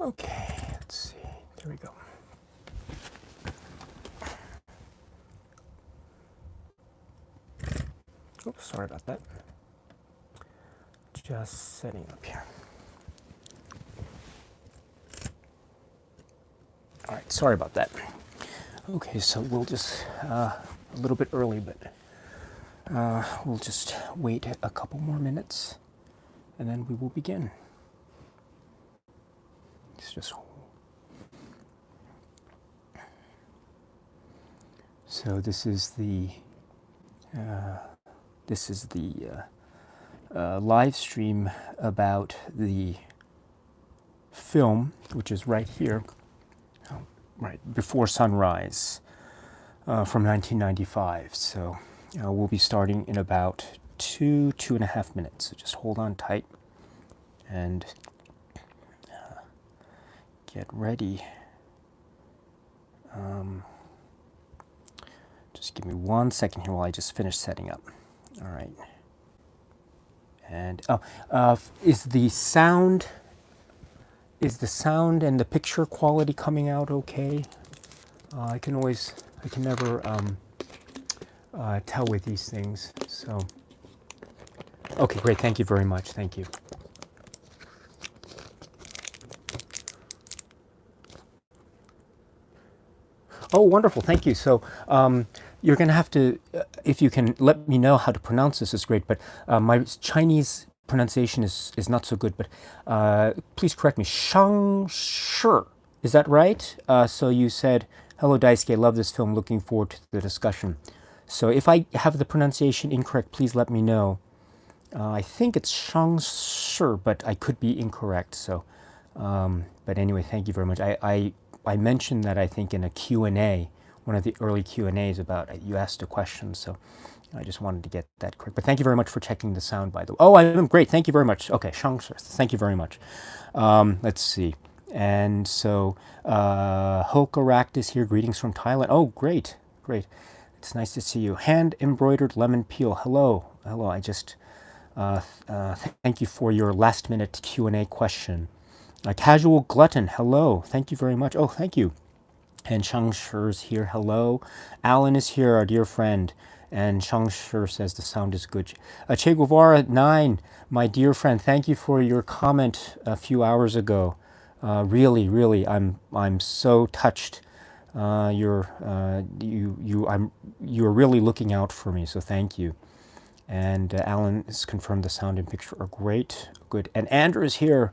Okay, let's see. There we go. Oops, sorry about that. Just setting up here. All right, sorry about that. Okay, so we'll just, a little bit early, but we'll just wait a couple more minutes and then we will begin. It's just. So this is the live stream about the film, which is right here, right before sunrise, from 1995. So we'll be starting in about 2.5 minutes. So just hold on tight and get ready. Just give me 1 second here while I just finish setting up. All right. And is the sound and the picture quality coming out okay? I can never tell with these things. So, okay, great. Thank you very much. Thank you. Oh, wonderful. Thank you. So you're going to have to, if you can let me know how to pronounce this is great, but my Chinese pronunciation is not so good, but please correct me. Shang Shi. Is that right? So you said, hello, Daisuke. Love this film. Looking forward to the discussion. So if I have the pronunciation incorrect, please let me know. I think it's Shang Shi, but I could be incorrect. So, but anyway, thank you very much. I mentioned that I think in a Q&A, one of the early Q&As about, you asked a question, so I just wanted to get that correct. But thank you very much for checking the sound, by the way. Oh, I'm great. Thank you very much. Okay, Shangshi. Thank you very much. Let's see. And so Hokarak is here. Greetings from Thailand. Oh, great. Great. It's nice to see you. Hand embroidered lemon peel. Hello. Hello. I just thank you for your last minute Q&A question. Casual glutton, hello. Thank you very much. Oh, thank you. And Shangshir's here, hello. Alan is here, our dear friend. And Shangshir says the sound is good. Che Guevara 9, my dear friend, thank you for your comment a few hours ago. Really, I'm so touched. You're really looking out for me, so thank you. And Alan has confirmed the sound and picture are great, good. And Andrew is here.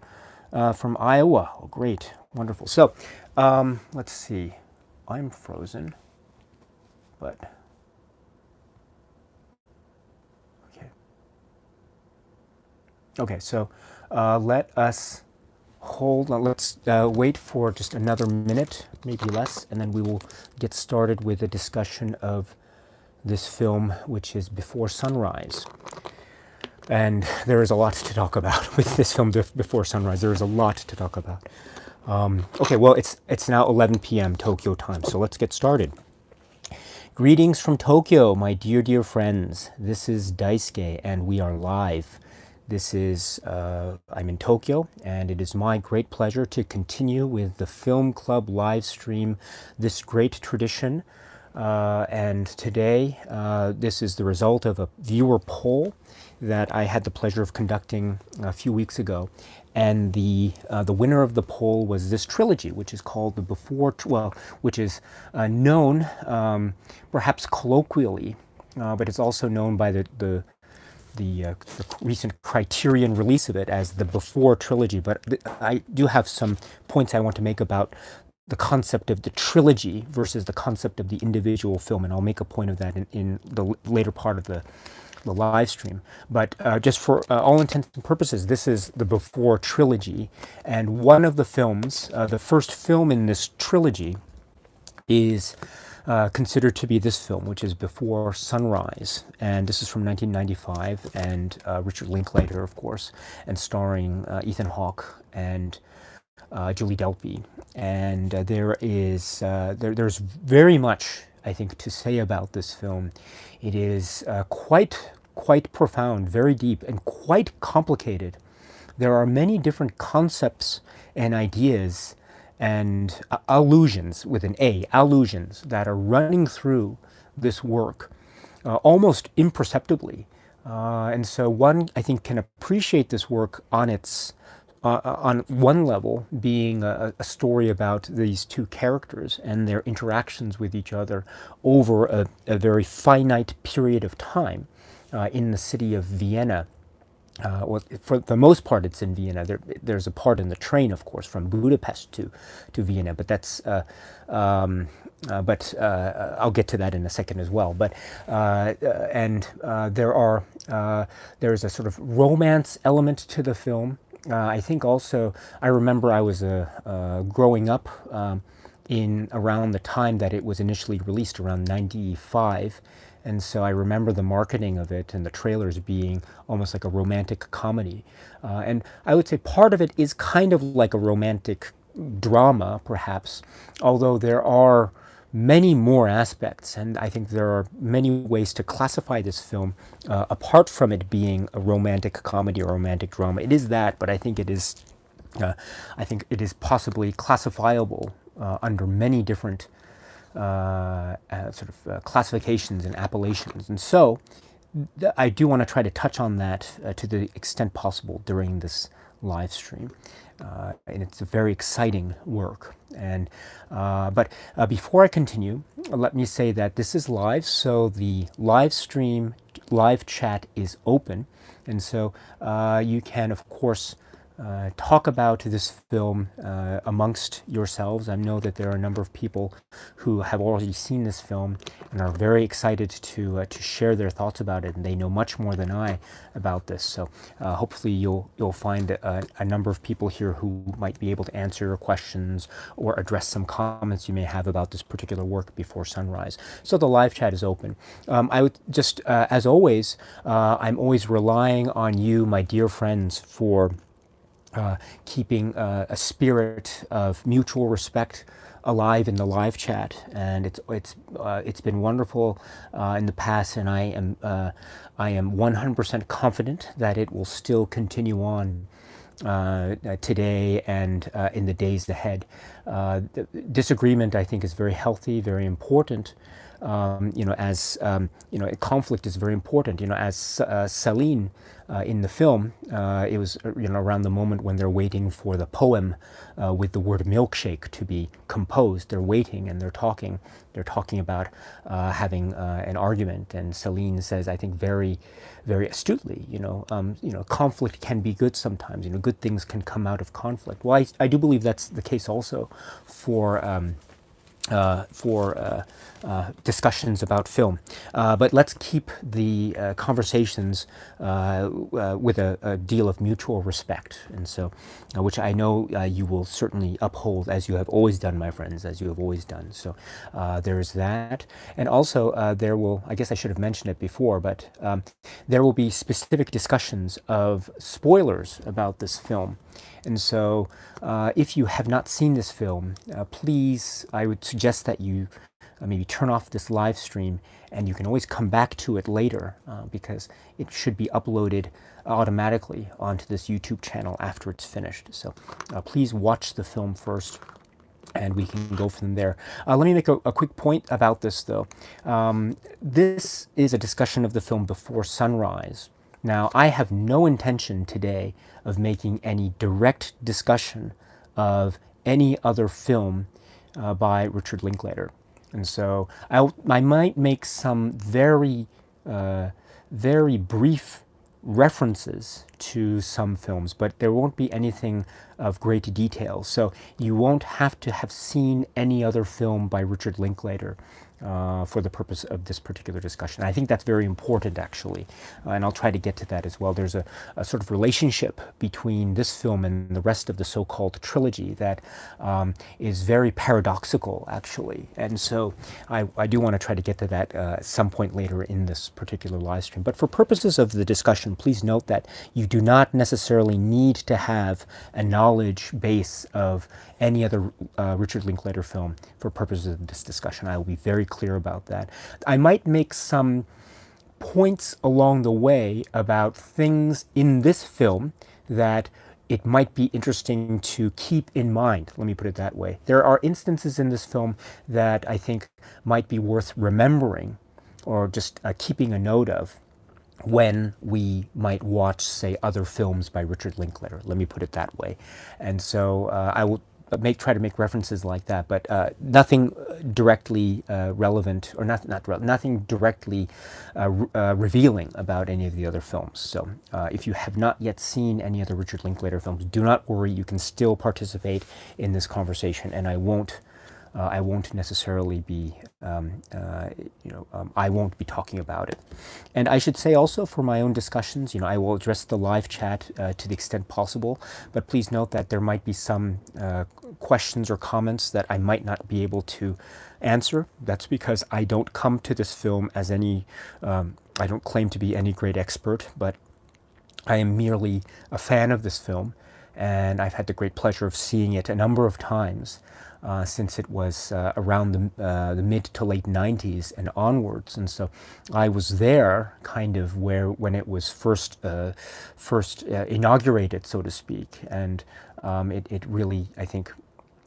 From Iowa. Oh, great. Wonderful. So, let's see. I'm frozen, but okay. Okay, so let us hold on. Let's wait for just another minute, maybe less, and then we will get started with a discussion of this film, which is Before Sunrise. And there is a lot to talk about with this film, Before Sunrise. There is a lot to talk about. Okay, well, it's now 11 p.m. Tokyo time, so let's get started. Greetings from Tokyo, my dear friends. This is Daisuke, and we are live. This is, I'm in Tokyo, and it is my great pleasure to continue with the Film Club live stream, this great tradition. And today, this is the result of a viewer poll that I had the pleasure of conducting a few weeks ago, and the winner of the poll was this trilogy, which is called the which is known perhaps colloquially, but it's also known by the recent Criterion release of it as the Before trilogy. But I do have some points I want to make about the concept of the trilogy versus the concept of the individual film, and I'll make a point of that in the later part of the live stream. But just for all intents and purposes, this is the Before trilogy, and one of the films, the first film in this trilogy, is considered to be this film, which is Before Sunrise, and this is from 1995, and Richard Linklater, of course, and starring Ethan Hawke and Julie Delpy. And there's very much, I think, to say about this film. It is quite profound, very deep, and quite complicated. there are many different concepts and ideas and allusions with an A, allusions that are running through this work almost imperceptibly. And so one, I think, can appreciate this work on its on one level, being a story about these two characters and their interactions with each other over a very finite period of time in the city of Vienna. Well, for the most part, it's in Vienna. There's a part in the train, of course, from Budapest to Vienna, but that's. I'll get to that in a second as well. But there's a sort of romance element to the film. I think also I remember I was growing up in around the time that it was initially released, around '95. And so I remember the marketing of it and the trailers being almost like a romantic comedy. And I would say part of it is kind of like a romantic drama, perhaps, although there are many more aspects. And I think there are many ways to classify this film, apart from it being a romantic comedy or romantic drama. It is that, but I think it is possibly classifiable under many different classifications and appellations. And so I do want to try to touch on that to the extent possible during this live stream. And it's a very exciting work. And but before I continue, let me say that this is live, so the live stream, live chat is open. And so you can, of course, talk about this film amongst yourselves. I know that there are a number of people who have already seen this film and are very excited to share their thoughts about it, and they know much more than I about this. So hopefully you'll find a number of people here who might be able to answer your questions or address some comments you may have about this particular work before sunrise. So the live chat is open. I would just, as always, I'm always relying on you, my dear friends, for keeping a spirit of mutual respect alive in the live chat, and it's been wonderful in the past, and I am 100% confident that it will still continue on today and in the days ahead. Disagreement, I think, is very healthy, very important. Conflict is very important. As Celine in the film, it was around the moment when they're waiting for the poem with the word milkshake to be composed. They're waiting and they're talking. They're talking about having an argument, and Celine says, I think very, very astutely, conflict can be good sometimes. Good things can come out of conflict. Well, I do believe that's the case also for discussions about film. But let's keep the conversations with a deal of mutual respect, and so, which I know you will certainly uphold, as you have always done, my friends, as you have always done. So there's that. And also there will, I guess I should have mentioned it before, but there will be specific discussions of spoilers about this film. And so if you have not seen this film, please, I would suggest that you maybe turn off this live stream, and you can always come back to it later because it should be uploaded automatically onto this YouTube channel after it's finished. So please watch the film first, and we can go from there. Let me make a quick point about this, though. This is a discussion of the film Before Sunrise. Now, I have no intention today of making any direct discussion of any other film by Richard Linklater. And so I might make some very, very brief references to some films, but there won't be anything of great detail. So you won't have to have seen any other film by Richard Linklater for the purpose of this particular discussion. I think that's very important, actually, and I'll try to get to that as well. There's a sort of relationship between this film and the rest of the so-called trilogy that is very paradoxical, actually, and so I do want to try to get to that at some point later in this particular live stream. But for purposes of the discussion, please note that you do not necessarily need to have a knowledge base of any other Richard Linklater film for purposes of this discussion. I will be very clear about that. I might make some points along the way about things in this film that it might be interesting to keep in mind. Let me put it that way. There are instances in this film that I think might be worth remembering or just keeping a note of when we might watch, say, other films by Richard Linklater. Let me put it that way. And so I will try to make references like that, but nothing directly relevant, or nothing directly revealing about any of the other films. So if you have not yet seen any other Richard Linklater films, do not worry. You can still participate in this conversation, and I won't necessarily be, I won't be talking about it. And I should say also, for my own discussions, I will address the live chat to the extent possible, but please note that there might be some questions or comments that I might not be able to answer. That's because I don't come to this film as I don't claim to be any great expert, but I am merely a fan of this film, and I've had the great pleasure of seeing it a number of times since it was around the mid to late 90s and onwards. And so I was there kind of when it was first inaugurated, so to speak. And it really, I think,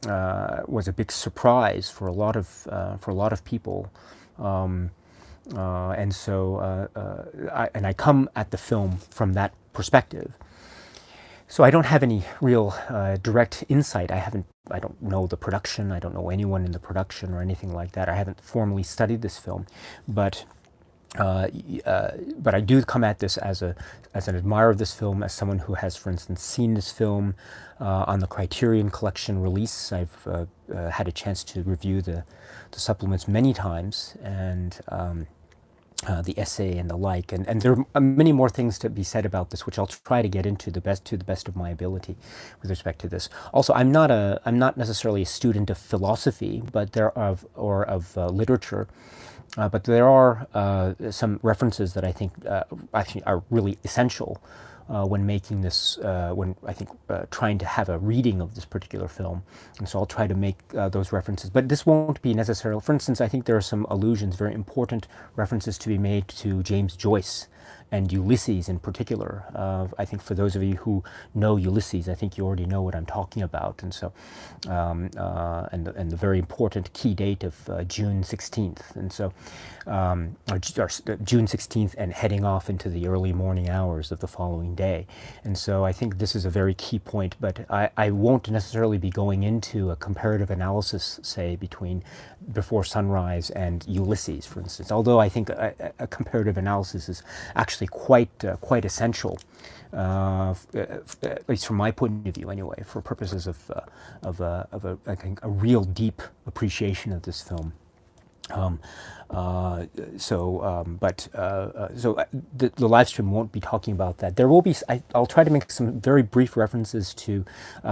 was a big surprise for a lot of people. And so I come at the film from that perspective. So I don't have any real direct insight. I don't know the production. I don't know anyone in the production or anything like that. I haven't formally studied this film, but I do come at this as an admirer of this film, as someone who has, for instance, seen this film on the Criterion Collection release. I've had a chance to review the supplements many times, and the essay and the like, and there are many more things to be said about this, which I'll try to get into to the best of my ability with respect to this. Also, I'm not necessarily a student of philosophy, but of literature, but there are some references that I think actually are really essential when making this, when I think trying to have a reading of this particular film. And so I'll try to make those references. But this won't be necessarily, for instance, I think there are some allusions, very important references to be made to James Joyce and Ulysses in particular. I think for those of you who know Ulysses, I think you already know what I'm talking about. And so, and the very important key date of June 16th. And so, or June 16th, and heading off into the early morning hours of the following day. And so I think this is a very key point, but I won't necessarily be going into a comparative analysis, say, between Before Sunrise and Ulysses, for instance, although I think a comparative analysis is actually quite essential, at least from my point of view anyway, for purposes of I think a real deep appreciation of this film. The live stream won't be talking about that. There will be, I'll try to make some very brief references to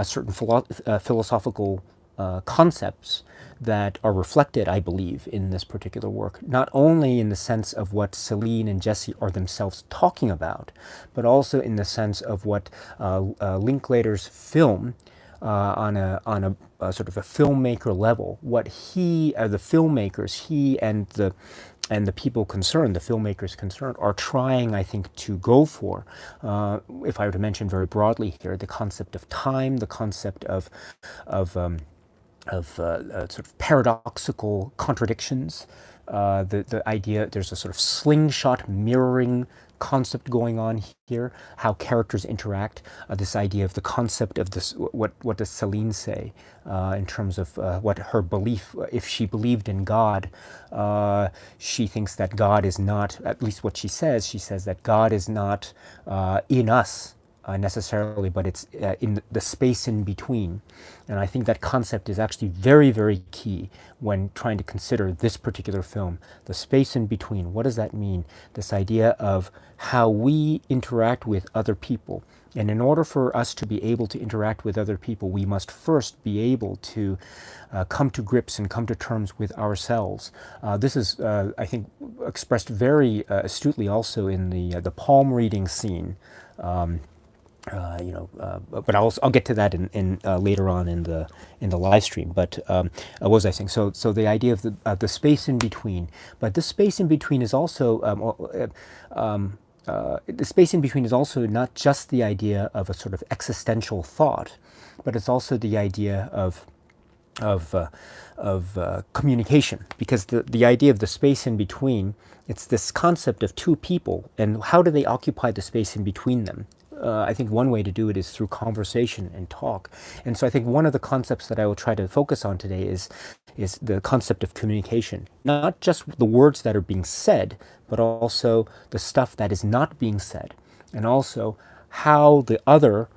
certain philosophical concepts that are reflected, I believe, in this particular work, not only in the sense of what Celine and Jesse are themselves talking about, but also in the sense of what Linklater's film, on a sort of a filmmaker level, what the filmmakers, he and the people concerned, the filmmakers concerned, are trying, I think, to go for. If I were to mention very broadly here, the concept of time, the concept of sort of paradoxical contradictions, the idea there's a sort of slingshot mirroring concept going on here, how characters interact, this idea of the concept of this, what does Celine say in terms of what her belief, if she believed in God, she thinks that God is not, at least what she says that God is not in us, necessarily, but it's in the space in between. And I think that concept is actually very, very key when trying to consider this particular film. The space in between, what does that mean? This idea of how we interact with other people. And in order for us to be able to interact with other people, we must first be able to come to grips and come to terms with ourselves. This is, I think, expressed very astutely also in the palm reading scene. But I'll get to that in later on in the live stream. But what was I saying? So the idea of the space in between. But this space in between is also the space in between is also not just the idea of a sort of existential thought, but it's also the idea of communication, because the idea of the space in between, it's this concept of two people and how do they occupy the space in between them. I think one way to do it is through conversation and talk. And so I think one of the concepts that I will try to focus on today is the concept of communication. Not just the words that are being said, but also the stuff that is not being said. And also how the other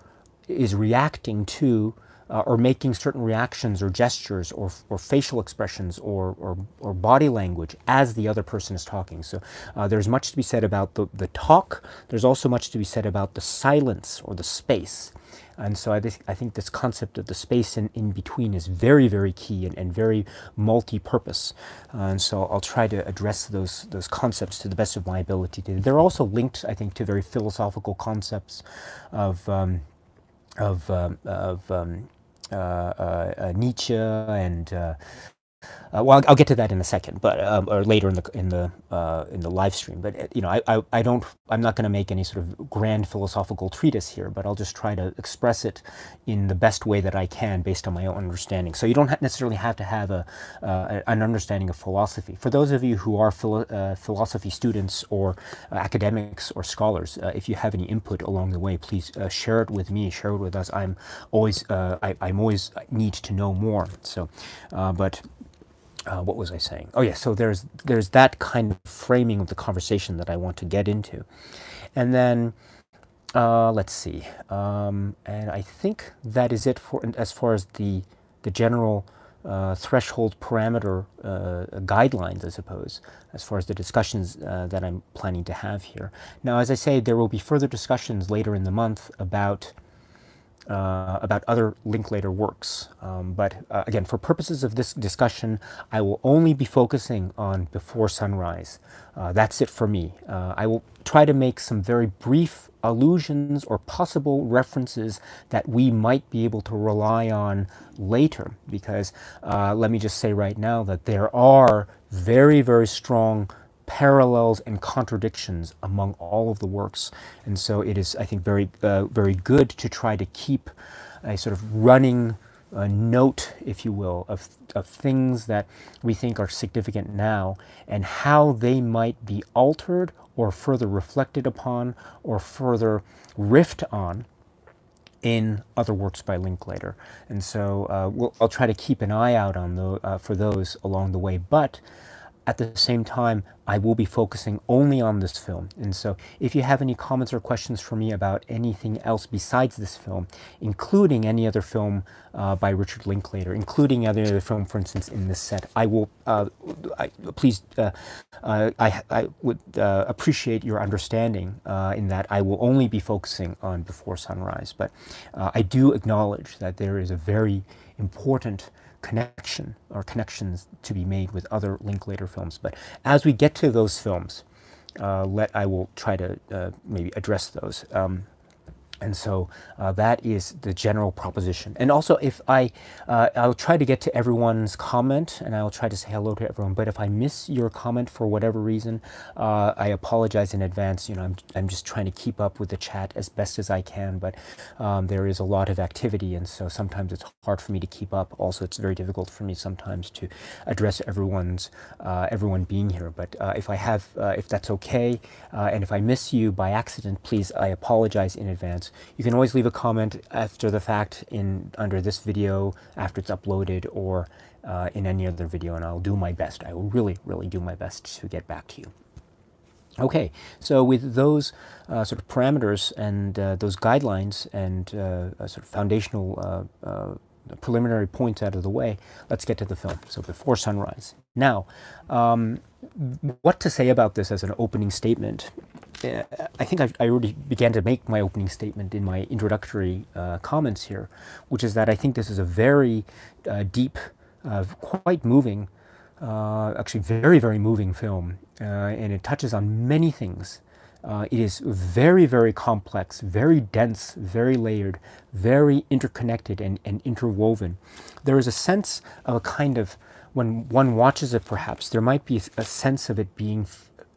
is reacting to or making certain reactions or gestures or facial expressions or body language as the other person is talking. So there's much to be said about the talk. There's also much to be said about the silence or the space. And so I think this concept of the space in between is very, very key and very multi-purpose. And so I'll try to address those concepts to the best of my ability. They're also linked, I think, to very philosophical concepts of Nietzsche and well, I'll get to that in a second, but or later in the live stream. But you know, I'm not going to make any sort of grand philosophical treatise here, but I'll just try to express it in the best way that I can based on my own understanding. So you don't necessarily have to have an understanding of philosophy. For those of you who are philosophy students or academics or scholars, if you have any input along the way, please share it with me, share it with us. I'm always need to know more. So, but. What was I saying? Oh yeah, so there's that kind of framing of the conversation that I want to get into. And then, let's see, and I think that is it for as far as the general threshold parameter guidelines, I suppose, as far as the discussions that I'm planning to have here. Now, as I say, there will be further discussions later in the month about other Linklater works. But again, for purposes of this discussion, I will only be focusing on Before Sunrise. That's it for me. I will try to make some very brief allusions or possible references that we might be able to rely on later, because let me just say right now that there are very, very strong parallels and contradictions among all of the works. And so it is, I think, very, very good to try to keep a sort of running note, if you will, of things that we think are significant now and how they might be altered or further reflected upon or further riffed on in other works by Linklater. And so I'll try to keep an eye out on for those along the way. But at the same time, I will be focusing only on this film. And so if you have any comments or questions for me about anything else besides this film, including any other film by Richard Linklater, including any other film, for instance, in this set, I will, please, I would appreciate your understanding in that I will only be focusing on Before Sunrise. But I do acknowledge that there is a very important connection or connections to be made with other Linklater films. But as we get to those films, I will try to maybe address those. And so that is the general proposition. And also, if I'll try to get to everyone's comment, and I'll try to say hello to everyone. But if I miss your comment for whatever reason, I apologize in advance. You know, I'm just trying to keep up with the chat as best as I can. But there is a lot of activity, and so sometimes it's hard for me to keep up. Also, it's very difficult for me sometimes to address everyone being here. But if that's okay, and if I miss you by accident, please, I apologize in advance. You can always leave a comment after the fact under this video after it's uploaded, or in any other video, and I'll do my best. I will really, really do my best to get back to you. Okay, so with those sort of parameters and those guidelines and sort of foundational preliminary points out of the way, let's get to the film. So Before Sunrise. Now, what to say about this as an opening statement? I think I already began to make my opening statement in my introductory comments here, which is that I think this is a very deep, quite moving, actually very, very moving film, and it touches on many things. It is very, very complex, very dense, very layered, very interconnected and interwoven. There is a sense of a kind of, when one watches it perhaps, there might be a sense of it being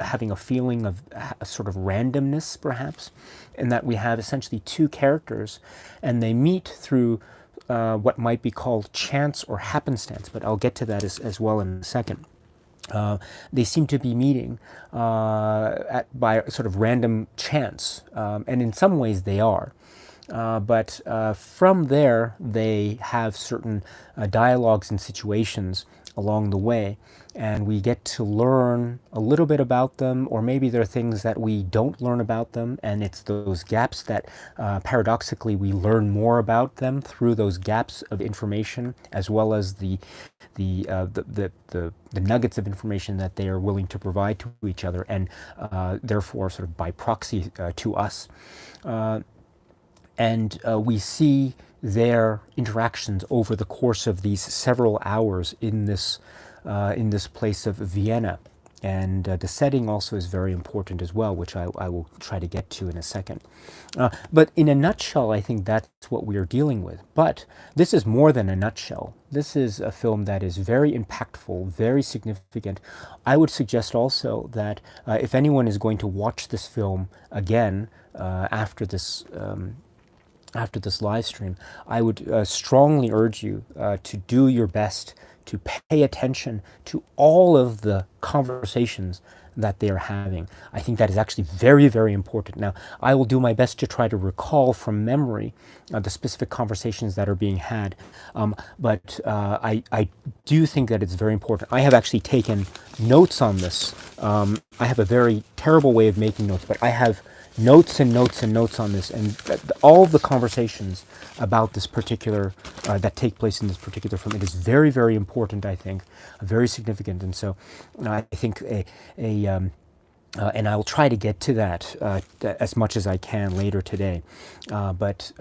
having a feeling of a sort of randomness, perhaps, in that we have essentially two characters, and they meet through what might be called chance or happenstance, but I'll get to that as well in a second. They seem to be meeting by sort of random chance, and in some ways they are. But from there, they have certain dialogues and situations along the way, and we get to learn a little bit about them, or maybe there are things that we don't learn about them, and it's those gaps that paradoxically we learn more about them through those gaps of information, as well as the nuggets of information that they are willing to provide to each other, and therefore sort of by proxy to us. And we see their interactions over the course of these several hours in this place of Vienna. And the setting also is very important as well, which I will try to get to in a second. But in a nutshell, I think that's what we are dealing with. But this is more than a nutshell. This is a film that is very impactful, very significant. I would suggest also that if anyone is going to watch this film again after this live stream, I would strongly urge you to do your best to pay attention to all of the conversations that they are having. I think that is actually very, very important. Now, I will do my best to try to recall from memory the specific conversations that are being had, but I do think that it's very important. I have actually taken notes on this. I have a very terrible way of making notes, but I have notes and notes and notes on this, and all of the conversations about this particular that take place in this particular film. It is very, very important. I think very significant, and so I think and I will try to get to that as much as I can later today. What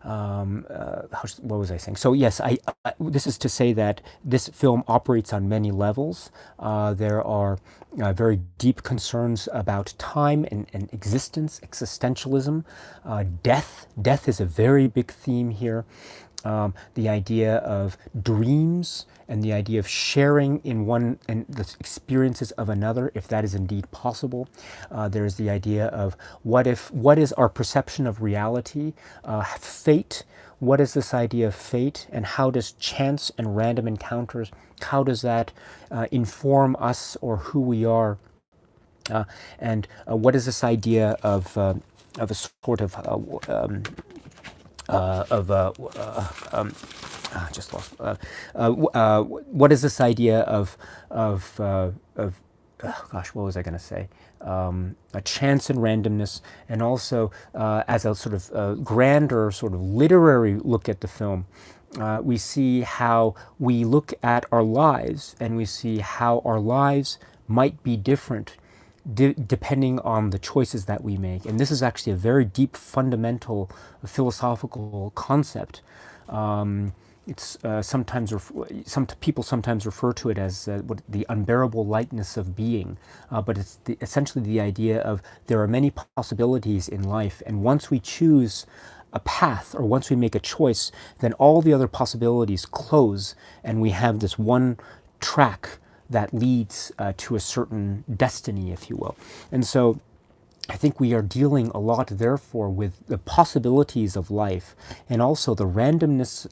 was I saying? So yes, this is to say that this film operates on many levels. There are very deep concerns about time and existence, existentialism, death. Death is a very big theme here. The idea of dreams and the idea of sharing in one and the experiences of another, if that is indeed possible. There's the idea of what is our perception of reality, fate. What is this idea of fate, and how does chance and random encounters, how does that inform us or who we are? And what is this idea of a sort of just lost. What is this idea of gosh, what was I going to say? A chance and randomness, and also as a sort of grander sort of literary look at the film. We see how we look at our lives, and we see how our lives might be different depending on the choices that we make. And this is actually a very deep, fundamental philosophical concept. It's sometimes some people sometimes refer to it as the unbearable lightness of being, but it's essentially the idea of there are many possibilities in life, and once we choose a path, or once we make a choice, then all the other possibilities close, and we have this one track that leads to a certain destiny, if you will. And so I think we are dealing a lot, therefore, with the possibilities of life, and also the randomness,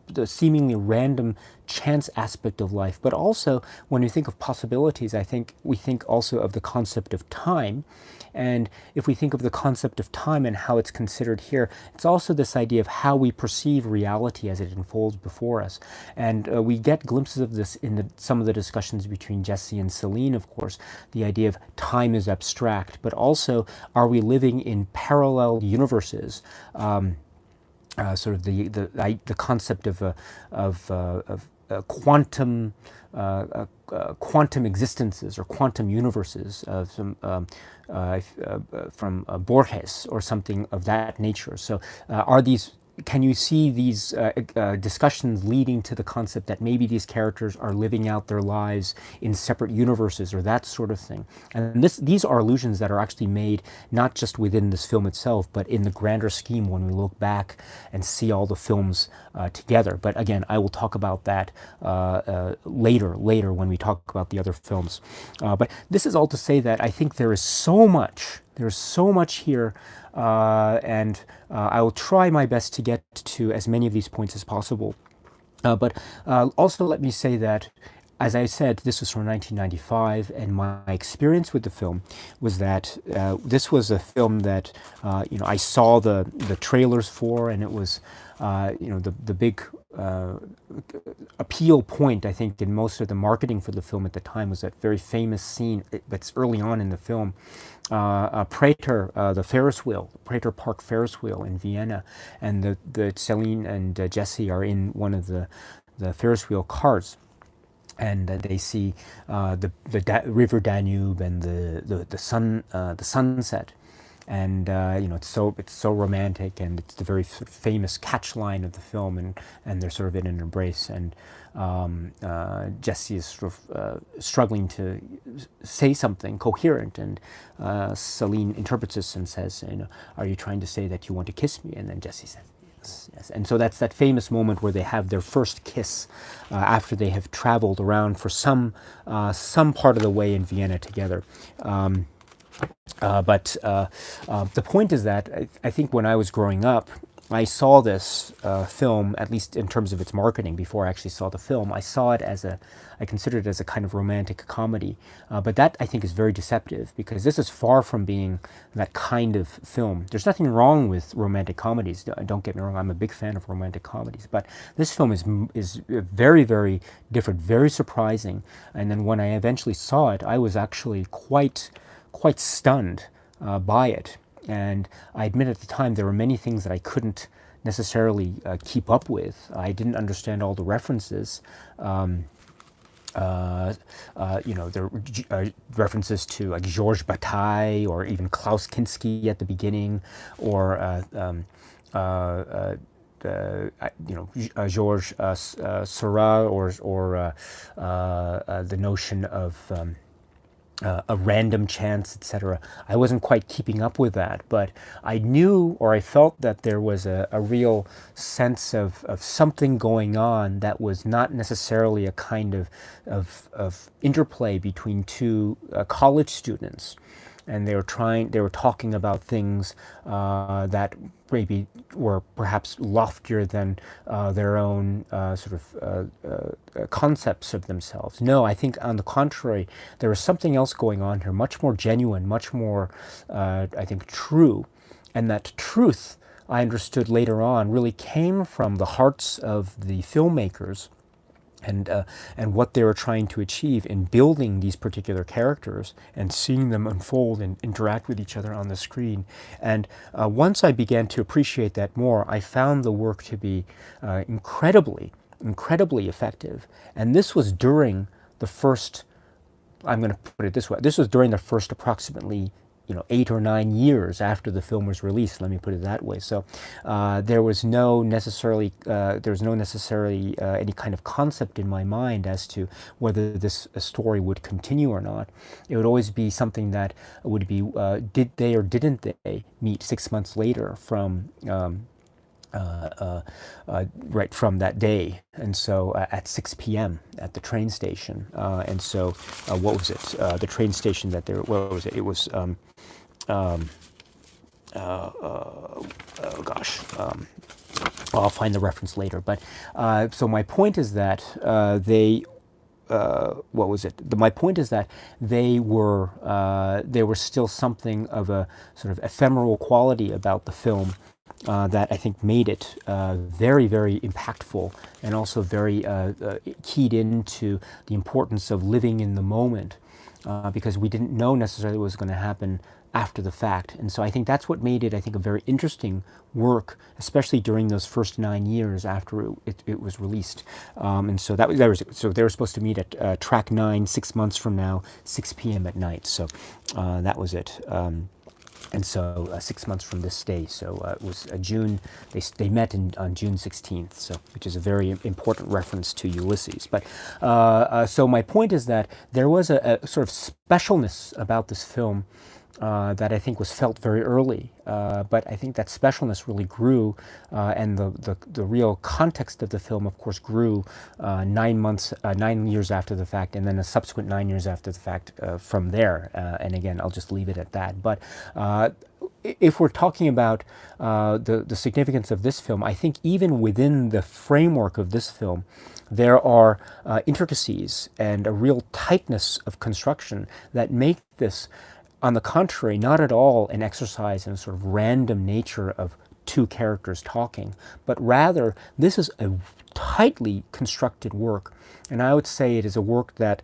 the seemingly random chance aspect of life. But also, when we think of possibilities, I think we think also of the concept of time. And if we think of the concept of time and how it's considered here, it's also this idea of how we perceive reality as it unfolds before us. And we get glimpses of this in some of the discussions between Jesse and Celine, of course. The idea of time is abstract, but also, are we living in parallel universes? Sort of the concept of quantum quantum existences or quantum universes from Borges or something of that nature. So are these can you see these discussions leading to the concept that maybe these characters are living out their lives in separate universes or that sort of thing? And these are allusions that are actually made not just within this film itself, but in the grander scheme when we look back and see all the films together. But again, I will talk about that later when we talk about the other films. But this is all to say that I think there is so much. There's so much here, and I will try my best to get to as many of these points as possible. But also let me say that, as I said, this was from 1995, and my experience with the film was that this was a film that I saw the trailers for, and it was the big appeal point, I think, in most of the marketing for the film at the time was that very famous scene that's early on in the film, Prater, the Ferris wheel, Prater Park Ferris wheel in Vienna, and the Celine and Jesse are in one of the Ferris wheel cars. And they see the river Danube and the sunset, and it's so romantic, and it's the very famous catch line of the film, and they're sort of in an embrace, and Jesse is sort of struggling to say something coherent, and Celine interprets this and says, "Are you trying to say that you want to kiss me?" And then Jesse says, yes. And so that's that famous moment where they have their first kiss after they have traveled around for some part of the way in Vienna together. But the point is that I think when I was growing up, I saw this film, at least in terms of its marketing, before I actually saw the film. I considered it as a kind of romantic comedy. But that, I think, is very deceptive, because this is far from being that kind of film. There's nothing wrong with romantic comedies. Don't get me wrong, I'm a big fan of romantic comedies. But this film is very, very different, very surprising. And then when I eventually saw it, I was actually quite stunned by it. And I admit at the time there were many things that I couldn't necessarily keep up with. I didn't understand all the references. There were references to like Georges Bataille or even Klaus Kinski at the beginning, or Georges Seurat, or the notion of a random chance, etc. I wasn't quite keeping up with that, but I knew, or I felt, that there was a real sense of something going on that was not necessarily a kind of interplay between two college students. And they were talking about things that maybe were perhaps loftier than their own concepts of themselves. No, I think on the contrary, there was something else going on here, much more genuine, much more, I think, true. And that truth, I understood later on, really came from the hearts of the filmmakers, and what they were trying to achieve in building these particular characters and seeing them unfold and interact with each other on the screen. And once I began to appreciate that more, I found the work to be incredibly effective. And this was during the first, I'm going to put it this way, this was during the first approximately 8 or 9 years after the film was released. Let me put it that way. So there was no necessarily any kind of concept in my mind as to whether this story would continue or not. It would always be something that would be did they or didn't they meet 6 months later from right from that day, and so at 6 p.m. at the train station. And so what was it? The train station that there. What was it? It was. I'll find the reference later. But so my point is that they. What was it? My point is that they were still something of a sort of ephemeral quality about the film that I think made it very, very impactful, and also very keyed into the importance of living in the moment, because we didn't know necessarily what was going to happen after the fact. And so I think that's what made it, I think, a very interesting work, especially during those first 9 years after it was released. And so so they were supposed to meet at track 9 6 months from now, 6 p.m. at night. So that was it. And so 6 months from this day, so it was June. They met on June 16th, so which is a very important reference to Ulysses. But so my point is that there was a sort of specialness about this film that I think was felt very early. But I think that specialness really grew, and the real context of the film, of course, grew 9 years after the fact, and then a subsequent 9 years after the fact from there. And again, I'll just leave it at that. But if we're talking about the significance of this film, I think even within the framework of this film, there are intricacies and a real tightness of construction that make this, on the contrary, not at all an exercise in a sort of random nature of two characters talking, but rather this is a tightly constructed work. And I would say it is a work that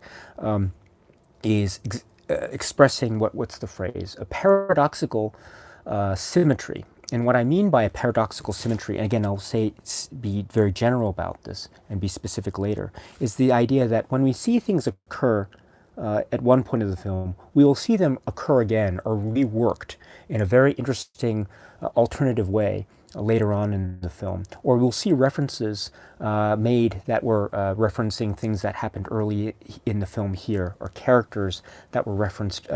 is expressing what's the phrase? A paradoxical symmetry. And what I mean by a paradoxical symmetry, and again, I'll be very general about this and be specific later, is the idea that when we see things occur at one point of the film, we will see them occur again or reworked in a very interesting alternative way later on in the film. Or we'll see references made that were referencing things that happened early in the film here, or characters that were referenced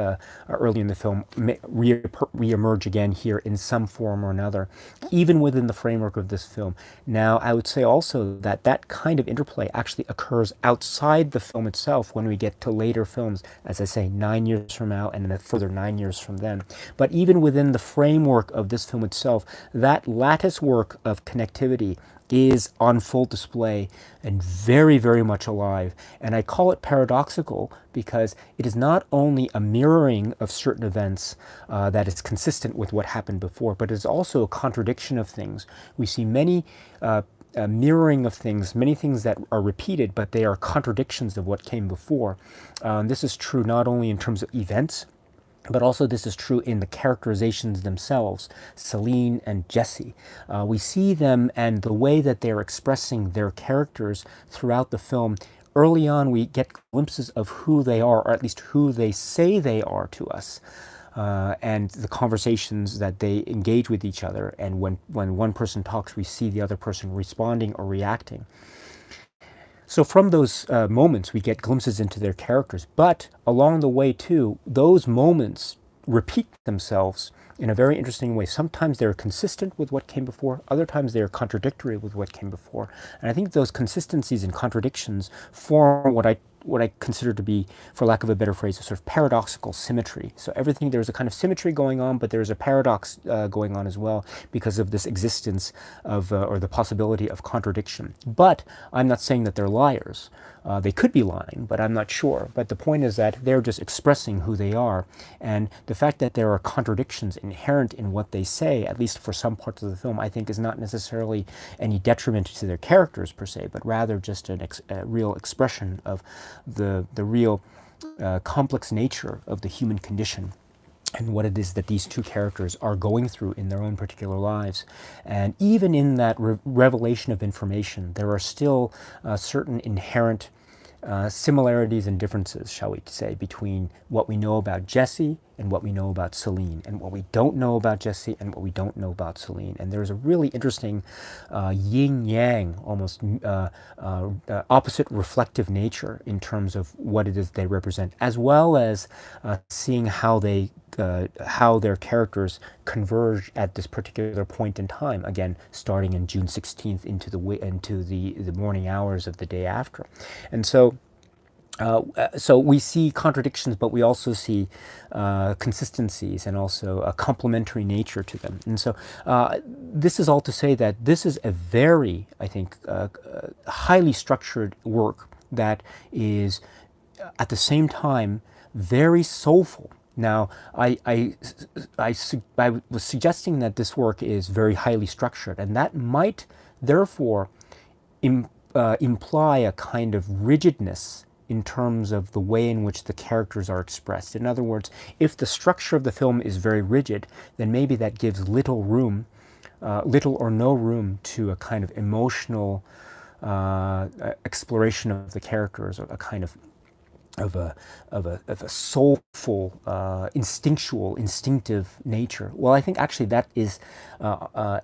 early in the film re-emerge again here in some form or another, even within the framework of this film. Now, I would say also that that kind of interplay actually occurs outside the film itself when we get to later films, as I say, 9 years from now and then a further 9 years from then. But even within the framework of this film itself, that lattice work of connectivity is on full display and very, very much alive. And I call it paradoxical because it is not only a mirroring of certain events that is consistent with what happened before, but it is also a contradiction of things. We see many mirroring of things, many things that are repeated, but they are contradictions of what came before. This is true not only in terms of events, but also this is true in the characterizations themselves, Celine and Jesse. We see them and the way that they're expressing their characters throughout the film. Early on, we get glimpses of who they are, or at least who they say they are to us, and the conversations that they engage with each other. And when one person talks, we see the other person responding or reacting. So from those moments, we get glimpses into their characters. But along the way, too, those moments repeat themselves in a very interesting way. Sometimes they're consistent with what came before. Other times they're contradictory with what came before. And I think those consistencies and contradictions form what I consider to be, for lack of a better phrase, a sort of paradoxical symmetry. So everything, there's a kind of symmetry going on, but there's a paradox going on as well because of this existence of, or the possibility of contradiction. But I'm not saying that they're liars. They could be lying, but I'm not sure. But the point is that they're just expressing who they are. And the fact that there are contradictions inherent in what they say, at least for some parts of the film, I think is not necessarily any detriment to their characters per se, but rather just a real expression of the real complex nature of the human condition and what it is that these two characters are going through in their own particular lives. And even in that revelation of information, there are still certain inherent similarities and differences, shall we say, between what we know about Jesse and what we know about Celine, and what we don't know about Jesse and what we don't know about Celine. And there's a really interesting yin-yang, almost opposite reflective nature in terms of what it is they represent, as well as seeing how their characters converge at this particular point in time, again, starting in June 16th into the morning hours of the day after. And so we see contradictions, but we also see consistencies and also a complementary nature to them. And so this is all to say that this is a very, I think, highly structured work that is at the same time very soulful. Now, I was suggesting that this work is very highly structured, and that might therefore imply a kind of rigidness in terms of the way in which the characters are expressed. In other words, if the structure of the film is very rigid, then maybe that gives little or no room to a kind of emotional exploration of the characters, or a kind of of a soulful, instinctive nature. Well, I think actually that is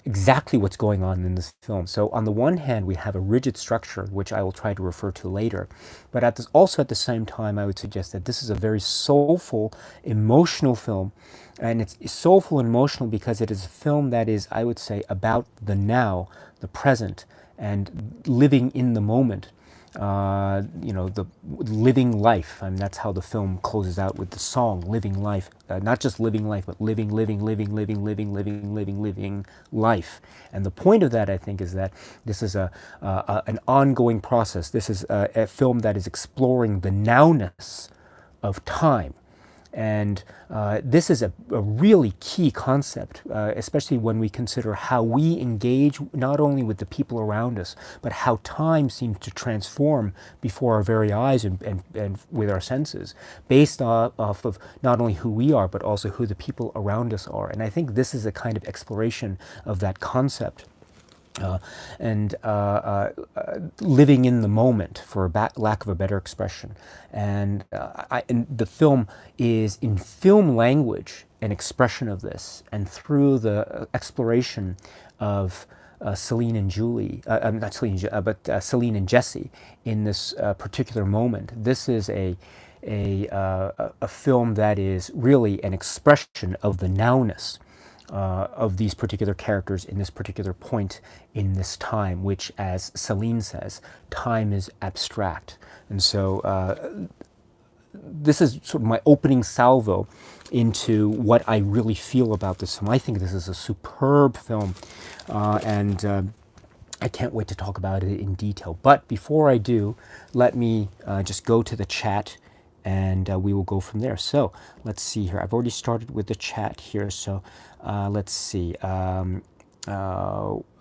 exactly what's going on in this film. So on the one hand, we have a rigid structure, which I will try to refer to later, but also at the same time, I would suggest that this is a very soulful, emotional film. And it's soulful and emotional because it is a film that is, I would say, about the now, the present, and living in the moment. The living life. I mean, that's how the film closes out with the song, living life. Not just living life, but living life. And the point of that, I think, is that this is an ongoing process. This is a film that is exploring the nowness of time. And this is a really key concept, especially when we consider how we engage not only with the people around us, but how time seems to transform before our very eyes and with our senses, based off of not only who we are, but also who the people around us are. And I think this is a kind of exploration of that concept. And living in the moment, for lack of a better expression. And the film is, in film language, an expression of this. And through the exploration of Celine and Julie, not Celine, but Celine and Jesse in this particular moment, this is a film that is really an expression of the nowness of these particular characters in this particular point in this time, which, as Celine says, time is abstract. And so this is sort of my opening salvo into what I really feel about this film. I think this is a superb film, and I can't wait to talk about it in detail. But before I do, let me just go to the chat, and we will go from there. So let's see here. I've already started with the chat here, so let's see.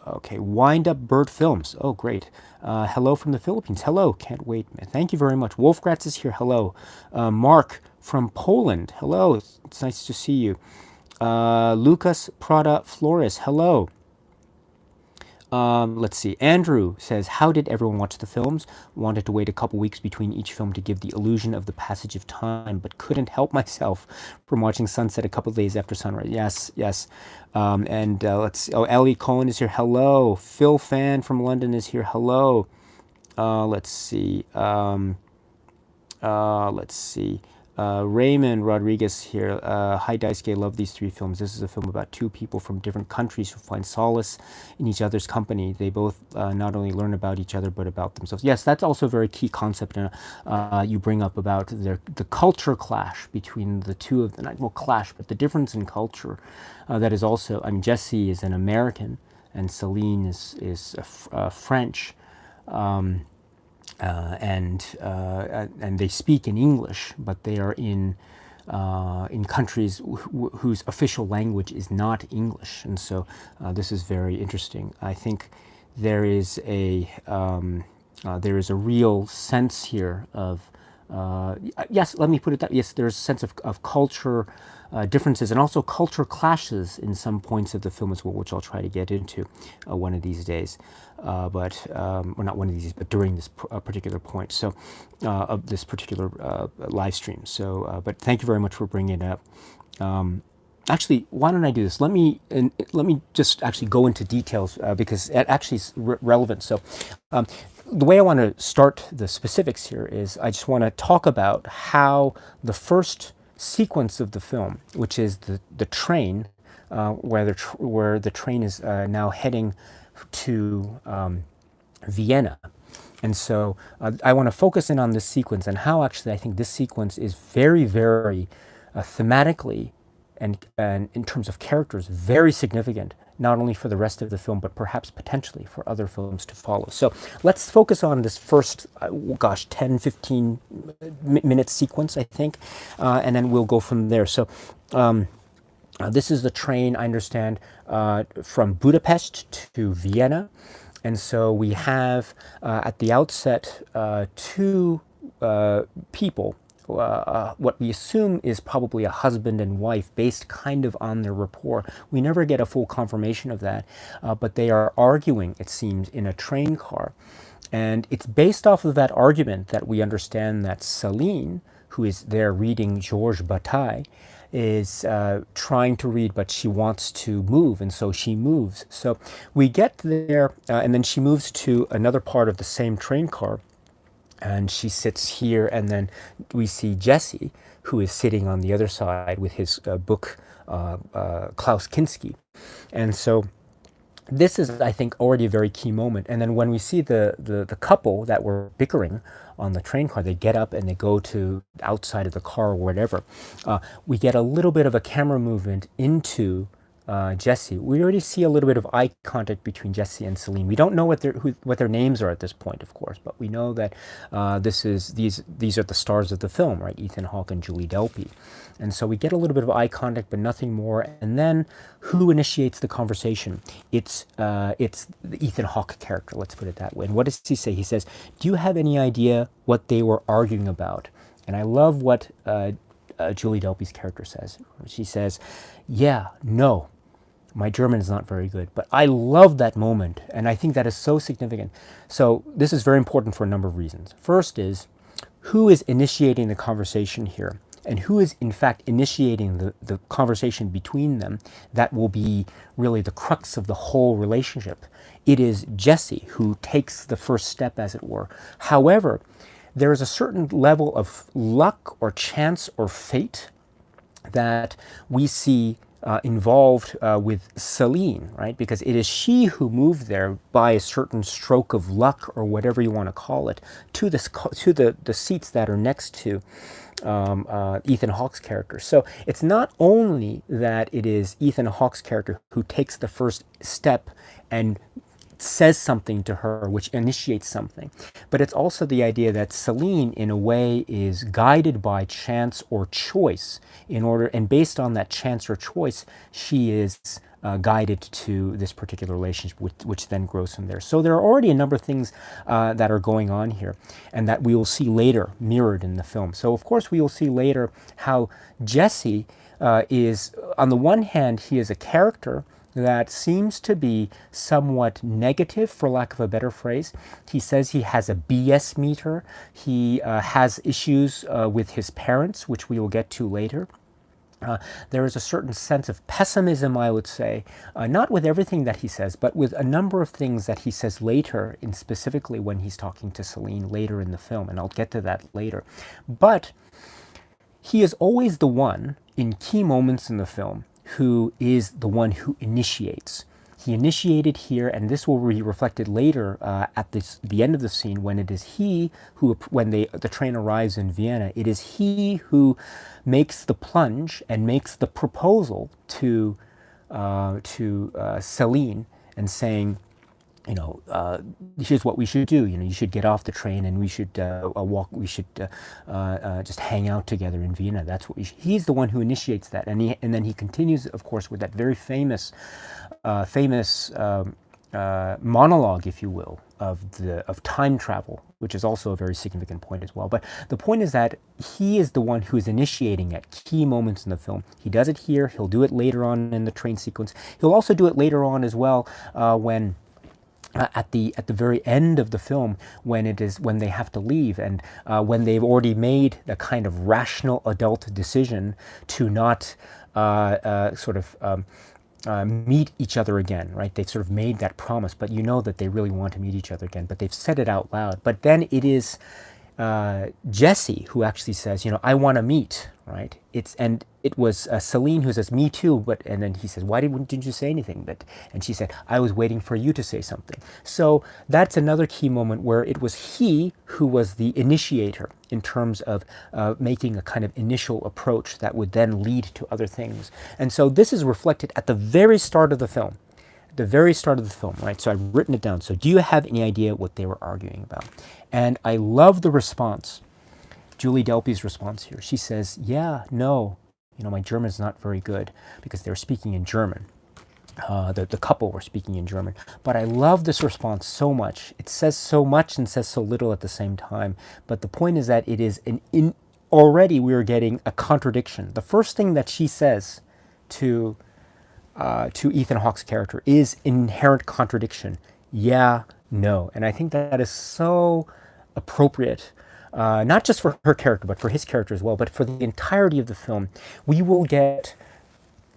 Okay, Wind Up Bird Films. Oh, great. Hello from the Philippines. Hello, can't wait. Thank you very much. Wolfgratz is here. Hello. Mark from Poland. Hello, it's nice to see you. Lucas Prada Flores. Hello. Let's see. Andrew says, how did everyone watch the films? Wanted to wait a couple weeks between each film to give the illusion of the passage of time, but couldn't help myself from watching sunset a couple of days after sunrise. Yes, yes. Let's see. Oh, Ellie Cohen is here. Hello. Phil Fan from London is here. Hello. Let's see. Let's see. Raymond Rodriguez here. Hi Daisuke, love these three films. This is a film about two people from different countries who find solace in each other's company. They both not only learn about each other, but about themselves. Yes, that's also a very key concept. And you bring up about the culture clash between the two of them. Not well, clash, but the difference in culture. That is also, I mean, Jesse is an American and Celine is French. And they speak in English, but they are in countries whose official language is not English, and so this is very interesting. I think there is a real sense here of yes. Let me put it that yes, there's a sense of culture differences and also culture clashes in some points of the film as well, which I'll try to get into one of these days. Or not one of these, but during this particular point. So, of this particular live stream. So, but thank you very much for bringing it up. Actually, why don't I do this? Let me just actually go into details because it actually is relevant. So, the way I want to start the specifics here is I just want to talk about how the first sequence of the film, which is the train, where the train is now heading to Vienna. And so I want to focus in on this sequence and how actually I think this sequence is very, very thematically and in terms of characters, very significant, not only for the rest of the film, but perhaps potentially for other films to follow. So let's focus on this first, 10, 15 minute sequence, I think, and then we'll go from there. So this is the train, I understand, from Budapest to Vienna. And so we have, at the outset, two people what we assume is probably a husband and wife based kind of on their rapport. We never get a full confirmation of that, but they are arguing, it seems, in a train car. And it's based off of that argument that we understand that Celine, who is there reading Georges Bataille, is trying to read, but she wants to move, and so she moves. So we get there, and then she moves to another part of the same train car, and she sits here, and then we see Jesse, who is sitting on the other side with his book, Klaus Kinski. And so this is, I think, already a very key moment. And then when we see the couple that were bickering on the train car, they get up and they go to outside of the car or whatever. We get a little bit of a camera movement into Jesse. We already see a little bit of eye contact between Jesse and Celine. We don't know what their names are at this point, of course, but we know that these are the stars of the film, right? Ethan Hawke and Julie Delpy. And so we get a little bit of eye contact, but nothing more. And then who initiates the conversation? It's the Ethan Hawke character, let's put it that way. And what does he say? He says, "Do you have any idea what they were arguing about?" And I love what Julie Delpy's character says. She says, "Yeah, no. My German is not very good." But I love that moment, and I think that is so significant. So this is very important for a number of reasons. First is, who is initiating the conversation here? And who is, in fact, initiating the conversation between them that will be really the crux of the whole relationship? It is Jesse who takes the first step, as it were. However, there is a certain level of luck or chance or fate that we see involved with Celine, right? Because it is she who moved there by a certain stroke of luck, or whatever you want to call it, to the seats that are next to Ethan Hawke's character. So it's not only that it is Ethan Hawke's character who takes the first step and says something to her, which initiates something, but it's also the idea that Celine, in a way, is guided by chance or choice and based on that chance or choice, she is guided to this particular relationship, which then grows from there. So there are already a number of things that are going on here, and that we will see later mirrored in the film. So of course we will see later how Jesse is, on the one hand, he is a character that seems to be somewhat negative, for lack of a better phrase. He says he has a BS meter. He has issues with his parents, which we will get to later. There is a certain sense of pessimism, I would say, not with everything that he says, but with a number of things that he says later, and specifically when he's talking to Celine later in the film, and I'll get to that later. But he is always the one, in key moments in the film, who is the one who initiates. He initiated here, and this will be reflected later at the end of the scene, when it is he who, when the train arrives in Vienna, it is he who makes the plunge and makes the proposal to Celine, and saying, here's what we should do. You should get off the train, and we should walk. We should just hang out together in Vienna. That's what he's the one who initiates that, and then he continues, of course, with that very famous monologue, if you will, of time travel, which is also a very significant point as well. But the point is that he is the one who is initiating at key moments in the film. He does it here. He'll do it later on in the train sequence. He'll also do it later on as well when. At the very end of the film, when they have to leave, and when they've already made the kind of rational adult decision to not meet each other again, right? They've sort of made that promise, but you know that they really want to meet each other again, but they've said it out loud. But then it is Jesse who actually says, I want to meet, right? It was Celine who says, "Me too," and then he says, "Why didn't you say anything?" And she said, "I was waiting for you to say something." So that's another key moment where it was he who was the initiator in terms of making a kind of initial approach that would then lead to other things. And so this is reflected at the very start of the film. The very start of the film, right? So I've written it down. So do you have any idea what they were arguing about? And I love the response, Julie Delpy's response here. She says, "Yeah, no, my German is not very good," because they're speaking in German. The couple were speaking in German. But I love this response so much. It says so much and says so little at the same time. But the point is that it is already we are getting a contradiction. The first thing that she says to Ethan Hawke's character is inherent contradiction. Yeah, no. And I think that is so appropriate, not just for her character, but for his character as well, but for the entirety of the film. We will get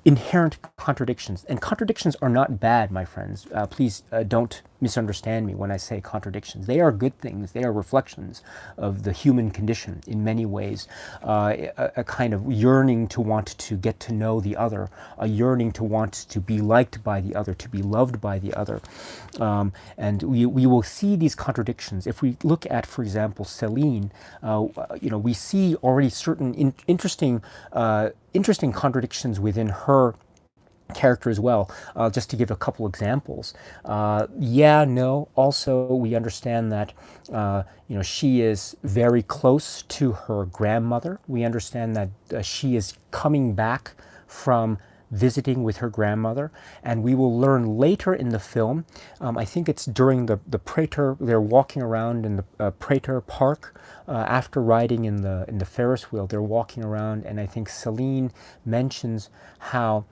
inherent contradictions. And contradictions are not bad, my friends. Please don't misunderstand me when I say contradictions. They are good things. They are reflections of the human condition in many ways. A kind of yearning to want to get to know the other, a yearning to want to be liked by the other, to be loved by the other. And we will see these contradictions. If we look at, for example, Celine, we see already certain interesting contradictions within her character as well. Just to give a couple examples. Yeah, no. Also, we understand that she is very close to her grandmother. We understand that she is coming back from visiting with her grandmother, and we will learn later in the film. I think it's during the Prater. They're walking around in the Prater Park after riding in the Ferris wheel. They're walking around, and I think Celine mentions how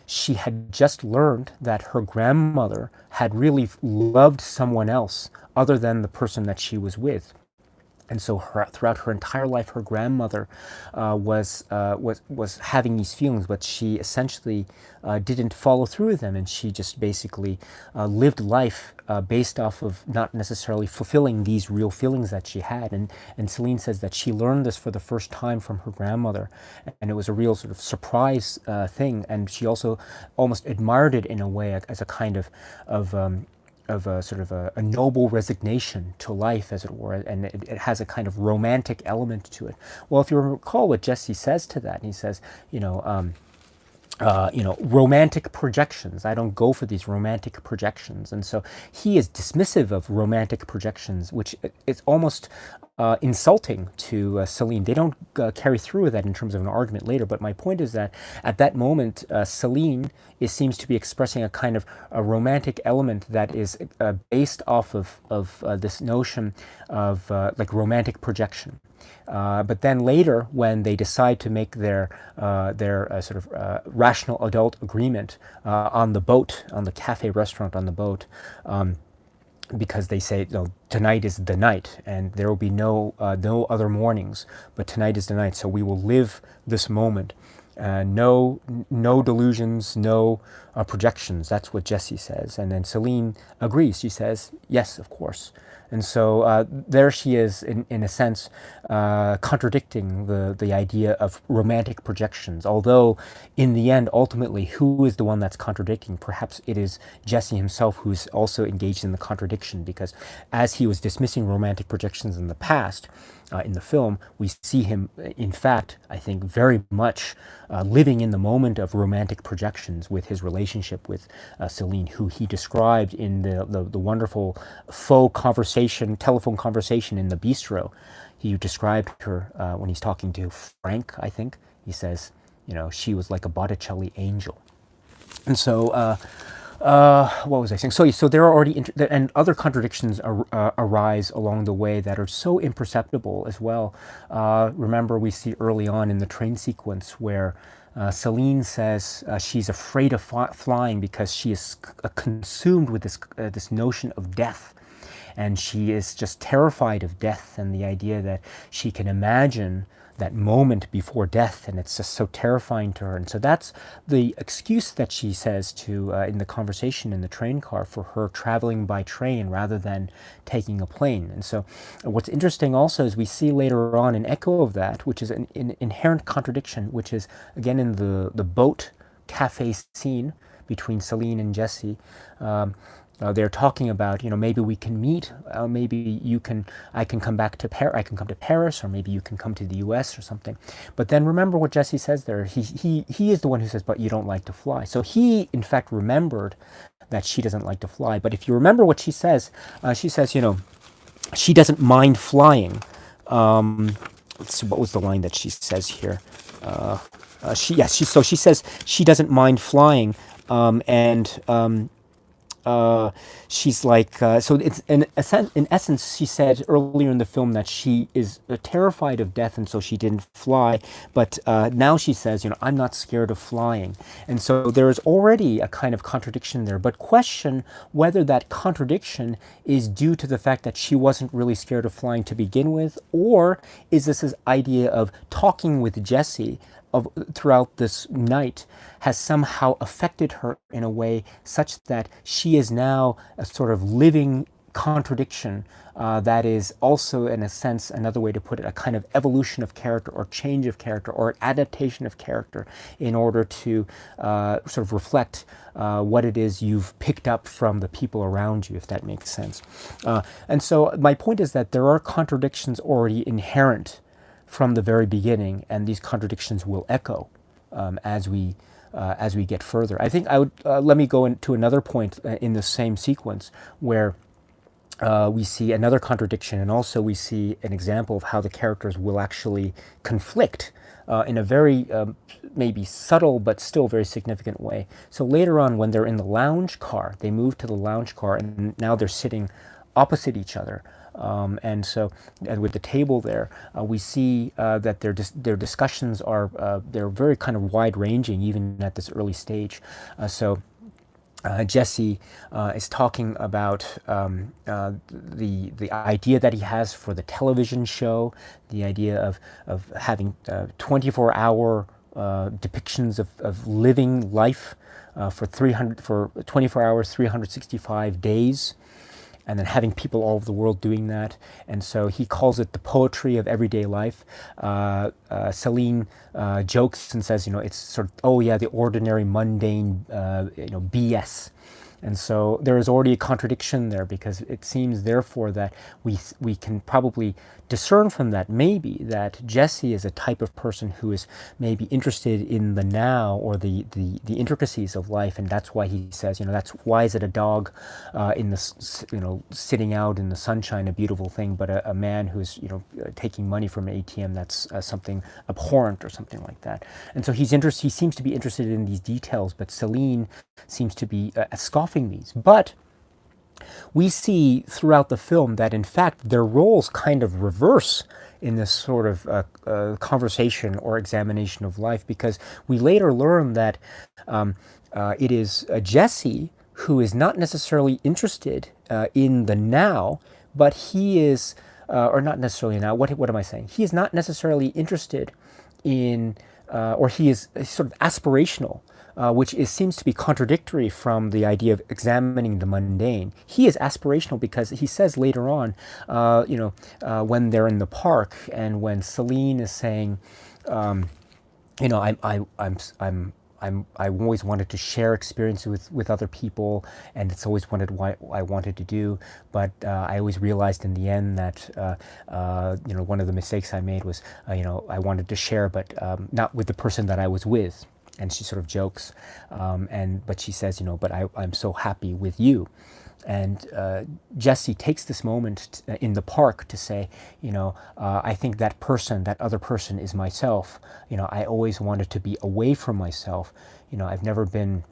she had just learned that her grandmother had really loved someone else other than the person that she was with. And so throughout her entire life, her grandmother was having these feelings, but she essentially didn't follow through with them, and she just basically lived life based off of not necessarily fulfilling these real feelings that she had. And Celine says that she learned this for the first time from her grandmother, and it was a real sort of surprise thing. And she also almost admired it in a way as a kind of a sort of a noble resignation to life, as it were, and it has a kind of romantic element to it. Well, if you recall what Jesse says to that, he says, romantic projections. I don't go for these romantic projections. And so he is dismissive of romantic projections, which is almost insulting to Celine. They don't carry through with that in terms of an argument later, but my point is that at that moment, Celine seems to be expressing a kind of a romantic element that is based off of this notion of like romantic projection. But then later, when they decide to make their sort of rational adult agreement on the boat, on the cafe restaurant on the boat, because they say, tonight is the night, and there will be no other mornings, but tonight is the night. So we will live this moment. No delusions, no projections. That's what Jessie says, and then Celine agrees. She says, yes, of course. And so there she is, in a sense, contradicting the idea of romantic projections. Although, in the end, ultimately, who is the one that's contradicting? Perhaps it is Jesse himself who's also engaged in the contradiction, because as he was dismissing romantic projections in the past, in the film, we see him, in fact, I think, very much living in the moment of romantic projections with his relationship with Celine, who he described in the wonderful faux conversation, telephone conversation in the bistro. He described her when he's talking to Frank, I think. He says, she was like a Botticelli angel. And so, what was I saying? So there are already, and other contradictions arise along the way that are so imperceptible as well. Remember, we see early on in the train sequence where Celine says she's afraid of flying because she is consumed with this notion of death. And she is just terrified of death and the idea that she can imagine that moment before death, and it's just so terrifying to her. And so that's the excuse that she says to in the conversation in the train car for her traveling by train rather than taking a plane. And so what's interesting also is we see later on an echo of that, which is an inherent contradiction, which is again in the boat cafe scene between Celine and Jesse. They're talking about, maybe we can meet. Maybe I can come back to Paris. I can come to Paris, or maybe you can come to the U.S. or something. But then remember what Jesse says there. He is the one who says, "But you don't like to fly." So he, in fact, remembered that she doesn't like to fly. But if you remember what she says, she doesn't mind flying. Let's see, what was the line that she says here? She says she doesn't mind flying, and she's like, so it's in essence, she said earlier in the film that she is terrified of death, and so she didn't fly. But now she says, I'm not scared of flying, and so there is already a kind of contradiction there. But question whether that contradiction is due to the fact that she wasn't really scared of flying to begin with, or is this idea of talking with Jesse throughout this night has somehow affected her in a way such that she is now a sort of living contradiction that is also, in a sense, another way to put it, a kind of evolution of character or change of character or adaptation of character in order to sort of reflect what it is you've picked up from the people around you, if that makes sense. And so my point is that there are contradictions already inherent from the very beginning, and these contradictions will echo as we get further. I think I would let me go into another point in the same sequence where we see another contradiction, and also we see an example of how the characters will actually conflict in a very maybe subtle but still very significant way. So later on, when they're in the lounge car, they move to the lounge car, and now they're sitting opposite each other. And so, and with the table there, we see that their discussions are they're very kind of wide ranging, even at this early stage. Jesse is talking about the idea that he has for the television show, the idea of having 24-hour depictions of living life for 24 hours, 365 days. And then having people all over the world doing that. And so he calls it the poetry of everyday life. Celine jokes and says, it's sort of, oh yeah, the ordinary, mundane, BS. And so there is already a contradiction there, because it seems therefore that we can probably discern from that maybe that Jesse is a type of person who is maybe interested in the now or the intricacies of life, and that's why he says, that's why is it a dog in the sitting out in the sunshine, a beautiful thing, but a man who's taking money from an ATM, that's something abhorrent or something like that. And so he seems to be interested in these details, but Celine seems to be scoffing these. But we see throughout the film that in fact their roles kind of reverse in this sort of conversation or examination of life, because we later learn that it is Jesse who is not necessarily interested in the now, but he is, or not necessarily now, what am I saying? He is not necessarily interested in, or he is sort of aspirational, which seems to be contradictory from the idea of examining the mundane. He is aspirational because he says later on, when they're in the park and when Celine is saying, I always wanted to share experiences with other people, and it's always what I wanted to do. But I always realized in the end that one of the mistakes I made was I wanted to share, but not with the person that I was with. And she sort of jokes, but she says, but I'm so happy with you. And Jesse takes this moment in the park to say, I think that other person is myself. I always wanted to be away from myself. I've never been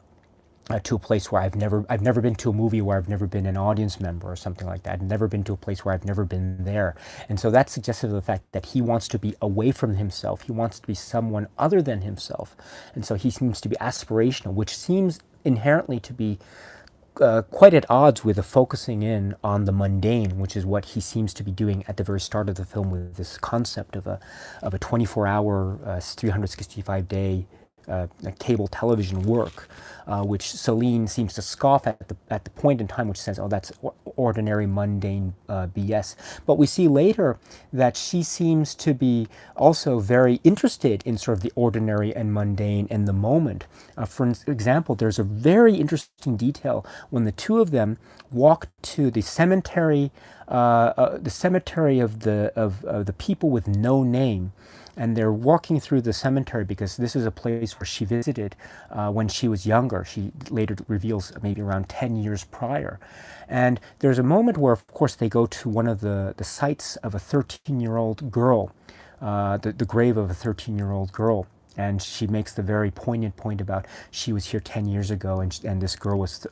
to a place where I've never been to a movie where I've never been an audience member or something like that. I've never been to a place where I've never been there. And so that's suggestive of the fact that he wants to be away from himself. He wants to be someone other than himself. And so he seems to be aspirational, which seems inherently to be quite at odds with the focusing in on the mundane, which is what he seems to be doing at the very start of the film with this concept of a 24-hour, 365-day cable television work, which Celine seems to scoff at the point in time, which says, "Oh, that's ordinary, mundane BS." But we see later that she seems to be also very interested in sort of the ordinary and mundane in the moment. For example, there's a very interesting detail when the two of them walk to the cemetery of the people with no name. And they're walking through the cemetery because this is a place where she visited when she was younger. She later reveals maybe around 10 years prior. And there's a moment where, of course, they go to one of the sites of a 13-year-old girl, the grave of a 13-year-old girl. And she makes the very poignant point about she was here 10 years ago, and this girl was,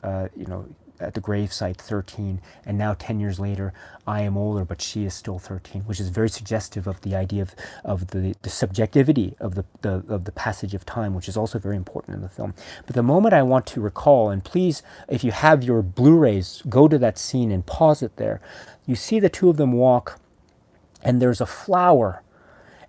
at the gravesite 13, and now 10 years later, I am older, but she is still 13, which is very suggestive of the idea of the subjectivity of the passage of time, which is also very important in the film. But the moment I want to recall, and please, if you have your Blu-rays, go to that scene and pause it there. You see the two of them walk, and there's a flower,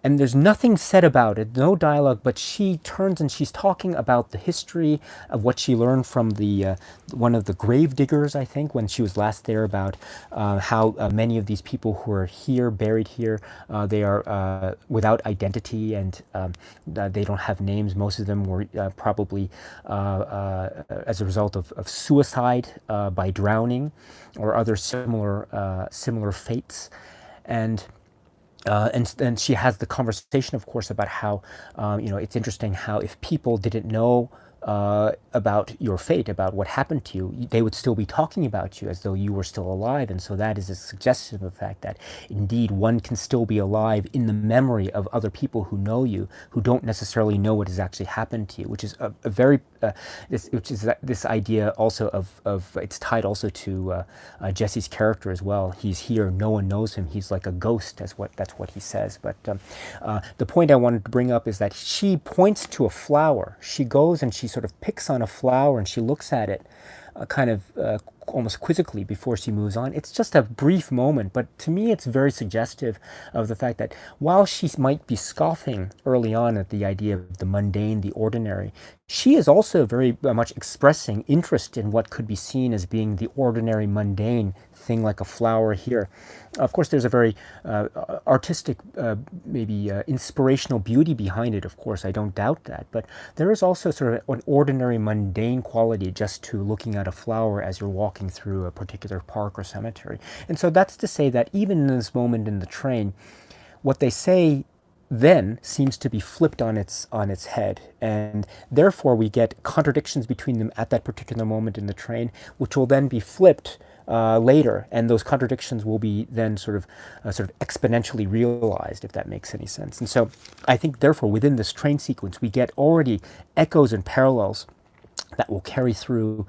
and there's nothing said about it, no dialogue, but she turns and she's talking about the history of what she learned from the one of the grave diggers, I think, when she was last there, about how many of these people who are here, buried here, they are without identity, and they don't have names. Most of them were probably as a result of suicide by drowning or other similar fates. And she has the conversation, of course, about how, it's interesting how if people didn't know about your fate, about what happened to you, they would still be talking about you as though you were still alive. And so that is a suggestion of the fact that indeed one can still be alive in the memory of other people who know you, who don't necessarily know what has actually happened to you, which is a very, this idea also of it's tied also to Jesse's character as well. He's here, no one knows him, he's like a ghost, that's what he says. But the point I wanted to bring up is that she points to a flower. She goes and she sort of picks on a flower and she looks at it kind of almost quizzically before she moves on. It's just a brief moment, but to me it's very suggestive of the fact that while she might be scoffing early on at the idea of the mundane, the ordinary, she is also very much expressing interest in what could be seen as being the ordinary, mundane thing, like a flower here. Of course, there's a very artistic, maybe inspirational beauty behind it, of course, I don't doubt that. But there is also sort of an ordinary, mundane quality just to looking at a flower as you're walking through a particular park or cemetery. And so that's to say that even in this moment in the train, what they say then seems to be flipped on its head, and therefore we get contradictions between them at that particular moment in the train, which will then be flipped later, and those contradictions will be then sort of exponentially realized, if that makes any sense. And so I think therefore within this train sequence we get already echoes and parallels that will carry through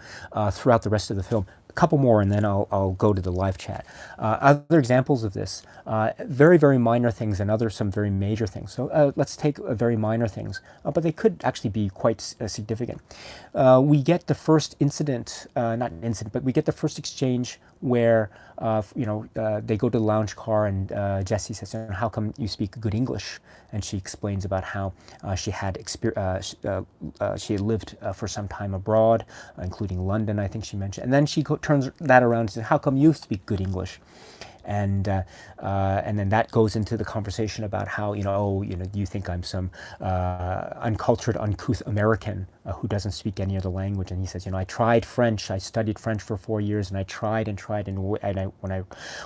throughout the rest of the film. A couple more and then I'll go to the live chat. Other examples of this, very, very minor things, and some very major things. So let's take very minor things, but they could actually be quite significant. We get the first incident, not an incident, but we get the first exchange where they go to the lounge car and Jessie says, "How come you speak good English?" And she explains about how she had lived for some time abroad, including London, I think she mentioned. And then she turns that around and says, "How come you speak good English?" And then that goes into the conversation about how, you think I'm some uncultured, uncouth American who doesn't speak any other language. And he says, I tried French. I studied French for 4 years, and I tried. And when I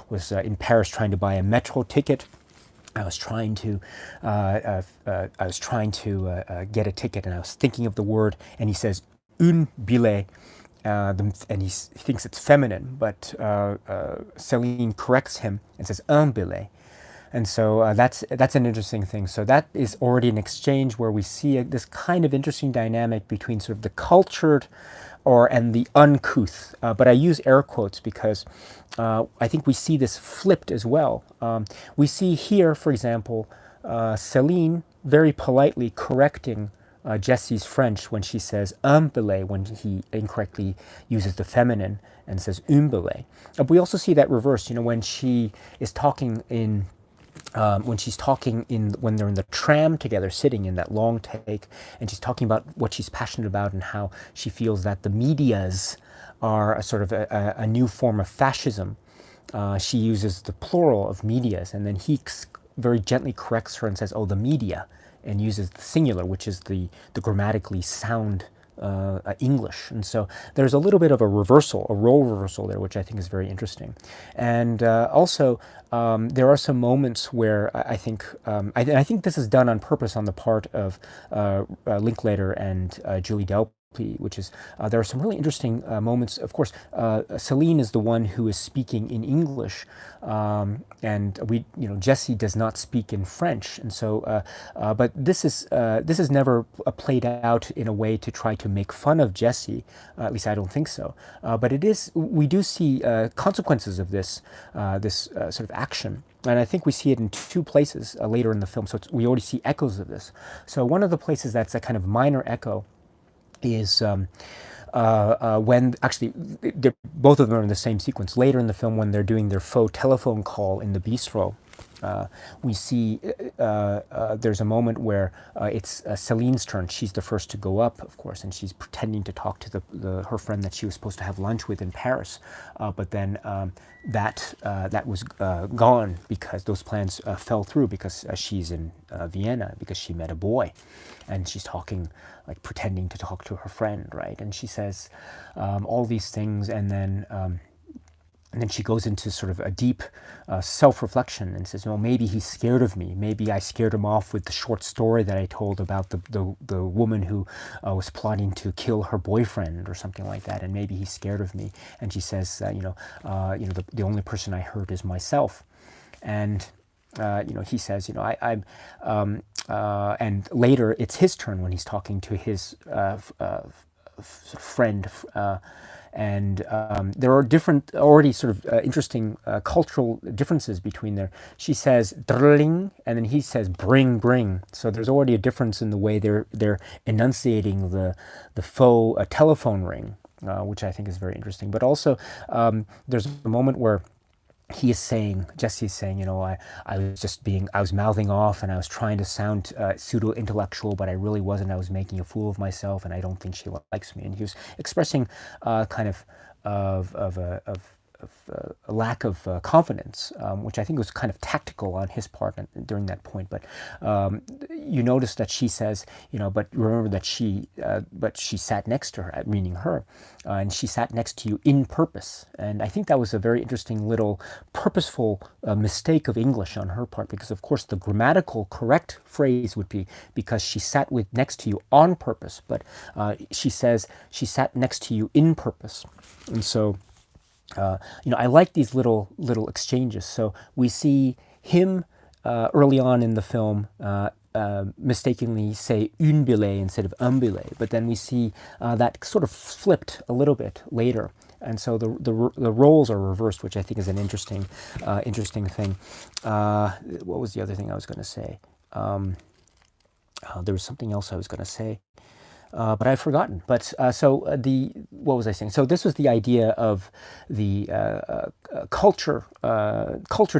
was in Paris trying to buy a metro ticket, I was trying to get a ticket, and I was thinking of the word, and he says, "un billet." And he thinks it's feminine, but Celine corrects him and says un billet. And so that's an interesting thing. So that is already an exchange where we see this kind of interesting dynamic between sort of the cultured and the uncouth. But I use air quotes because I think we see this flipped as well. We see here, for example, Celine very politely correcting Jessie's French when she says un billet, when he incorrectly uses the feminine and says un billet. But we also see that reversed, when she is talking when they're in the tram together, sitting in that long take, and she's talking about what she's passionate about and how she feels that the medias are a sort of a new form of fascism. She uses the plural of medias, and then he very gently corrects her and says, "Oh, the media," and uses the singular, which is the grammatically sound English. And so there's a little bit of a role reversal there, which I think is very interesting. And also, there are some moments where I think this is done on purpose on the part of Linklater and Julie Delpy, which is there are some really interesting moments. Of course, Celine is the one who is speaking in English, and Jesse does not speak in French, and so but this is never played out in a way to try to make fun of Jesse. At least I don't think so. But it is we do see consequences of this sort of action. And I think we see it in two places later in the film. So we already see echoes of this. So one of the places that's a kind of minor echo is when actually both of them are in the same sequence. Later in the film, when they're doing their faux telephone call in the bistro, we see there's a moment where it's Celine's turn. She's the first to go up, of course, and she's pretending to talk to her friend that she was supposed to have lunch with in Paris. But then that was gone because those plans fell through because she's in Vienna because she met a boy, and she's talking, like pretending to talk to her friend, right? And she says all these things, and then she goes into sort of a deep self-reflection and says, well, maybe he's scared of me. Maybe I scared him off with the short story that I told about the woman who was plotting to kill her boyfriend or something like that. And maybe he's scared of me. And she says, the only person I hurt is myself. And he says, and later it's his turn when he's talking to his friend. And there are different, already sort of interesting cultural differences between there. She says "drling," and then he says "bring, bring." So there's already a difference in the way they're enunciating the faux telephone ring, which I think is very interesting. But also, there's a moment where Jesse's saying, I was mouthing off and I was trying to sound pseudo-intellectual, but I really wasn't. I was making a fool of myself, and I don't think she likes me. And he was expressing kind of a lack of confidence, which I think was kind of tactical on his part during that point. But you notice that she says, but remember that but she sat next to her, meaning her, and she sat next to you in purpose. And I think that was a very interesting little purposeful mistake of English on her part, because of course the grammatical correct phrase would be because she sat next to you on purpose, but she says she sat next to you in purpose. And so I like these little exchanges. So we see him early on in the film mistakenly say une billet instead of un billet, but then we see that sort of flipped a little bit later, and so the roles are reversed, which I think is an interesting thing. What was the other thing I was going to say? There was something else I was going to say. But I've forgotten. But what was I saying? So this was the idea of the culture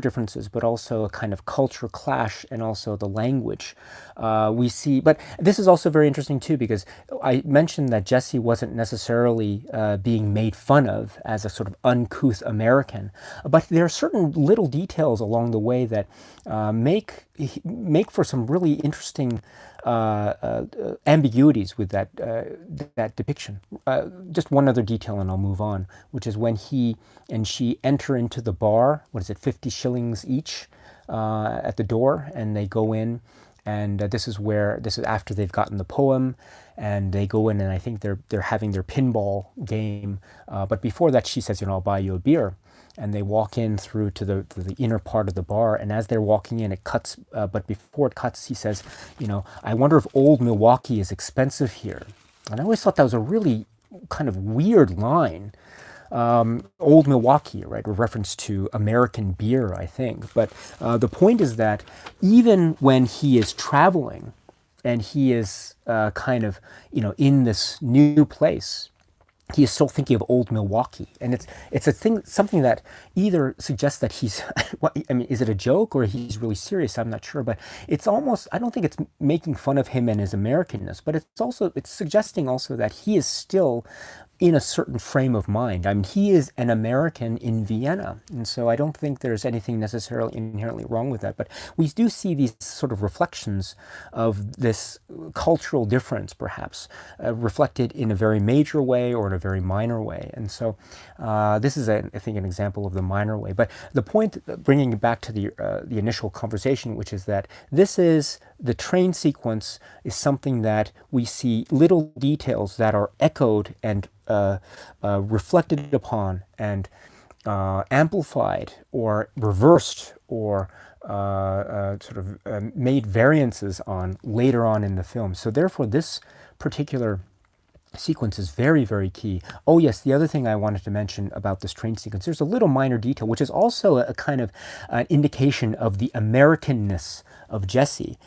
differences, but also a kind of culture clash, and also the language we see. But this is also very interesting too, because I mentioned that Jesse wasn't necessarily being made fun of as a sort of uncouth American, but there are certain little details along the way that make for some really interesting ambiguities with that depiction. Just one other detail and I'll move on, which is when he and she enter into the bar, 50 shillings each at the door, and they go in, and this is after they've gotten the poem, and they go in, and I think they're having their pinball game, but before that she says, I'll buy you a beer. And they walk in through to the inner part of the bar, and as they're walking in, it cuts. But before it cuts, he says, I wonder if old Milwaukee is expensive here. And I always thought that was a really kind of weird line. Old Milwaukee, right, a reference to American beer, I think. But the point is that even when he is traveling, and he is kind of, in this new place, he is still thinking of old Milwaukee, and it's something that either suggests that he's, is it a joke or he's really serious? I'm not sure, but it's almost, I don't think it's making fun of him and his Americanness, but it's suggesting also that he is still in a certain frame of mind. I mean, he is an American in Vienna, and so I don't think there's anything necessarily inherently wrong with that. But we do see these sort of reflections of this cultural difference, perhaps, reflected in a very major way or in a very minor way. And so this is, I think, an example of the minor way. But the point, bringing it back to the initial conversation, which is that this is the train sequence is something that we see little details that are echoed and reflected upon and amplified or reversed or made variances on later on in the film. So therefore, this particular sequence is very, very key. Oh yes, the other thing I wanted to mention about this train sequence, there's a little minor detail, which is also a kind of an indication of the Americanness of Jesse,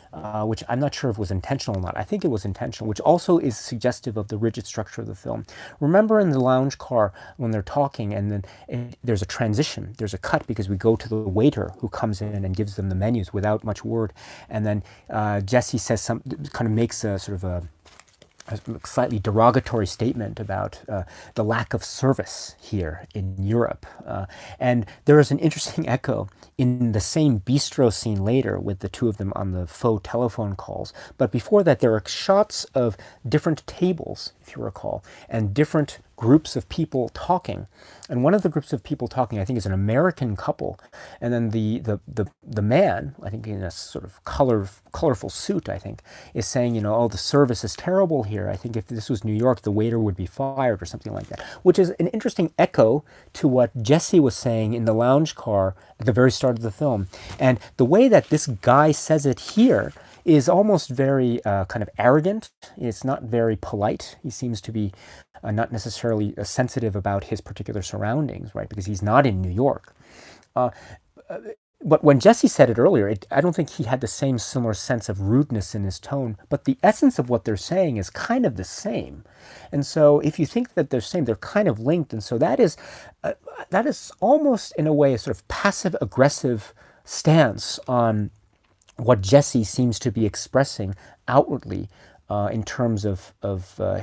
which I'm not sure if it was intentional or not. I think it was intentional, which also is suggestive of the rigid structure of the film. Remember in the lounge car when they're talking and then there's a transition, there's a cut because we go to the waiter who comes in and gives them the menus without much word. And then Jesse says kind of makes a sort of a slightly derogatory statement about the lack of service here in Europe. And there is an interesting echo in the same bistro scene later with the two of them on the faux telephone calls. But before that, there are shots of different tables, if you recall, and different groups of people talking. And one of the groups of people talking, I think, is an American couple. And then the man, I think in a sort of colorful suit, I think, is saying, you know, oh, the service is terrible here. I think if this was New York, the waiter would be fired or something like that, which is an interesting echo to what Jesse was saying in the lounge car at the very start of the film. And the way that this guy says it here is almost very kind of arrogant. It's not very polite. He seems to be not necessarily sensitive about his particular surroundings, right? Because he's not in New York. But when Jesse said it earlier, I don't think he had the same similar sense of rudeness in his tone, but the essence of what they're saying is kind of the same. And so if you think that they're same, they're kind of linked. And so that is almost in a way a sort of passive aggressive stance on what Jesse seems to be expressing outwardly in terms of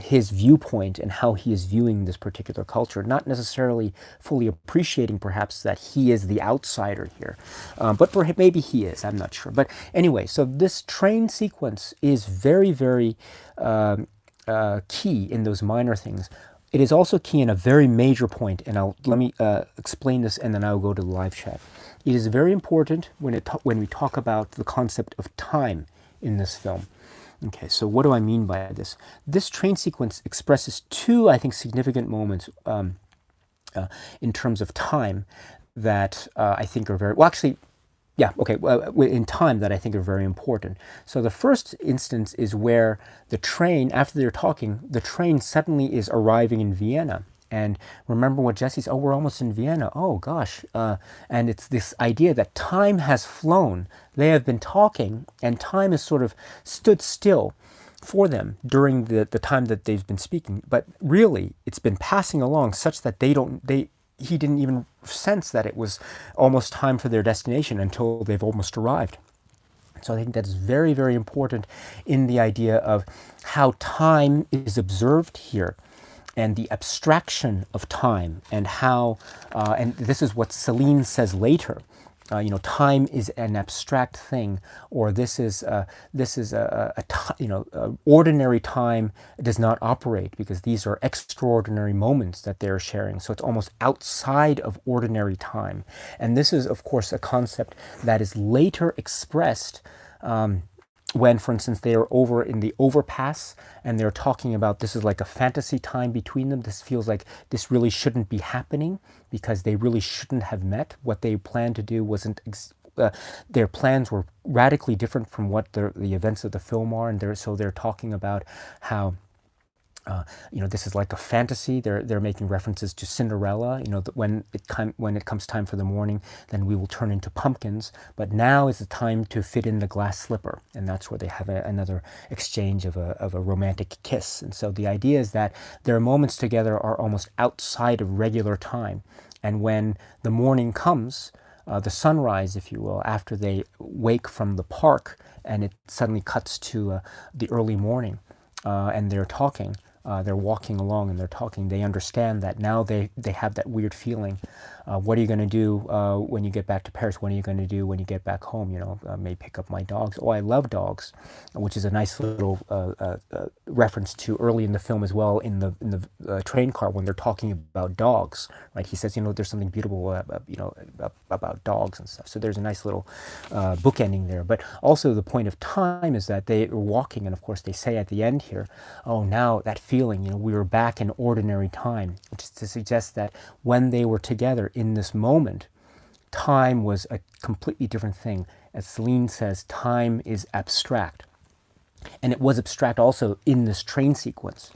his viewpoint and how he is viewing this particular culture, not necessarily fully appreciating perhaps that he is the outsider here, but maybe he is, I'm not sure. But anyway, so this train sequence is very, very key in those minor things. It is also key in a very major point, and let me explain this and then I'll go to the live chat. It is very important when we talk about the concept of time in this film. Okay, so what do I mean by this? This train sequence expresses two, I think, significant moments in terms of time that I think are very, well, actually, yeah, okay, in time that I think are very important. So the first instance is where the train, after they're talking, the train suddenly is arriving in Vienna. And remember what Jesse says, oh, we're almost in Vienna. Oh, gosh. And it's this idea that time has flown. They have been talking, and time has sort of stood still for them during the time that they've been speaking. But really, it's been passing along such that he didn't even sense that it was almost time for their destination until they've almost arrived. So I think that's very, very important in the idea of how time is observed here, and the abstraction of time, and how, and this is what Celine says later, time is an abstract thing, or ordinary time does not operate because these are extraordinary moments that they're sharing. So it's almost outside of ordinary time. And this is, of course, a concept that is later expressed when, for instance, they are over in the overpass and they're talking about this is like a fantasy time between them. This feels like this really shouldn't be happening because they really shouldn't have met. What they planned to do wasn't, their plans were radically different from what the events of the film are. And so they're talking about how this is like a fantasy. They're making references to Cinderella. That when it comes time for the morning, then we will turn into pumpkins. But now is the time to fit in the glass slipper, and that's where they have another exchange of a romantic kiss. And so the idea is that their moments together are almost outside of regular time. And when the morning comes, the sunrise, if you will, after they wake from the park, and it suddenly cuts to the early morning, and they're talking. they're walking along and they're talking, they understand that now they have that weird feeling. What are you going to do when you get back to Paris? What are you going to do when you get back home? You know, may pick up my dogs. Oh, I love dogs, which is a nice little reference to early in the film as well, in the train car when they're talking about dogs. Right? He says, you know, there's something beautiful about dogs and stuff. So there's a nice little bookending there. But also the point of time is that they were walking, and of course they say at the end here, oh, now that feeling, you know, we were back in ordinary time, which is to suggest that when they were together in this moment, time was a completely different thing. As Celine says, time is abstract. And it was abstract also in this train sequence,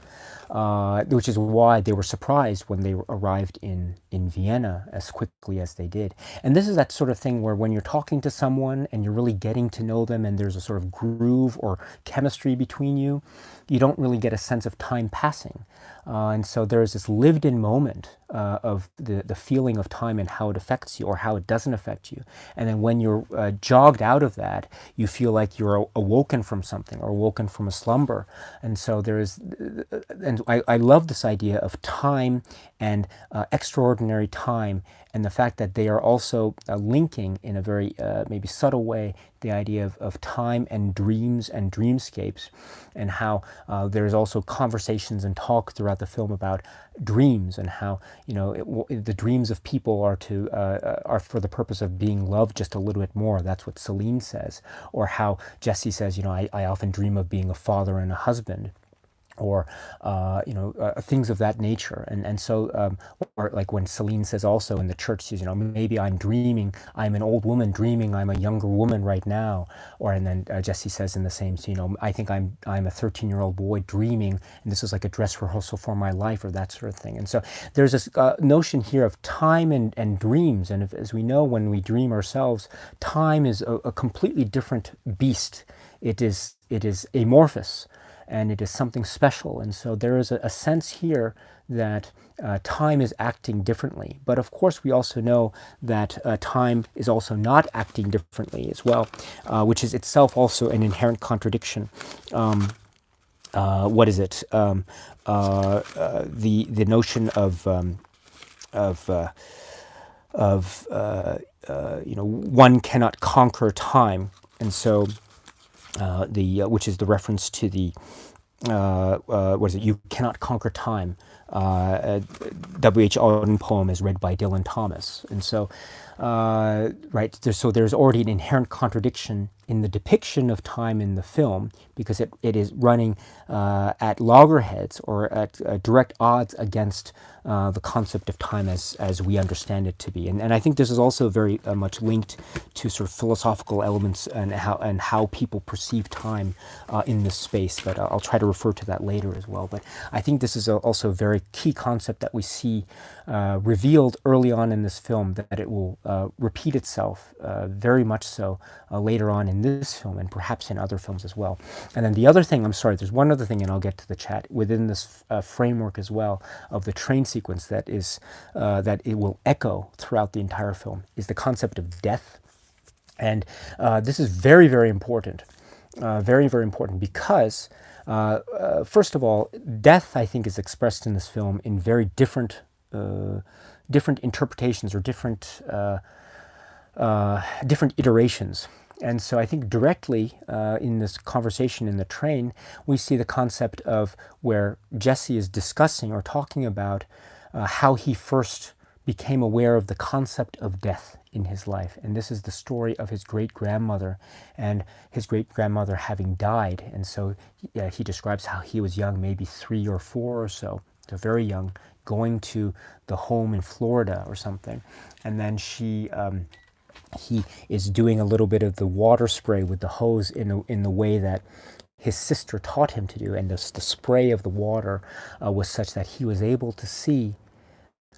which is why they were surprised when they arrived in Vienna as quickly as they did. And this is that sort of thing where when you're talking to someone and you're really getting to know them and there's a sort of groove or chemistry between you, you don't really get a sense of time passing. And so there's this lived-in moment of the feeling of time and how it affects you or how it doesn't affect you. And then when you're jogged out of that, you feel like you're awoken from something or awoken from a slumber. And so and I love this idea of time and extraordinary time, and the fact that they are also linking in a very maybe subtle way the idea of time and dreams and dreamscapes, and how there's also conversations and talk throughout the film about dreams and how, you know, the dreams of people are for the purpose of being loved just a little bit more. That's what Celine says. Or how Jesse says, you know, I often dream of being a father and a husband. Or things of that nature, and so or like when Celine says also in the church, says, you know, maybe I'm dreaming, I'm an old woman dreaming I'm a younger woman right now. Or and then Jesse says in the same, so, you know, I think I'm a 13-year-old boy dreaming, and this is like a dress rehearsal for my life, or that sort of thing. And so there's this notion here of time and dreams, and as we know, when we dream ourselves, time is a completely different beast. It is amorphous, and it is something special. And so there is a sense here that time is acting differently. But of course, we also know that time is also not acting differently as well, which is itself also an inherent contradiction. What is it? The notion of one cannot conquer time, and so which is the reference to the what is it? You cannot conquer time. W.H. Auden poem is read by Dylan Thomas, and so right. There's already an inherent contradiction in the depiction of time in the film, because it is running at loggerheads or at direct odds against the concept of time as we understand it to be. And I think this is also very much linked to sort of philosophical elements and how people perceive time in this space. But I'll try to refer to that later as well. But I think this is also a very key concept that we see revealed early on in this film, that it will repeat itself very much so later on in this film, and perhaps in other films as well. And then the other thing, there's one other thing, and I'll get to the chat, within this framework as well of the train sequence that it will echo throughout the entire film, is the concept of death. And this is very, very important, very, very important, because first of all, death, I think, is expressed in this film in very different interpretations or different iterations. And so I think directly in this conversation in the train, we see the concept of where Jesse is discussing or talking about how he first became aware of the concept of death in his life. And this is the story of his great-grandmother and his great-grandmother having died. And so he describes how he was young, maybe 3 or 4 or so very young, going to the home in Florida or something. And then he is doing a little bit of the water spray with the hose in the way that his sister taught him to do, and the spray of the water was such that he was able to see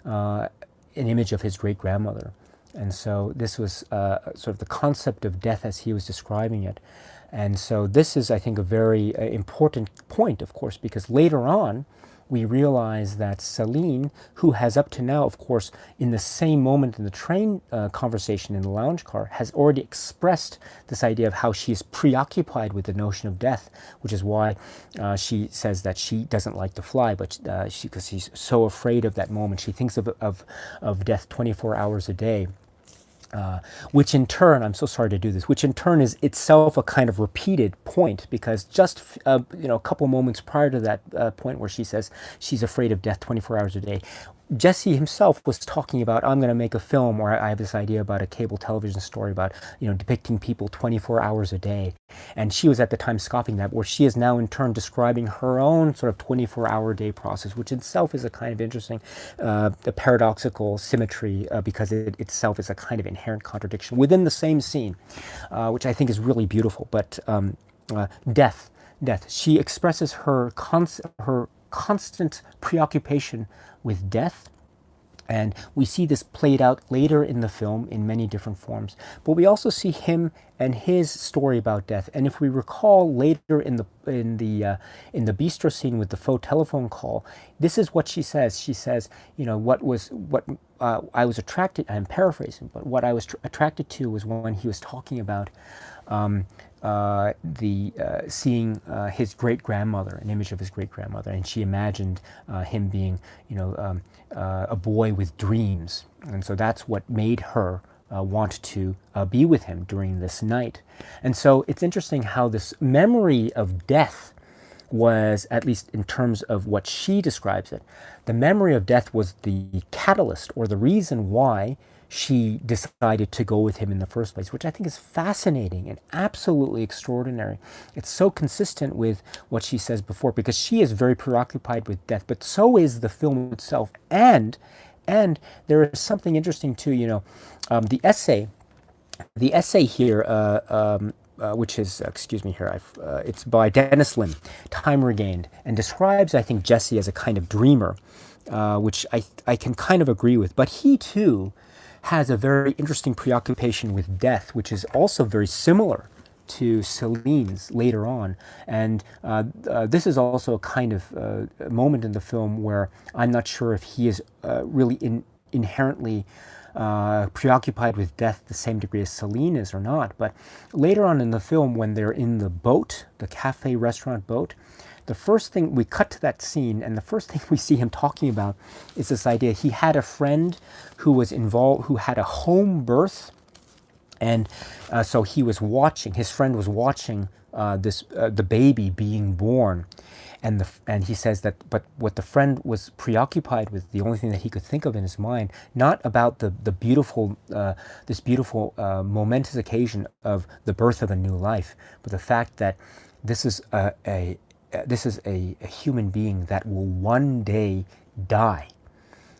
an image of his great-grandmother. And so this was sort of the concept of death as he was describing it. And so this is, I think, a very important point, of course, because later on, we realize that Celine, who has up to now, of course, in the same moment in the train conversation in the lounge car, has already expressed this idea of how she is preoccupied with the notion of death, which is why she says that she doesn't like to fly, but because she's so afraid of that moment. She thinks of death 24 hours a day. Which in turn, I'm so sorry to do this, which in turn is itself a kind of repeated point, because just a couple moments prior to that point where she says she's afraid of death 24 hours a day, Jesse himself was talking about, I'm going to make a film, or I have this idea about a cable television story about, depicting people 24 hours a day. And she was at the time scoffing that, where she is now in turn describing her own sort of 24-hour day process, which itself is a kind of interesting, a paradoxical symmetry, because it itself is a kind of inherent contradiction within the same scene, which I think is really beautiful. But death. She expresses her constant preoccupation with death, and we see this played out later in the film in many different forms. But we also see him and his story about death. And if we recall later in the bistro scene with the faux telephone call, this is what she says. She says, I was attracted. I'm paraphrasing, but what I was attracted to was when he was talking about seeing his great grandmother, an image of his great grandmother, and she imagined him being, a boy with dreams, and so that's what made her want to be with him during this night. And so it's interesting how this memory of death was, at least in terms of what she describes it, the memory of death was the catalyst or the reason why she decided to go with him in the first place, which I think is fascinating and absolutely extraordinary. It's so consistent with what she says before, because she is very preoccupied with death, but so is the film itself. And there is something interesting too, the essay here, which is, excuse me here, it's by Dennis Lim, Time Regained, and describes, I think, Jesse as a kind of dreamer, which I can kind of agree with. But he too has a very interesting preoccupation with death, which is also very similar to Celine's later on. And this is also a kind of moment in the film where I'm not sure if he is really inherently preoccupied with death the same degree as Celine is or not. But later on in the film, when they're in the boat, the cafe restaurant boat, the first thing, we cut to that scene, and the first thing we see him talking about is this idea. He had a friend who was involved, who had a home birth, and so he was watching, his friend was watching the baby being born. And he says that, but what the friend was preoccupied with, the only thing that he could think of in his mind, not about the beautiful, this beautiful momentous occasion of the birth of a new life, but the fact that this is a human being that will one day die.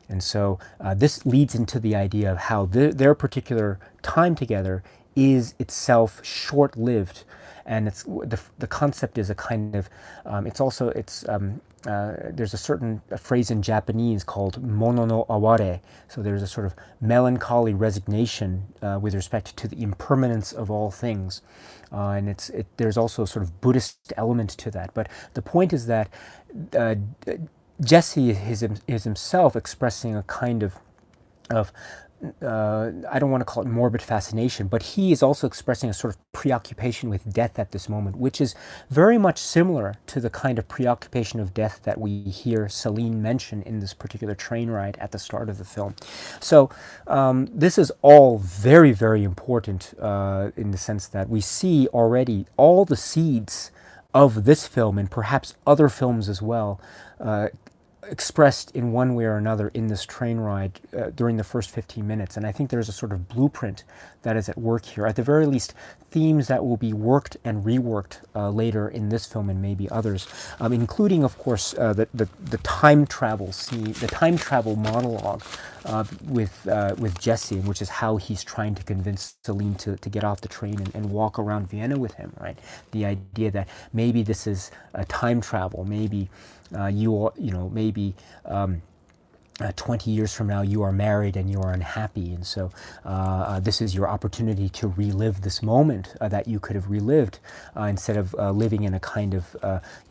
And so this leads into the idea of how their particular time together is itself short-lived. And it's the concept is a kind of there's a certain phrase in Japanese called mono no aware. So there's a sort of melancholy resignation with respect to the impermanence of all things, and there's also a sort of Buddhist element to that. But the point is that Jesse is himself expressing a kind of I don't want to call it morbid fascination, but he is also expressing a sort of preoccupation with death at this moment, which is very much similar to the kind of preoccupation of death that we hear Celine mention in this particular train ride at the start of the film. So this is all very, very important in the sense that we see already all the seeds of this film, and perhaps other films as well, expressed in one way or another in this train ride during the first 15 minutes. And I think there's a sort of blueprint that is at work here. At the very least, themes that will be worked and reworked later in this film and maybe others, including, of course, the time travel scene, the time travel monologue with Jesse, which is how he's trying to convince Celine to get off the train and walk around Vienna with him, right? The idea that maybe this is a time travel, maybe maybe 20 years from now you are married and you are unhappy, and so this is your opportunity to relive this moment that you could have relived instead of living in a kind of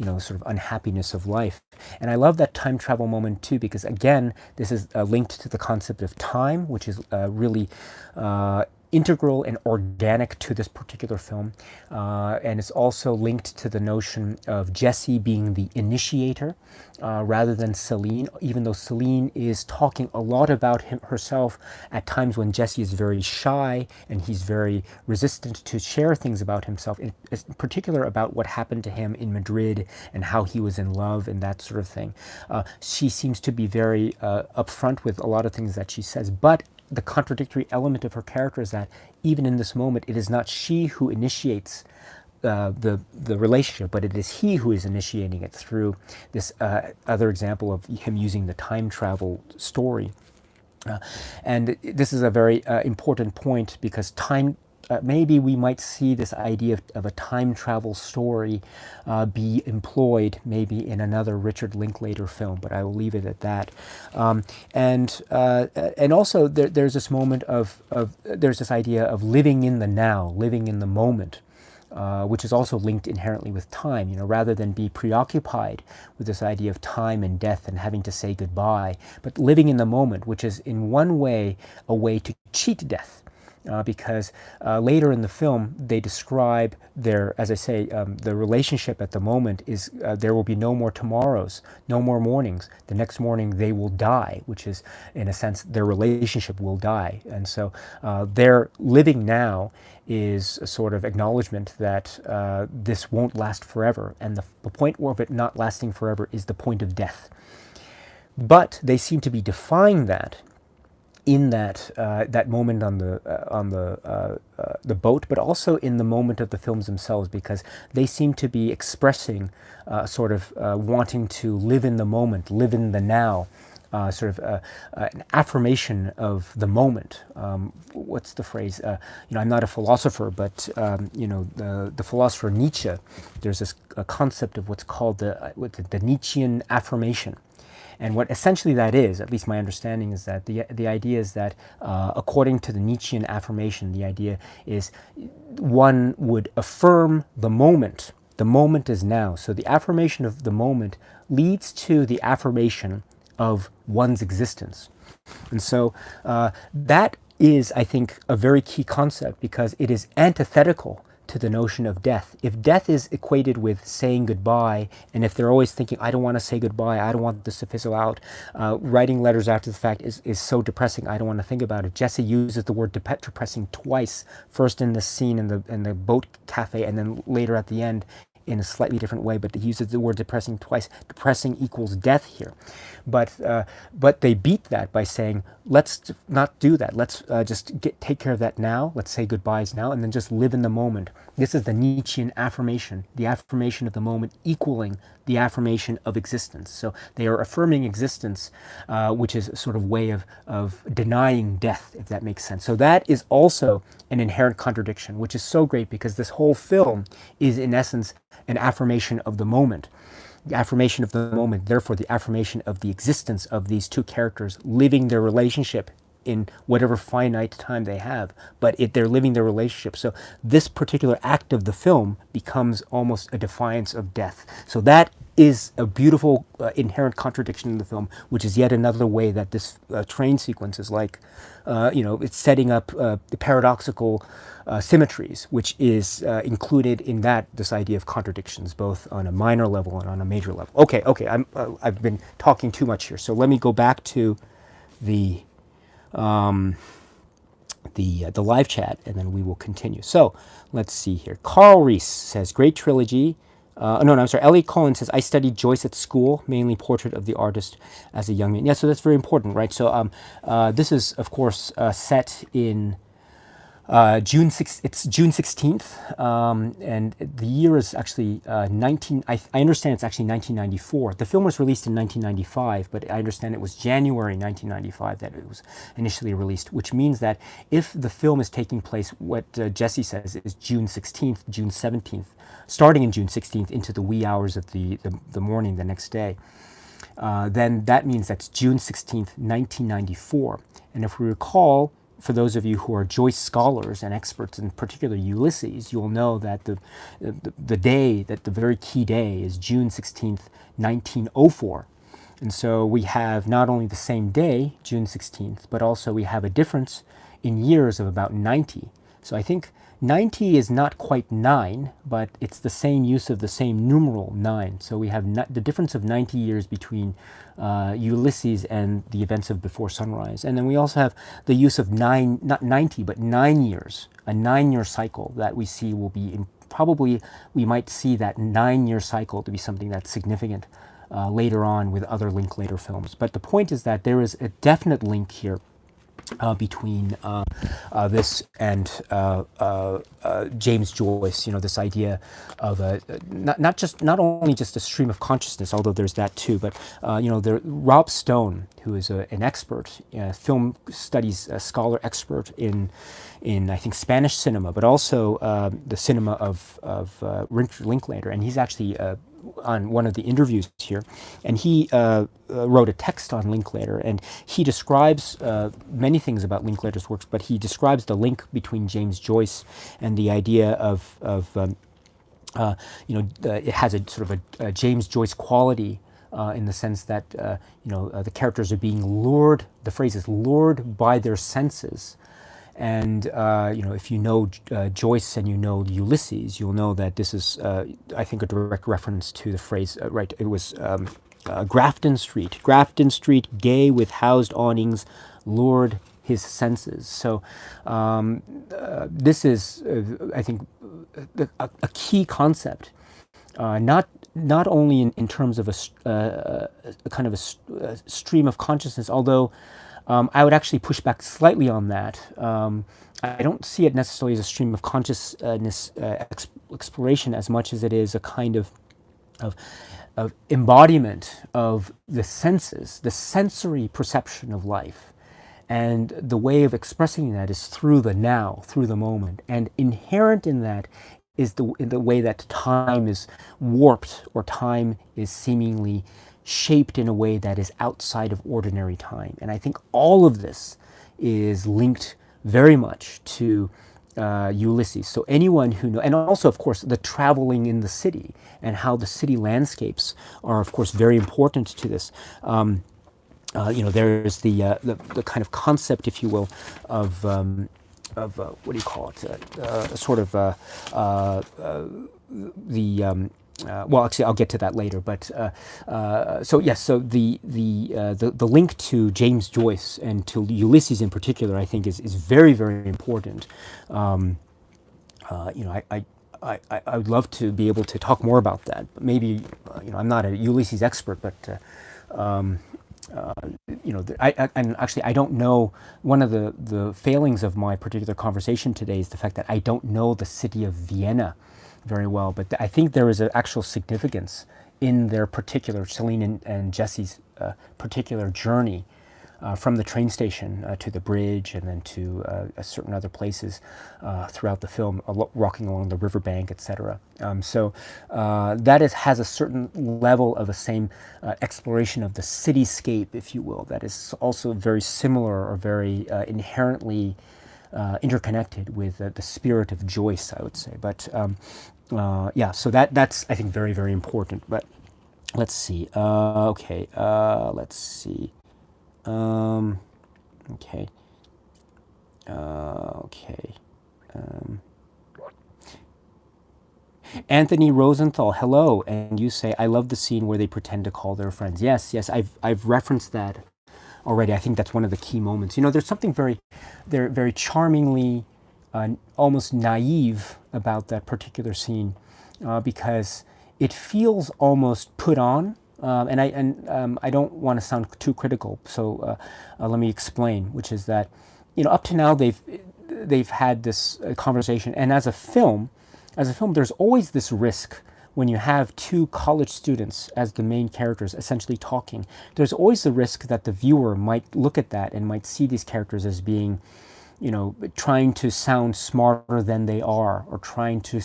sort of unhappiness of life. And I love that time travel moment too, because again this is linked to the concept of time, which is really integral and organic to this particular film, and it's also linked to the notion of Jessie being the initiator rather than Celine, even though Celine is talking a lot about herself at times when Jessie is very shy and he's very resistant to share things about himself, in particular about what happened to him in Madrid and how he was in love and that sort of thing. She seems to be very upfront with a lot of things that she says, but the contradictory element of her character is that even in this moment, it is not she who initiates the relationship, but it is he who is initiating it through this other example of him using the time travel story. And this is a very important point, because time, maybe we might see this idea of a time travel story be employed maybe in another Richard Linklater film, but I will leave it at that. And also there's this moment there's this idea of living in the now, living in the moment. Which is also linked inherently with time, rather than be preoccupied with this idea of time and death and having to say goodbye, but living in the moment, which is in one way a way to cheat death. Because later in the film they describe as I say, the relationship at the moment is there will be no more tomorrows, no more mornings. The next morning they will die, which is, in a sense, their relationship will die. And so their living now is a sort of acknowledgement that this won't last forever. And the point of it not lasting forever is the point of death. But they seem to be defying that in that moment on the boat, but also in the moment of the films themselves, because they seem to be expressing sort of wanting to live in the moment, live in the now, sort of an affirmation of the moment. What's the phrase? I'm not a philosopher, but the philosopher Nietzsche, there's this concept of what's called the Nietzschean affirmation. And what essentially that is, at least my understanding, is that the idea is that according to the Nietzschean affirmation, the idea is one would affirm the moment. The moment is now. So the affirmation of the moment leads to the affirmation of one's existence. And so that is, I think, a very key concept, because it is antithetical to the notion of death. If death is equated with saying goodbye, and if they're always thinking, I don't want to say goodbye, I don't want this to fizzle out, writing letters after the fact is so depressing, I don't want to think about it. Jesse uses the word depressing twice, first in the scene in the boat cafe, and then later at the end in a slightly different way, but he uses the word depressing twice. Depressing equals death here. But they beat that by saying, let's not do that. Let's just take care of that now. Let's say goodbyes now, and then just live in the moment. This is the Nietzschean affirmation, the affirmation of the moment equaling the affirmation of existence. So they are affirming existence, which is a sort of way of denying death, if that makes sense. So that is also an inherent contradiction, which is so great, because this whole film is, in essence, an affirmation of the moment. The affirmation of the moment, therefore the affirmation of the existence of these two characters living their relationship in whatever finite time they have, but they're living their relationship. So this particular act of the film becomes almost a defiance of death. So that is a beautiful inherent contradiction in the film, which is yet another way that this train sequence is like, it's setting up the paradoxical symmetries, which is included in this idea of contradictions, both on a minor level and on a major level. Okay, I've been talking too much here, so let me go back to the live chat, and then we will continue. So let's see here. Carl Reese says, great trilogy. I'm sorry. Elliot Collins says, I studied Joyce at school, mainly portrait of the artist as a young man. Yeah, so that's very important, right? So this is, of course, set in June 16th, and the year is actually I understand it's actually 1994. The film was released in 1995, but I understand it was January 1995 that it was initially released, which means that if the film is taking place, what Jesse says is June 16th, June 17th, starting in June 16th into the wee hours of the morning the next day, then that means that's June 16th, 1994. And if we recall, for those of you who are Joyce scholars and experts in particular Ulysses, you'll know that the day, that the very key day is June 16th, 1904. And so we have not only the same day, June 16th, but also we have a difference in years of about 90. So I think 90 is not quite 9, but it's the same use of the same numeral 9. So we have the difference of 90 years between Ulysses and the events of Before Sunrise. And then we also have the use of 9, not 90, but 9 years, a 9-year cycle that we see will be, probably we might see that 9-year cycle to be something that's significant later on with other Linklater films. But the point is that there is a definite link here between this and James Joyce. This idea of not only just a stream of consciousness, although there's that too, but Rob Stone, who is an expert, film studies scholar expert in I think Spanish cinema, but also the cinema of Linklater, and he's actually on one of the interviews here, and he wrote a text on Linklater, and he describes many things about Linklater's works, but he describes the link between James Joyce and the idea of it has a sort of a James Joyce quality in the sense that the characters are being lured. The phrase is lured by their senses. And if you know Joyce and you know Ulysses, you'll know that this is, I think, a direct reference to the phrase. Right, it was Grafton Street. Grafton Street, gay with housed awnings, lured his senses. So this is, I think, a key concept. Not only in terms of a kind of a stream of consciousness, although. I would actually push back slightly on that. I don't see it necessarily as a stream of consciousness exploration as much as it is a kind of embodiment of the senses, the sensory perception of life. And the way of expressing that is through the now, through the moment. And inherent in that is the way that time is warped, or time is seemingly shaped in a way that is outside of ordinary time. And I think all of this is linked very much to Ulysses. So anyone who knows, and also, of course, the traveling in the city and how the city landscapes are, of course, very important to this. There's the kind of concept, if you will, of what do you call it? Sort of well, actually, I'll get to that later. But so yes, so the link to James Joyce and to Ulysses in particular, I think, is very, very important. I would love to be able to talk more about that. But maybe I'm not a Ulysses expert, but and actually I don't know. One of the failings of my particular conversation today is the fact that I don't know the city of Vienna very well, but I think there is an actual significance in their particular, Celine and Jesse's particular journey from the train station to the bridge, and then to certain other places throughout the film, walking along the riverbank, etc. So that has a certain level of the same exploration of the cityscape, if you will, that is also very similar or very inherently interconnected with the spirit of Joyce, I would say. But yeah, so that's, I think, very, very important. But let's see. Okay, let's see. Okay. Okay. Anthony Rosenthal, hello. And you say, I love the scene where they pretend to call their friends. Yes, I've referenced that already. I think that's one of the key moments. There's something very charmingly, almost naive about that particular scene, because it feels almost put on. And I don't want to sound too critical, so let me explain. Which is that, up to now they've had this conversation, and as a film, there's always this risk. When you have two college students as the main characters essentially talking, there's always the risk that the viewer might look at that and might see these characters as being, trying to sound smarter than they are, or trying to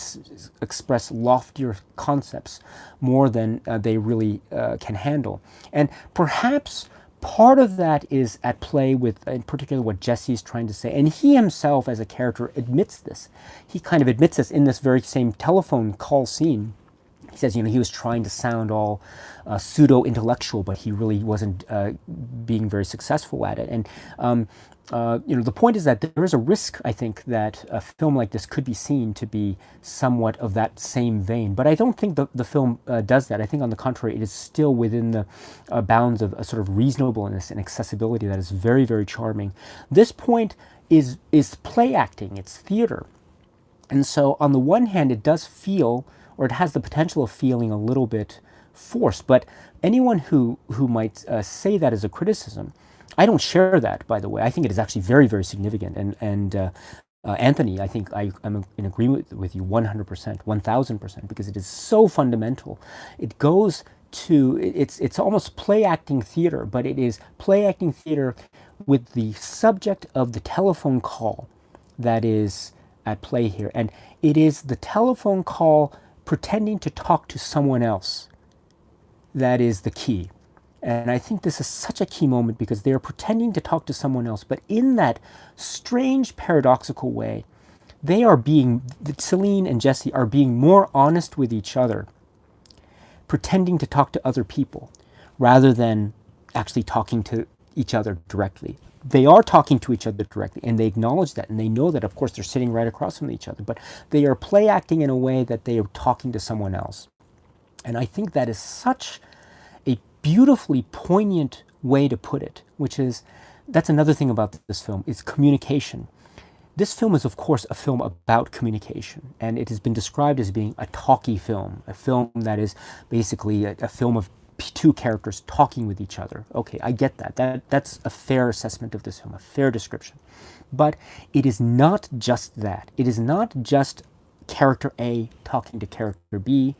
express loftier concepts more than they really can handle. And perhaps part of that is at play with, in particular, what Jesse's trying to say. And he himself, as a character, admits this. He kind of admits this in this very same telephone call scene. He says, he was trying to sound all pseudo-intellectual, but he really wasn't being very successful at it. And the point is that there is a risk, I think, that a film like this could be seen to be somewhat of that same vein. But I don't think the film does that. I think, on the contrary, it is still within the bounds of a sort of reasonableness and accessibility that is very, very charming. This point is play acting. It's theater. And so, on the one hand, it does feel, or it has the potential of feeling, a little bit forced. But anyone who might say that as a criticism, I don't share that, by the way. I think it is actually very, very significant. And Anthony, I think I'm in agreement with you 100%, 1000%, because it is so fundamental. It goes to, it's almost play acting theater, but it is play acting theater with the subject of the telephone call that is at play here. And it is the telephone call pretending to talk to someone else that is the key. And I think this is such a key moment, because they are pretending to talk to someone else, but in that strange paradoxical way, Celine and Jesse are being more honest with each other, pretending to talk to other people, rather than actually talking to each other directly. They are talking to each other directly, and they acknowledge that, and they know that, of course, they're sitting right across from each other, but they are play acting in a way that they are talking to someone else. And I think that is such a beautifully poignant way to put it, that's another thing about this film, is communication. This film is, of course, a film about communication, and it has been described as being a talky film, a film that is basically a film of two characters talking with each other. Okay, I get that. That's a fair assessment of this film, a fair description. But it is not just that. It is not just character A talking to character B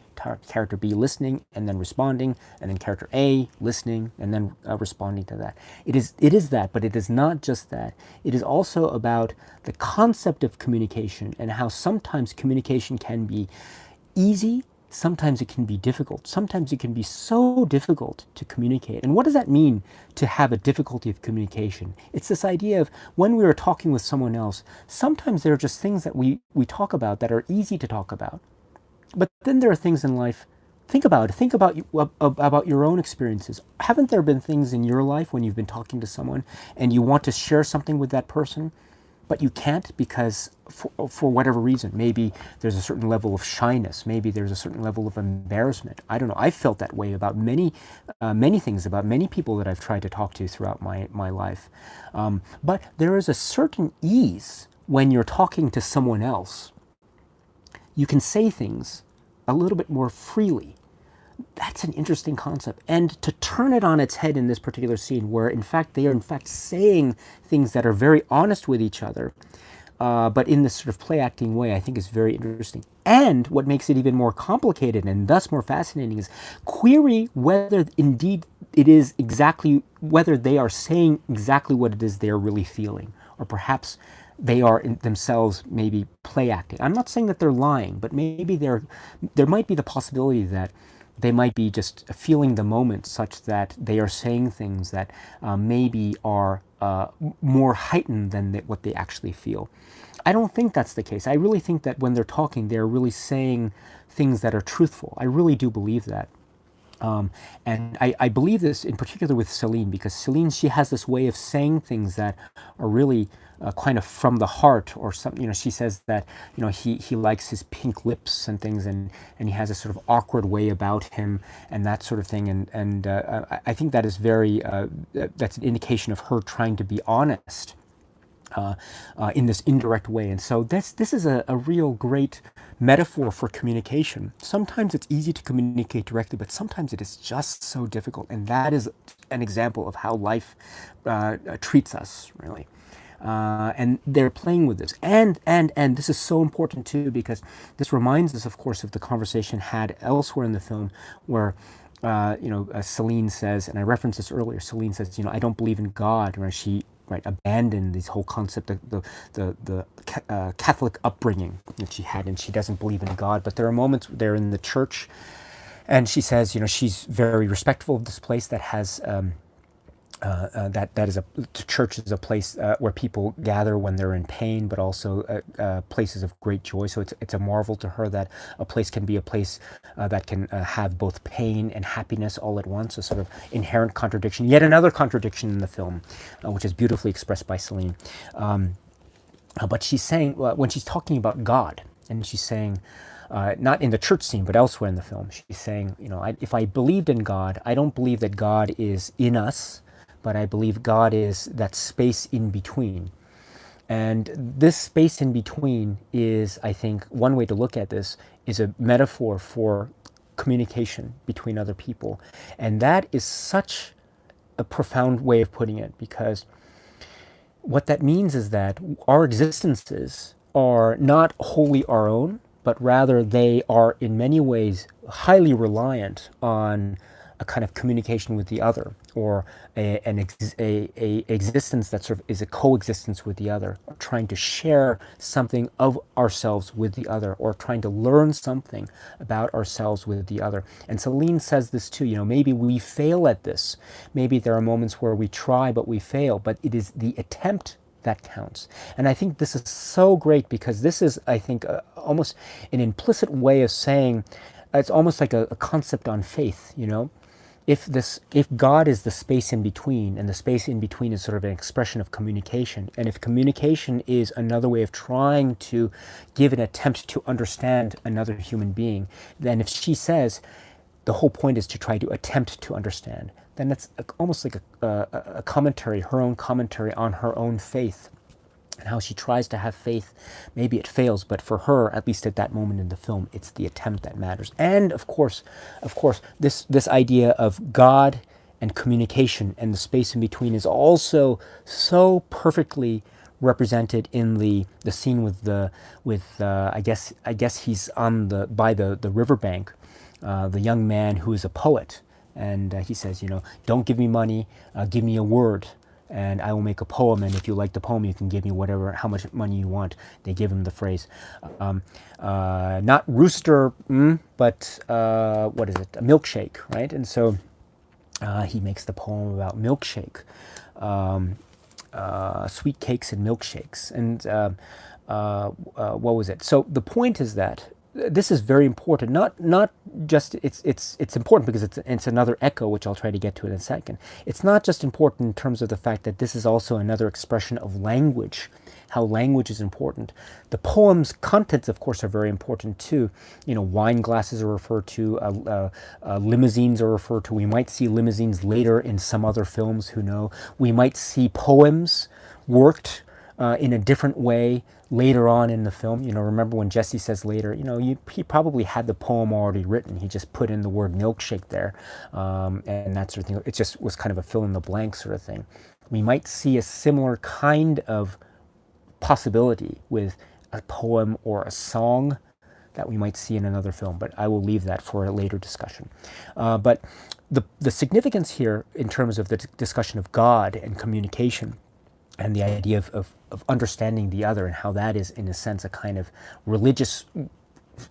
listening and then responding, and then character A listening and then responding to that. It is that, but it is not just that. It is also about the concept of communication, and how sometimes communication can be easy, sometimes it can be difficult. Sometimes it can be so difficult to communicate. And what does that mean, to have a difficulty of communication? It's this idea of, when we are talking with someone else, sometimes there are just things that we talk about that are easy to talk about. But then there are things in life, think about your own experiences. Haven't there been things in your life when you've been talking to someone and you want to share something with that person, but you can't, because for whatever reason? Maybe there's a certain level of shyness. Maybe there's a certain level of embarrassment. I don't know. I've felt that way about many things, about many people that I've tried to talk to throughout my life. But there is a certain ease when you're talking to someone else. You can say things a little bit more freely. That's an interesting concept. And to turn it on its head in this particular scene, where they are saying things that are very honest with each other, but in this sort of play acting way, I think is very interesting. And what makes it even more complicated and thus more fascinating is query whether indeed whether they are saying exactly what it is they're really feeling, or perhaps they are themselves maybe play acting. I'm not saying that they're lying, but maybe there might be the possibility that they might be just feeling the moment, such that they are saying things that maybe are more heightened than what they actually feel. I don't think that's the case. I really think that when they're talking, they're really saying things that are truthful. I really do believe that. And I believe this in particular with Celine, because Celine, she has this way of saying things that are really kind of from the heart, or something. She says that he likes his pink lips and things, and he has a sort of awkward way about him and that sort of thing. And I think that is that's an indication of her trying to be honest in this indirect way. And so this is a real great metaphor for communication. Sometimes it's easy to communicate directly, but sometimes it is just so difficult. And that is an example of how life treats us, really. And they're playing with this. And this is so important too, because this reminds us, of course, of the conversation had elsewhere in the film, where Celine says, and I referenced this earlier, Celine says, I don't believe in God. Or she right, abandon this whole concept, the Catholic upbringing that she had, and she doesn't believe in God. But there are moments there in the church, and she says, she's very respectful of this place that has. That is the church is a place where people gather when they're in pain, but also places of great joy. So it's a marvel to her that a place can be a place that can have both pain and happiness all at once, a sort of inherent contradiction. Yet another contradiction in the film, which is beautifully expressed by Celine. But she's saying, when she's talking about God, and she's saying, not in the church scene, but elsewhere in the film, she's saying, if I believed in God, I don't believe that God is in us, but I believe God is that space in between. And this space in between is, I think, one way to look at this is a metaphor for communication between other people. And that is such a profound way of putting it, because what that means is that our existences are not wholly our own, but rather they are in many ways highly reliant on a kind of communication with the other, or a existence that sort of is a coexistence with the other, or trying to share something of ourselves with the other, or trying to learn something about ourselves with the other. And Celine says this too, maybe we fail at this. Maybe there are moments where we try but we fail, but it is the attempt that counts. And I think this is so great, because this is, I think, almost an implicit way of saying, it's almost like a concept on faith, If God is the space in between, and the space in between is sort of an expression of communication, and if communication is another way of trying to give an attempt to understand another human being, then if she says the whole point is to try to attempt to understand, then that's almost like a commentary, her own commentary on her own faith, and how she tries to have faith. Maybe it fails, but for her, at least at that moment in the film, it's the attempt that matters. And of course, this idea of God and communication and the space in between is also so perfectly represented in the scene with I guess he's on by the riverbank, the young man who is a poet, and he says, don't give me money, give me a word, and I will make a poem, and if you like the poem, you can give me how much money you want. They give him the phrase, not rooster, but what is it? A milkshake, right? And so he makes the poem about milkshake, sweet cakes and milkshakes, and what was it? So the point is that this is very important. Not just it's important because it's another echo, which I'll try to get to in a second. It's not just important in terms of the fact that this is also another expression of language, how language is important. The poem's contents, of course, are very important too. Wine glasses are referred to, limousines are referred to. We might see limousines later in some other films. Who know? We might see poems worked in a different way later on in the film. Remember when Jesse says later, he probably had the poem already written. He just put in the word milkshake there, and that sort of thing. It just was kind of a fill in the blank sort of thing. We might see a similar kind of possibility with a poem or a song that we might see in another film, but I will leave that for a later discussion. But the significance here in terms of the discussion of God and communication, and the idea of understanding the other, and how that is, in a sense, a kind of religious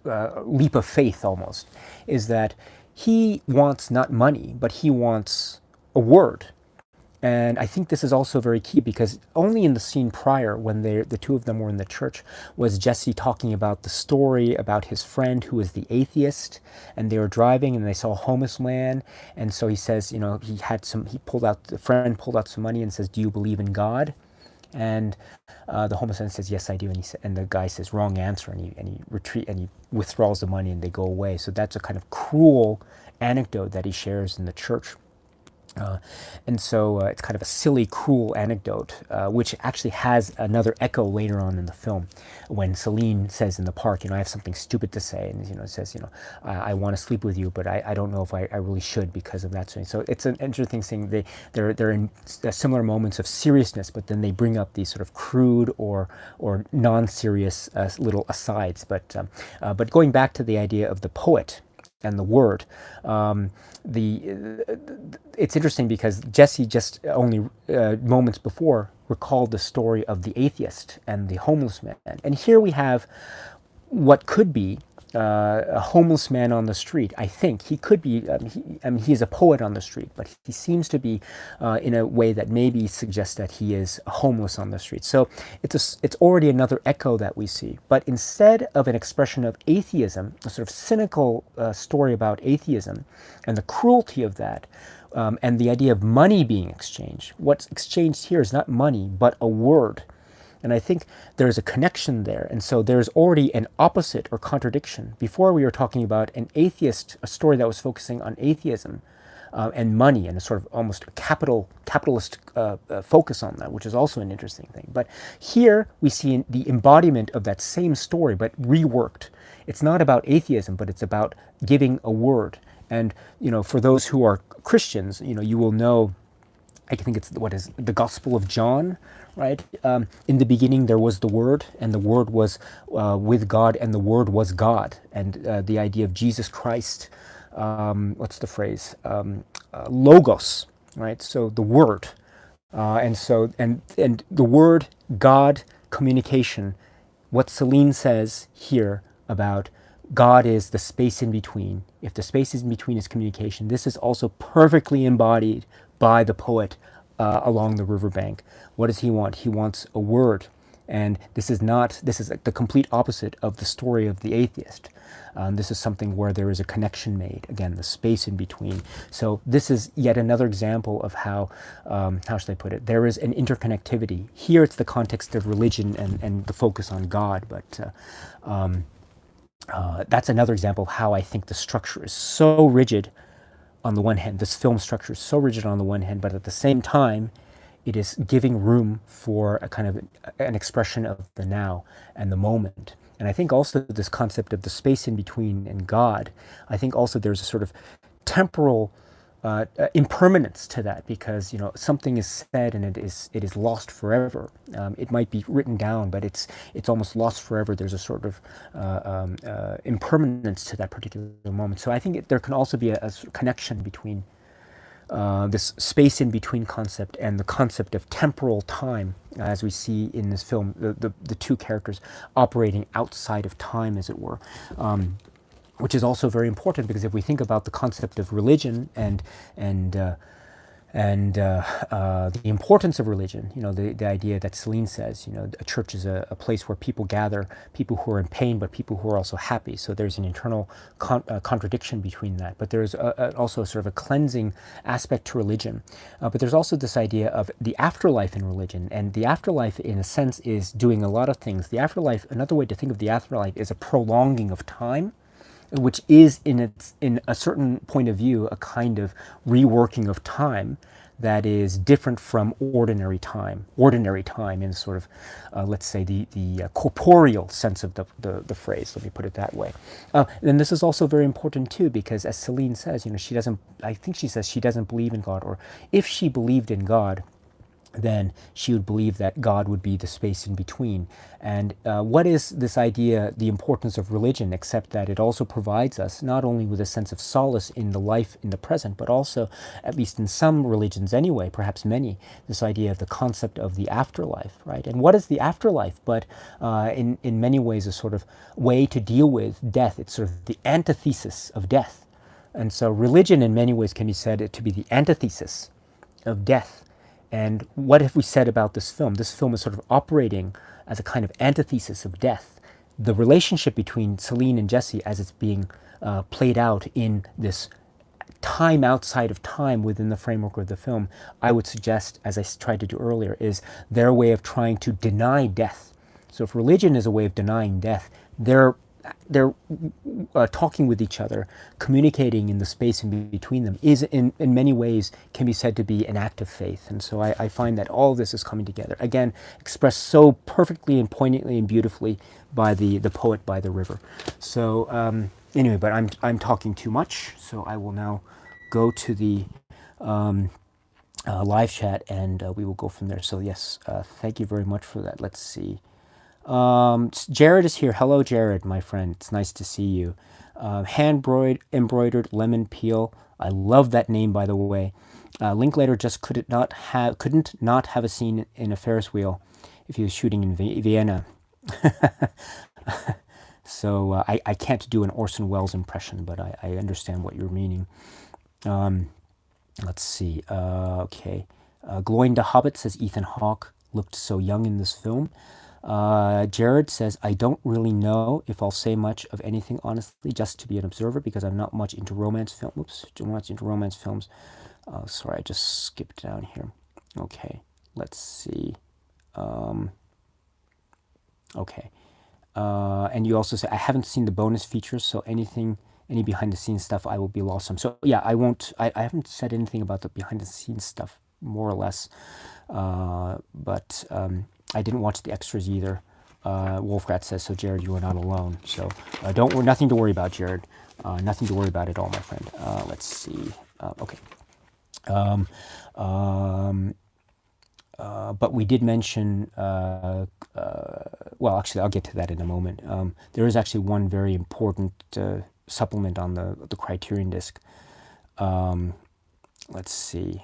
leap of faith almost, is that he wants not money, but he wants a word. And I think this is also very key, because only in the scene prior, when the two of them were in the church, was Jesse talking about the story about his friend who was the atheist, and they were driving and they saw a homeless man, and so he says, the friend pulled out some money and says, "Do you believe in God?" And the homeless man says, "Yes, I do." And the guy says, "Wrong answer," and he withdraws the money, and they go away. So that's a kind of cruel anecdote that he shares in the church. And so it's kind of a silly, cruel anecdote, which actually has another echo later on in the film, when Celine says in the park, I have something stupid to say, and says, I want to sleep with you, but I don't know if I really should because of that. So it's an interesting thing. They're in similar moments of seriousness, but then they bring up these sort of crude or non-serious little asides. But going back to the idea of the poet and the Word. The It's interesting because Jesse just only moments before recalled the story of the atheist and the homeless man, and here we have what could be a homeless man on the street. I think he could be. He's a poet on the street, but he seems to be in a way that maybe suggests that he is homeless on the street. So it's already another echo that we see. But instead of an expression of atheism, a sort of cynical story about atheism and the cruelty of that, and the idea of money being exchanged. What's exchanged here is not money, but a word. And I think there's a connection there. And so there's already an opposite or contradiction. Before we were talking about an atheist, a story that was focusing on atheism and money and a sort of almost capitalist focus on that, which is also an interesting thing. But here we see the embodiment of that same story, but reworked. It's not about atheism, but it's about giving a word. And, for those who are Christians, you will know, I think it's the Gospel of John, right? In the beginning there was the Word, and the Word was with God, and the Word was God. And the idea of Jesus Christ, what's the phrase? Logos, right? So the Word, and the Word, God, communication. What Celine says here about God is the space in between. If the space in between is communication, this is also perfectly embodied by the poet along the riverbank. What does he want? He wants a word. And this is the complete opposite of the story of the atheist. This is something where there is a connection made. Again, the space in between. So this is yet another example of how should I put it? There is an interconnectivity. Here it's the context of religion and the focus on God, but that's another example of how I think the structure is so rigid on the one hand. This film structure is so rigid on the one hand, but at the same time, it is giving room for a kind of an expression of the now and the moment. And I think also this concept of the space in between and God, I think also there's a sort of temporal impermanence to that, because something is said and it is lost forever. It might be written down, but it's almost lost forever. There's a sort of impermanence to that particular moment. So I think there can also be a connection between this space in between concept and the concept of temporal time, as we see in this film, the two characters operating outside of time, as it were. Which is also very important, because if we think about the concept of religion and the importance of religion, the idea that Celine says, a church is a place where people gather, people who are in pain, but people who are also happy. So there's an internal contradiction between that. But there's also sort of a cleansing aspect to religion. But there's also this idea of the afterlife in religion. And the afterlife, in a sense, is doing a lot of things. The afterlife, another way to think of the afterlife, is a prolonging of time, which is in a certain point of view a kind of reworking of time that is different from ordinary time. Ordinary time in sort of, let's say, the corporeal sense of the phrase. Let me put it that way. And this is also very important too, because as Celine says, I think she says she doesn't believe in God, or if she believed in God, then she would believe that God would be the space in between. And what is this idea, the importance of religion, except that it also provides us not only with a sense of solace in the life in the present, but also, at least in some religions anyway, perhaps many, this idea of the concept of the afterlife, right? And what is the afterlife but in many ways a sort of way to deal with death? It's sort of the antithesis of death. And so religion in many ways can be said to be the antithesis of death. And what have we said about this film? This film is sort of operating as a kind of antithesis of death. The relationship between Celine and Jesse, as it's being played out in this time outside of time within the framework of the film, I would suggest, as I tried to do earlier, is their way of trying to deny death. So if religion is a way of denying death, they're talking with each other, communicating in the space in between them, is in many ways can be said to be an act of faith. And so I find that all of this is coming together, again, expressed so perfectly and poignantly and beautifully by the poet by the river. So anyway, but I'm talking too much, so I will now go to the live chat, and we will go from there. So yes, thank you very much for that. Let's see. Jared is here. Hello, Jared, my friend. It's nice to see you. Embroidered lemon peel. I love that name, by the way. Linklater just couldn't not have a scene in a Ferris wheel if he was shooting in Vienna. So I can't do an Orson Welles impression, but I understand what you're meaning. Let's see. Okay. Gloinda Hobbit says Ethan Hawke looked so young in this film. Jared says, I don't really know if I'll say much of anything, honestly, just to be an observer, because I'm not much into romance film. Oops, too much into romance films. Sorry, I just skipped down here. Okay, let's see. Okay. And you also say, I haven't seen the bonus features, so any behind the scenes stuff, I will be lost on. So yeah, I haven't said anything about the behind the scenes stuff, more or less. But I didn't watch the extras either. Wolfrat says, so Jared, you are not alone. So nothing to worry about, Jared. Nothing to worry about at all, my friend. Let's see. Okay. But we did mention, well, actually, I'll get to that in a moment. There is actually one very important supplement on the Criterion disc. Let's see.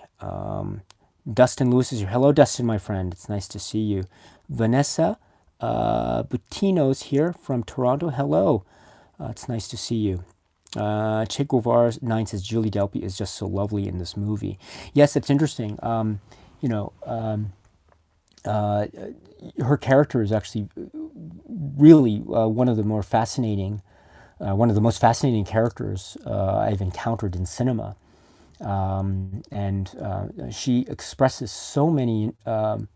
Dustin Lewis is here. Hello, Dustin, my friend. It's nice to see you. Vanessa Buttino's here from Toronto. Hello. It's nice to see you. Che Guevara 9 says Julie Delpy is just so lovely in this movie. Yes, it's interesting. Her character is actually really one of the most fascinating characters I've encountered in cinema. And she expresses so many sort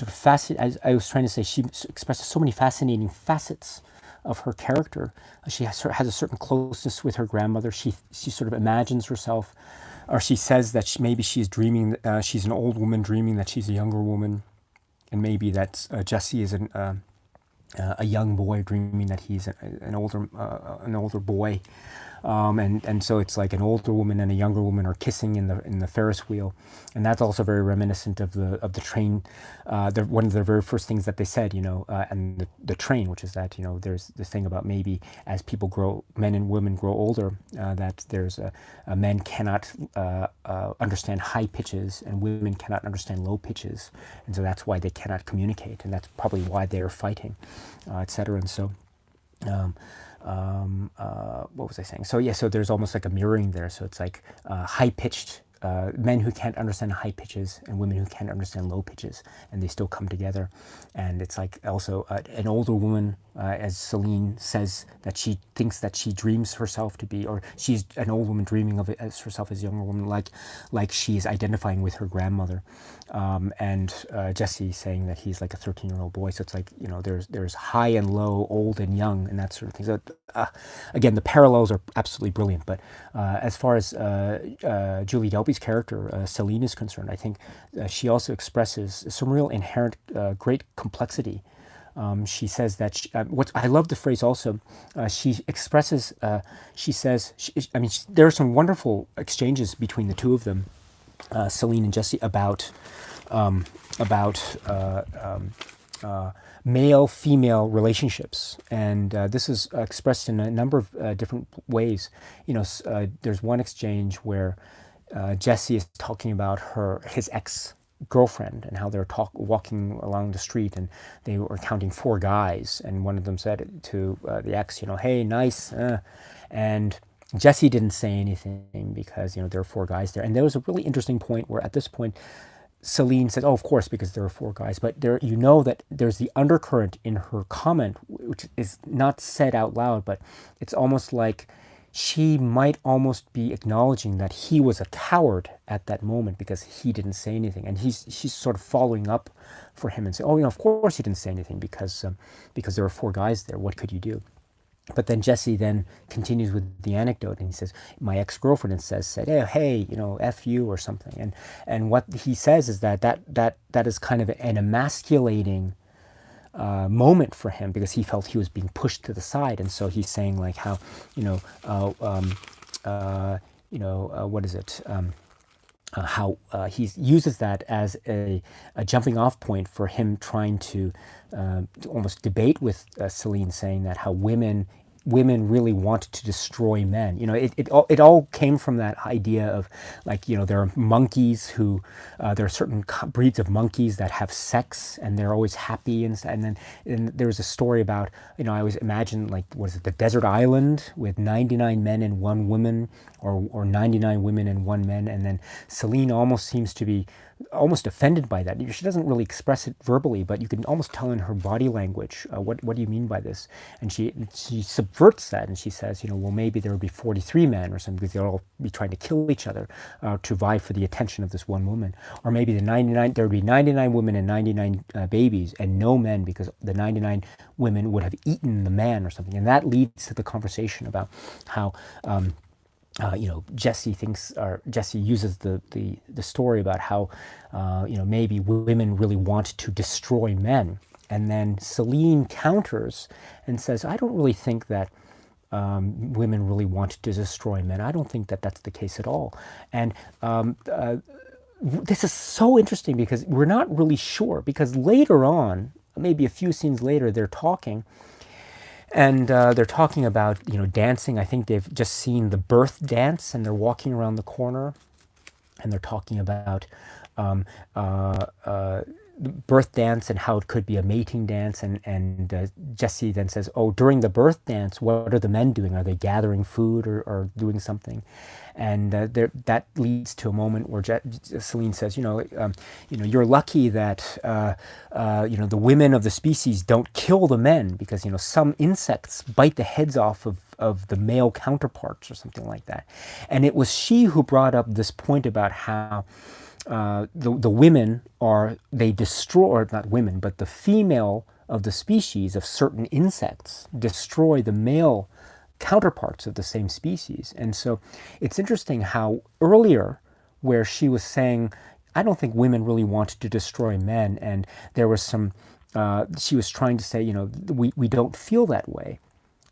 of as I was trying to say, she expresses so many fascinating facets of her character. She has a certain closeness with her grandmother. She sort of imagines herself, or she says that maybe she's dreaming, she's an old woman dreaming that she's a younger woman, and maybe that Jesse is a young boy dreaming that he's an older boy. And so it's like an older woman and a younger woman are kissing in the Ferris wheel, and that's also very reminiscent of the train. One of the very first things that they said, and the train, which is that there's this thing about maybe as men and women grow older, that there's men cannot understand high pitches and women cannot understand low pitches, and so that's why they cannot communicate, and that's probably why they are fighting, etc. And so. What was I saying? So yeah, so there's almost like a mirroring there. So it's like high-pitched men who can't understand high pitches and women who can't understand low pitches, and they still come together. And it's like also an older woman, as Celine says, that she thinks that she dreams herself to be, or she's an old woman dreaming of it as herself as a younger woman, like she is identifying with her grandmother. And Jesse saying that he's like a 13-year-old boy. So it's like, there's high and low, old and young, and that sort of thing. So again, the parallels are absolutely brilliant. But as far as Julie Delpy's character, Celine, is concerned, I think she also expresses some real inherent great complexity. She says that I love the phrase also. She expresses. She says. There are some wonderful exchanges between the two of them, Celine and Jesse, about male-female relationships, and this is expressed in a number of different ways. There's one exchange where Jesse is talking about his ex-girlfriend and how they're walking along the street, and they were counting 4 guys, and one of them said to the ex, hey, nice, and Jesse didn't say anything because there are 4 guys there. And there was a really interesting point where at this point Celine said, oh, of course, because there are 4 guys. But there, that there's the undercurrent in her comment, which is not said out loud, but it's almost like she might almost be acknowledging that he was a coward at that moment because he didn't say anything. And she's sort of following up for him and saying, oh, of course he didn't say anything because there were 4 guys there. What could you do? But then Jesse then continues with the anecdote, and he says, my ex-girlfriend said, hey, F you or something. And what he says is that is kind of an emasculating moment for him, because he felt he was being pushed to the side. And so he's saying like how, what is it? how he uses that as a jumping off point for him trying to almost debate with Celine, saying that how women really want to destroy men. It all came from that idea of, like, there are monkeys who there are certain breeds of monkeys that have sex and they're always happy, and there was a story about, I always imagine, like, was it the desert island with 99 men and one woman, or 99 women and one man, and then Celine almost seems to be almost offended by that. She doesn't really express it verbally, but you can almost tell in her body language, what do you mean by this? And she subverts that, and she says, well, maybe there would be 43 men or something, because they'll all be trying to kill each other to vie for the attention of this one woman. Or maybe there would be 99 women and 99 babies and no men, because the 99 women would have eaten the man or something. And that leads to the conversation about how Jesse uses the story about how maybe women really want to destroy men, and then Celine counters and says, I don't really think that women really want to destroy men. I don't think that that's the case at all. And this is so interesting because we're not really sure, because later on, maybe a few scenes later, they're talking. And they're talking about, dancing. I think they've just seen the birth dance, and they're walking around the corner, and they're talking about the birth dance and how it could be a mating dance. And Jesse then says, "Oh, during the birth dance, what are the men doing? Are they gathering food or doing something?" And that leads to a moment where Celine says, you're lucky that the women of the species don't kill the men, because some insects bite the heads off of the male counterparts or something like that. And it was she who brought up this point about how the women they destroy, or not women, but the female of the species of certain insects destroy the male counterparts of the same species. And so it's interesting how earlier, where she was saying, I don't think women really want to destroy men, and there was some, she was trying to say, we don't feel that way.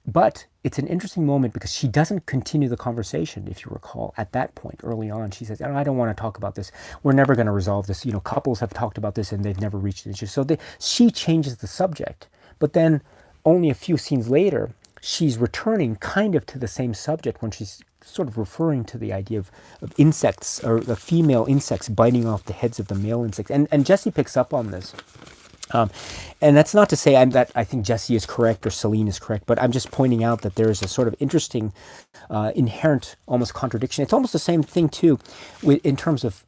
But it's an interesting moment because she doesn't continue the conversation, if you recall, at that point early on. She says, I don't want to talk about this. We're never going to resolve this. Couples have talked about this and they've never reached an issue. So she changes the subject. But then only a few scenes later, she's returning kind of to the same subject when she's sort of referring to the idea of insects, or the female insects biting off the heads of the male insects. And Jesse picks up on this. And that's not to say that I think Jesse is correct or Celine is correct, but I'm just pointing out that there is a sort of interesting, inherent, almost contradiction. It's almost the same thing too, in terms of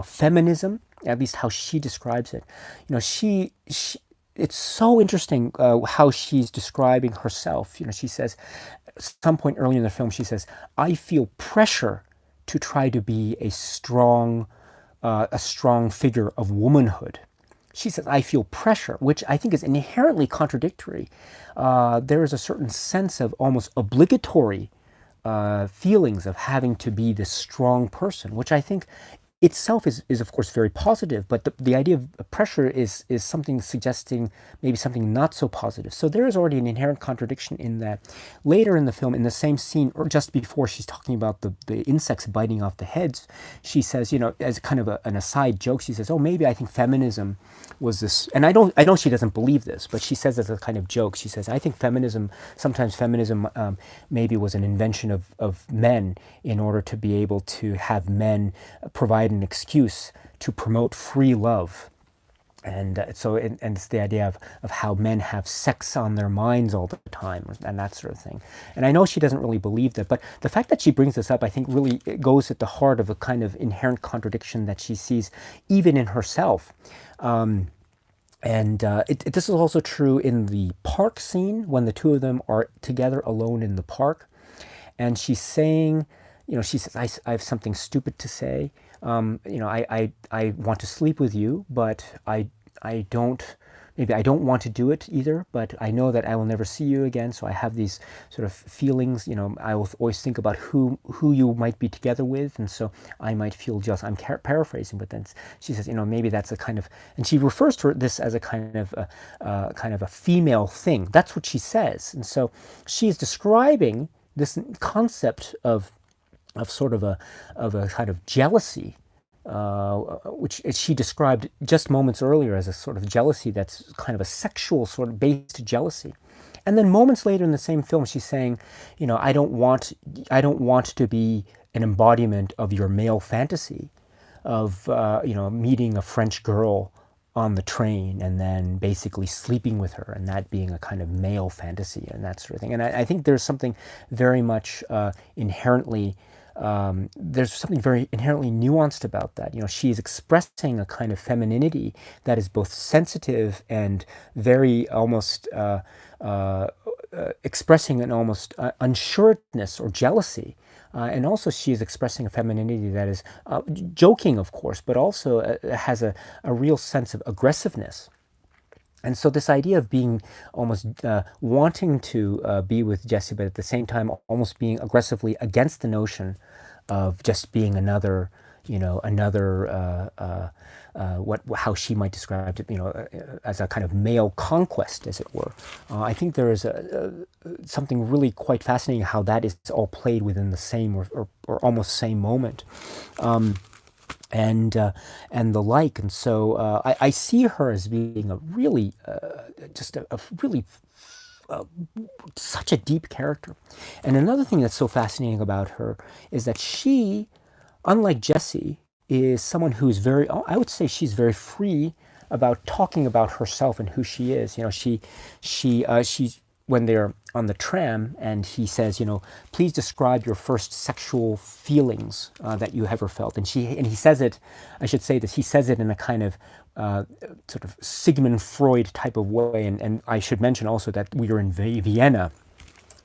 feminism, at least how she describes it. She it's so interesting how she's describing herself. She says, at some point early in the film, she says, I feel pressure to try to be a strong figure of womanhood. She says, I feel pressure, which I think is inherently contradictory. There is a certain sense of almost obligatory feelings of having to be this strong person, which I think itself is of course very positive, but the idea of pressure is something suggesting maybe something not so positive. So there is already an inherent contradiction in that. Later in the film, in the same scene, or just before she's talking about the insects biting off the heads, she says, as kind of an aside joke, she says, oh, maybe I think feminism was this, and I know she doesn't believe this, but she says as a kind of joke, she says, I think sometimes feminism maybe was an invention of men in order to be able to have men provide an excuse to promote free love. And so it's the idea of how men have sex on their minds all the time, and that sort of thing. And I know she doesn't really believe that, but the fact that she brings this up, I think, really goes at the heart of a kind of inherent contradiction that she sees even in herself. This is also true in the park scene when the two of them are together alone in the park. And she's saying, she says, I have something stupid to say. I want to sleep with you, but I don't want to do it either, but I know that I will never see you again. So I have these sort of feelings, I will always think about who you might be together with. And so I might feel jealous. I'm paraphrasing, but then she says, maybe that's a kind of, and she refers to this as a kind of a female thing. That's what she says. And so she is describing this concept of of sort of a kind of jealousy, which she described just moments earlier as a sort of jealousy that's kind of a sexual sort of based jealousy. And then moments later in the same film, she's saying, I don't want to be an embodiment of your male fantasy of, meeting a French girl on the train and then basically sleeping with her, and that being a kind of male fantasy and that sort of thing. And I think there's something very much inherently there's something very inherently nuanced about that. She is expressing a kind of femininity that is both sensitive and very almost expressing an almost unsureness or jealousy. And also she is expressing a femininity that is joking, of course, but also has a real sense of aggressiveness. And so this idea of being almost wanting to be with Jessie, but at the same time almost being aggressively against the notion of just being another, how she might describe it, as a kind of male conquest, as it were. I think there is something really quite fascinating how that is all played within the same or almost same moment. And the like. And so I see her as being a really, just a really, such a deep character. And another thing that's so fascinating about her is that she, unlike Jessie, is someone who's very, I would say she's very free about talking about herself and who she is. She's, when they're on the tram and he says, please describe your first sexual feelings that you ever felt. And he says it, I should say this, he says it in a kind of sort of Sigmund Freud type of way. And I should mention also that we are in Vienna.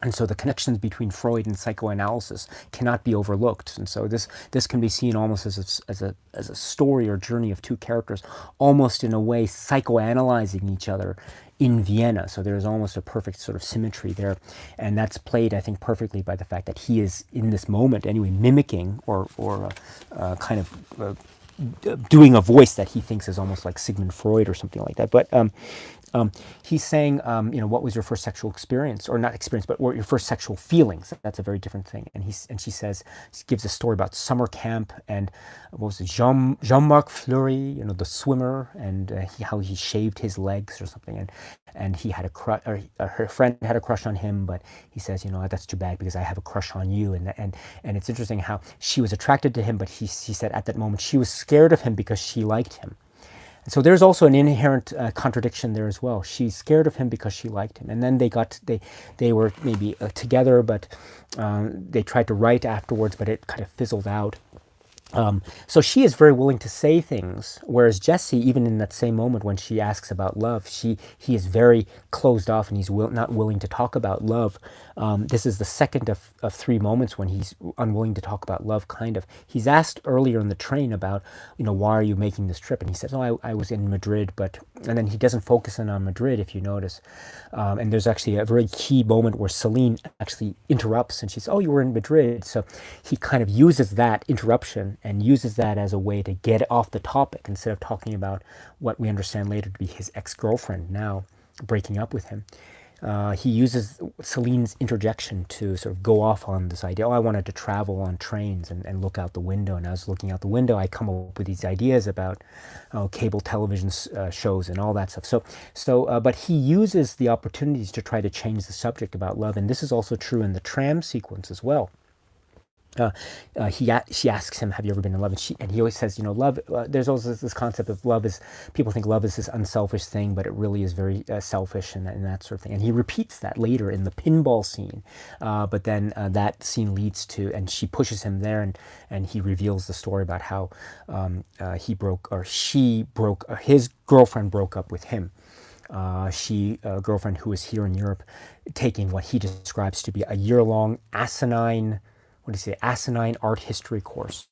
And so the connections between Freud and psychoanalysis cannot be overlooked. And so this can be seen almost as a story or journey of two characters, almost in a way psychoanalyzing each other in Vienna. So there's almost a perfect sort of symmetry there. And that's played, I think, perfectly by the fact that he is, in this moment anyway, mimicking or kind of doing a voice that he thinks is almost like Sigmund Freud or something like that. But he's saying, what was your first sexual experience, or not experience, but what your first sexual feelings? That's a very different thing. And she says, she gives a story about summer camp and what was it, Jean-Marc Fleury, the swimmer, and how he shaved his legs or something, and he had a crush, or her friend had a crush on him, but he says, that's too bad because I have a crush on you, and it's interesting how she was attracted to him, but he said at that moment she was scared of him because she liked him. So there's also an inherent contradiction there as well. She's scared of him because she liked him, and then they were maybe together, but they tried to write afterwards, but it kind of fizzled out. So she is very willing to say things, whereas Jessie, even in that same moment when she asks about love, he is very closed off and he's not willing to talk about love. This is the second of three moments when he's unwilling to talk about love, kind of. He's asked earlier in the train about, why are you making this trip? And he says, oh, I was in Madrid, and then he doesn't focus in on Madrid, if you notice. And there's actually a very key moment where Celine actually interrupts and she says, oh, you were in Madrid. So he kind of uses that interruption and uses that as a way to get off the topic instead of talking about what we understand later to be his ex-girlfriend now breaking up with him. He uses Celine's interjection to sort of go off on this idea. Oh, I wanted to travel on trains and look out the window. And as looking out the window, I come up with these ideas about cable television shows and all that stuff. But he uses the opportunities to try to change the subject about love. And this is also true in the tram sequence as well. She asks him, have you ever been in love? And he always says, love, there's also this concept of love is, people think love is this unselfish thing, but it really is very selfish and that sort of thing. And he repeats that later in the pinball scene. But then that scene leads to, and she pushes him there, and he reveals the story about how his girlfriend broke up with him. A girlfriend who was here in Europe, taking what he describes to be a year-long asinine art history course,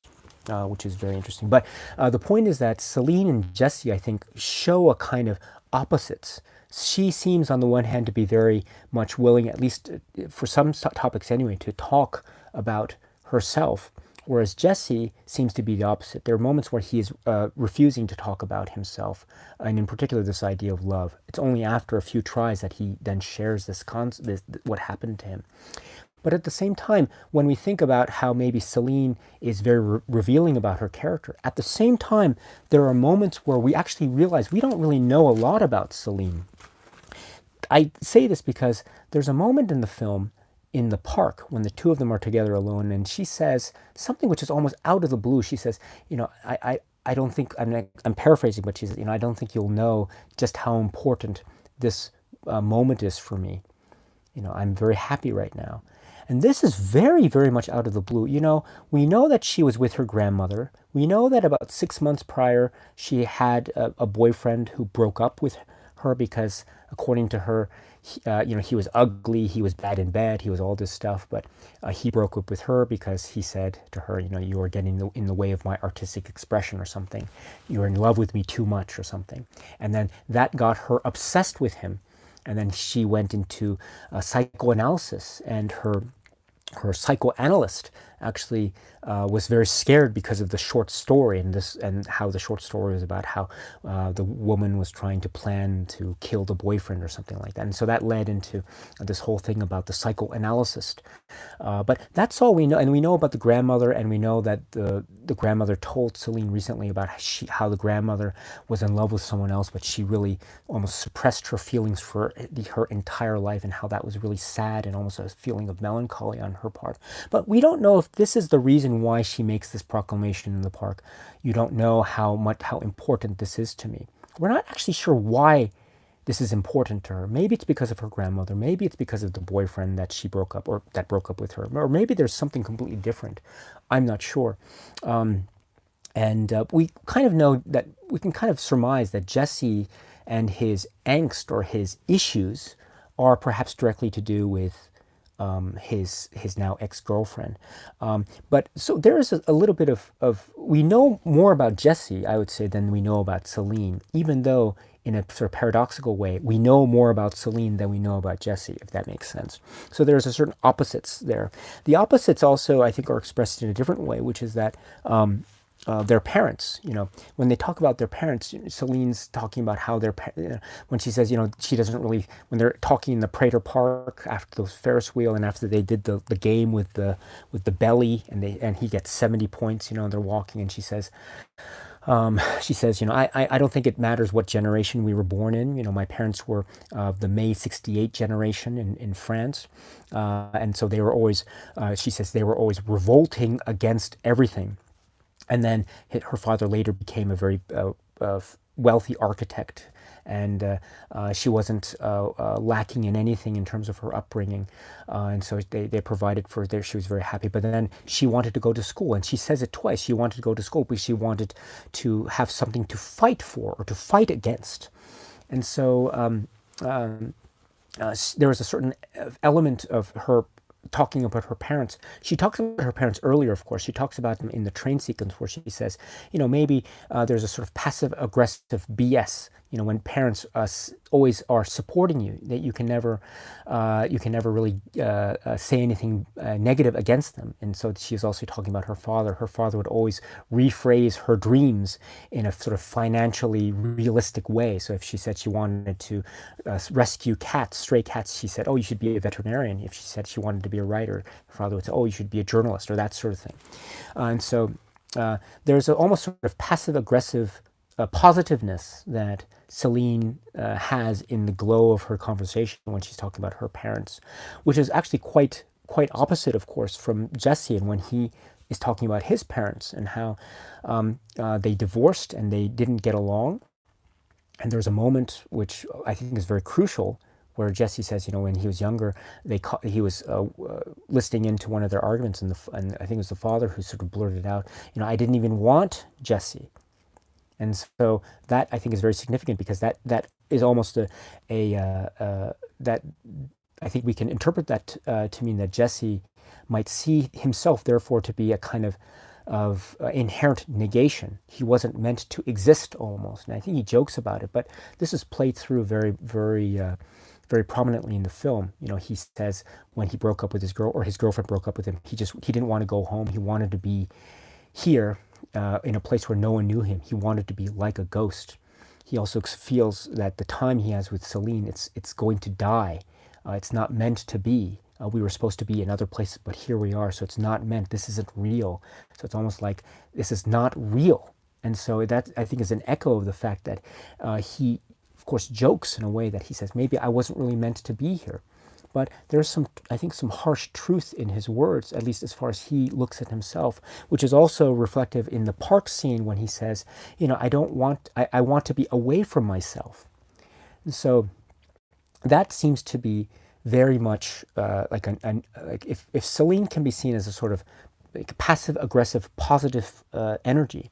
which is very interesting. But the point is that Celine and Jessie, I think, show a kind of opposites. She seems, on the one hand, to be very much willing, at least for some topics anyway, to talk about herself, whereas Jessie seems to be the opposite. There are moments where he is refusing to talk about himself, and in particular this idea of love. It's only after a few tries that he then shares this what happened to him. But at the same time, when we think about how maybe Celine is very revealing about her character, at the same time, there are moments where we actually realize we don't really know a lot about Celine. I say this because there's a moment in the film in the park when the two of them are together alone, and she says something which is almost out of the blue. She says, I don't think, I'm paraphrasing, but she says, I don't think you'll know just how important this moment is for me. I'm very happy right now. And this is very, very much out of the blue. We know that she was with her grandmother. We know that about 6 months prior, she had a boyfriend who broke up with her because, according to her, he was ugly, he was bad in bed, he was all this stuff. But he broke up with her because he said to her, you are getting in the way of my artistic expression or something. You're in love with me too much or something. And then that got her obsessed with him. And then she went into psychoanalysis, and her psychoanalyst actually was very scared because of the short story and how the short story was about how the woman was trying to plan to kill the boyfriend or something like that. And so that led into this whole thing about the psychoanalyst. But that's all we know. And we know about the grandmother, and we know that the grandmother told Celine recently about how the grandmother was in love with someone else, but she really almost suppressed her feelings for her entire life, and how that was really sad and almost a feeling of melancholy on her part. But we don't know if this is the reason why she makes this proclamation in the park. You don't know how important this is to me. We're not actually sure why this is important to her. Maybe it's because of her grandmother. Maybe it's because of the boyfriend that she broke up, or that broke up with her. Or maybe there's something completely different. I'm not sure. And we kind of know that, we can kind of surmise that Jesse and his angst or his issues are perhaps directly to do with his now ex-girlfriend. But so there is a little bit of, we know more about Jesse, I would say, than we know about Celine, even though in a sort of paradoxical way, we know more about Celine than we know about Jesse, if that makes sense. So there's a certain opposites there. The opposites also, I think, are expressed in a different way, which is that their parents, when they talk about their parents, Celine's talking about how when she says, she doesn't really, when they're talking in the Prater Park after the Ferris wheel and after they did the game with the belly, and he gets 70 points, and they're walking, and she says, I don't think it matters what generation we were born in. My parents were the May '68 generation in France. And so they were always, she says, they were always revolting against everything. And then her father later became a very wealthy architect, and she wasn't lacking in anything in terms of her upbringing, and so they provided for her. She was very happy. But then she wanted to go to school, and she says it twice. She wanted to go to school because she wanted to have something to fight for or to fight against. And so there was a certain element of her talking about her parents. She talks about her parents earlier, of course. She talks about them in the train sequence where she says, maybe there's a sort of passive aggressive BS, when parents always are supporting you, that you can never really say anything negative against them. And so she's also talking about her father. Her father would always rephrase her dreams in a sort of financially realistic way. So if she said she wanted to rescue cats, stray cats, she said, oh, you should be a veterinarian. If she said she wanted to be a writer, her father would say, oh, you should be a journalist, or that sort of thing. And so there's almost sort of passive aggressive positiveness that Celine has in the glow of her conversation when she's talking about her parents, which is actually quite opposite, of course, from Jesse, and when he is talking about his parents and how they divorced and they didn't get along. And there's a moment which I think is very crucial, where Jesse says, when he was younger, he was listening into one of their arguments, and I think it was the father who sort of blurted out, I didn't even want Jesse. And so that, I think, is very significant, because that is almost that I think we can interpret that to mean that Jesse might see himself, therefore, to be a kind of inherent negation. He wasn't meant to exist, almost. And I think he jokes about it, but this is played through very, very, very prominently in the film. He says when he broke up with his girlfriend broke up with him, he didn't want to go home. He wanted to be here in a place where no one knew him. He wanted to be like a ghost. He also feels that the time he has with Celine, it's going to die. It's not meant to be. we were supposed to be in other places, but here we are. So it's not meant. This isn't real. So it's almost like this is not real. And so that, I think, is an echo of the fact that he, of course, jokes in a way that he says, maybe I wasn't really meant to be here. But there's some, I think, some harsh truth in his words, at least as far as he looks at himself, which is also reflective in the park scene when he says, I want to be away from myself. And so that seems to be very much like like if Celine can be seen as a sort of like passive aggressive positive energy,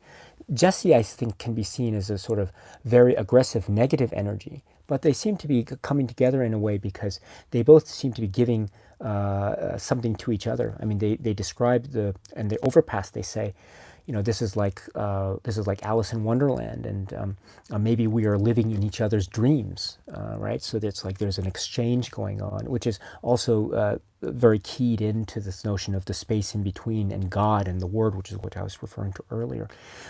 Jesse, I think, can be seen as a sort of very aggressive negative energy. But they seem to be coming together in a way because they both seem to be giving something to each other. I mean, they describe and the overpass. They say, this is like Alice in Wonderland, and maybe we are living in each other's dreams, right? So it's like there's an exchange going on, which is also very keyed into this notion of the space in between and God and the Word, which is what I was referring to earlier.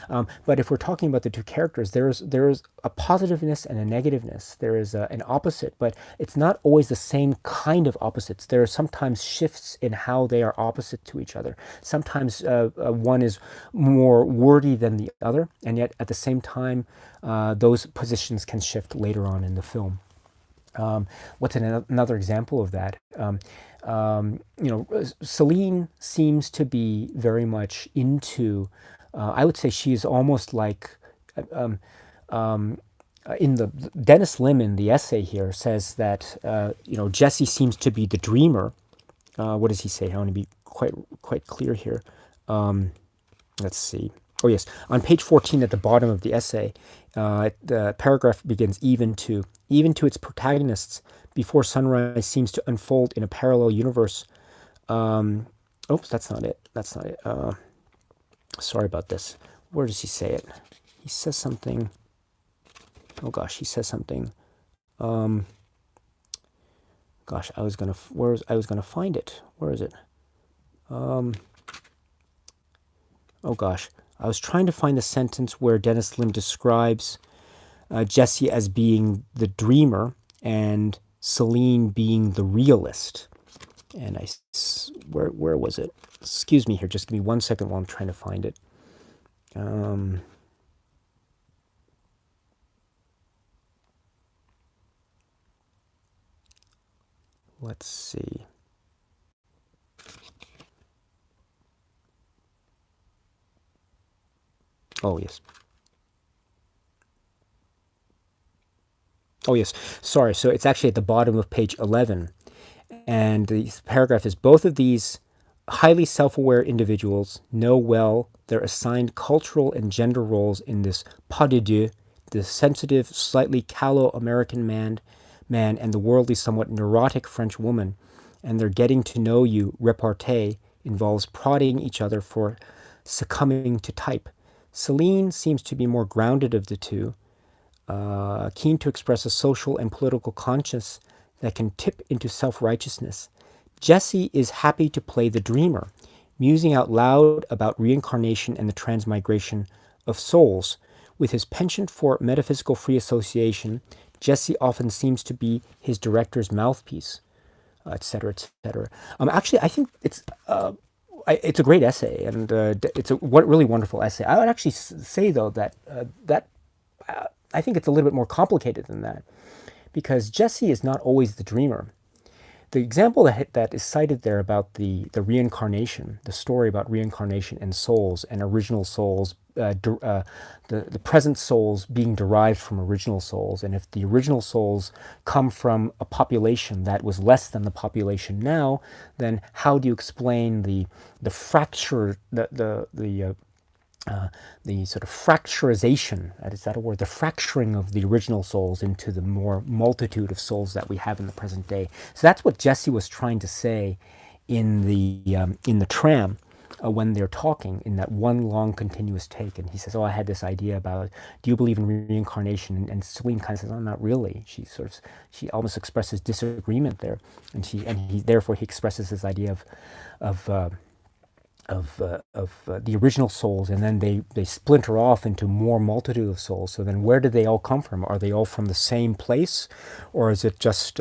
But if we're talking about the two characters, there is a positiveness and a negativeness. There is an opposite, but it's not always the same kind of opposites. There are sometimes shifts in how they are opposite to each other. Sometimes one is more wordy than the other, and yet at the same time, those positions can shift later on in the film. What's another example of that? Celine seems to be very much into. I would say she is almost like. In the Dennis Lim in the essay here says that Jesse seems to be the dreamer. What does he say? I want to be quite clear here. Let's see. Oh yes, on page 14 at the bottom of the essay, the paragraph begins even to its protagonists before sunrise seems to unfold in a parallel universe. Oops, that's not it. Sorry about this. Where does he say it? He says something. Oh gosh, he says something. Gosh, I was gonna find it. Where is it? Oh gosh, I was trying to find the sentence where Dennis Lim describes Jesse as being the dreamer and Celine being the realist. And where was it? Excuse me here, just give me 1 second while I'm trying to find it. Let's see. Oh, yes. Oh, yes. Sorry. So it's actually at the bottom of page 11. And the paragraph is, both of these highly self-aware individuals know well their assigned cultural and gender roles in this pas de deux, the sensitive, slightly callow American man and the worldly, somewhat neurotic French woman. And their getting to know you repartee involves prodding each other for succumbing to type. Celine seems to be more grounded of the two, keen to express a social and political conscience that can tip into self-righteousness. Jesse is happy to play the dreamer, musing out loud about reincarnation and the transmigration of souls. With his penchant for metaphysical free association, Jesse often seems to be his director's mouthpiece, etc., etc. Actually, I think it's a great essay, and it's a really wonderful essay. I would actually say, though, that I think it's a little bit more complicated than that, because Jesse is not always the dreamer. The example that is cited there about the reincarnation, the story about reincarnation and souls and original souls, the present souls being derived from original souls, and if the original souls come from a population that was less than the population now, then how do you explain the fracture, the sort of fracturization, is that a word? The fracturing of the original souls into the more multitude of souls that we have in the present day. So that's what Jesse was trying to say in the tram when they're talking in that one long continuous take. And he says, "Oh, I had this idea about, do you believe in reincarnation?" And Celine kind of says, "Oh, not really." She almost expresses disagreement there, and he therefore he expresses this idea of the original souls, and then they splinter off into more multitude of souls. So then where did they all come from? Are they all from the same place, or is it just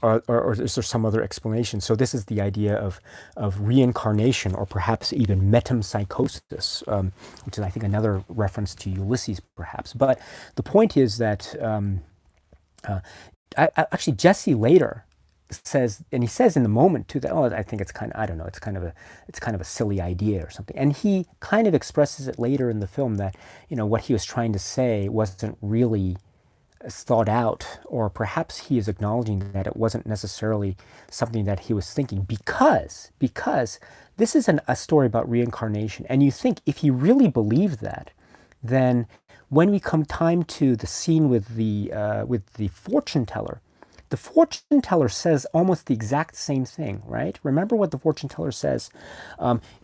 or is there some other explanation? So this is the idea of reincarnation, or perhaps even metempsychosis, which is, I think, another reference to Ulysses, perhaps. But the point is that actually Jesse later says, and he says in the moment too, that, oh, I think it's kind of, I don't know, it's kind of a silly idea or something. And he kind of expresses it later in the film that, what he was trying to say wasn't really thought out, or perhaps he is acknowledging that it wasn't necessarily something that he was thinking, because this is a story about reincarnation. And you think, if he really believed that, then when we come time to the scene with the fortune teller, the fortune teller says almost the exact same thing, right? Remember what the fortune teller says?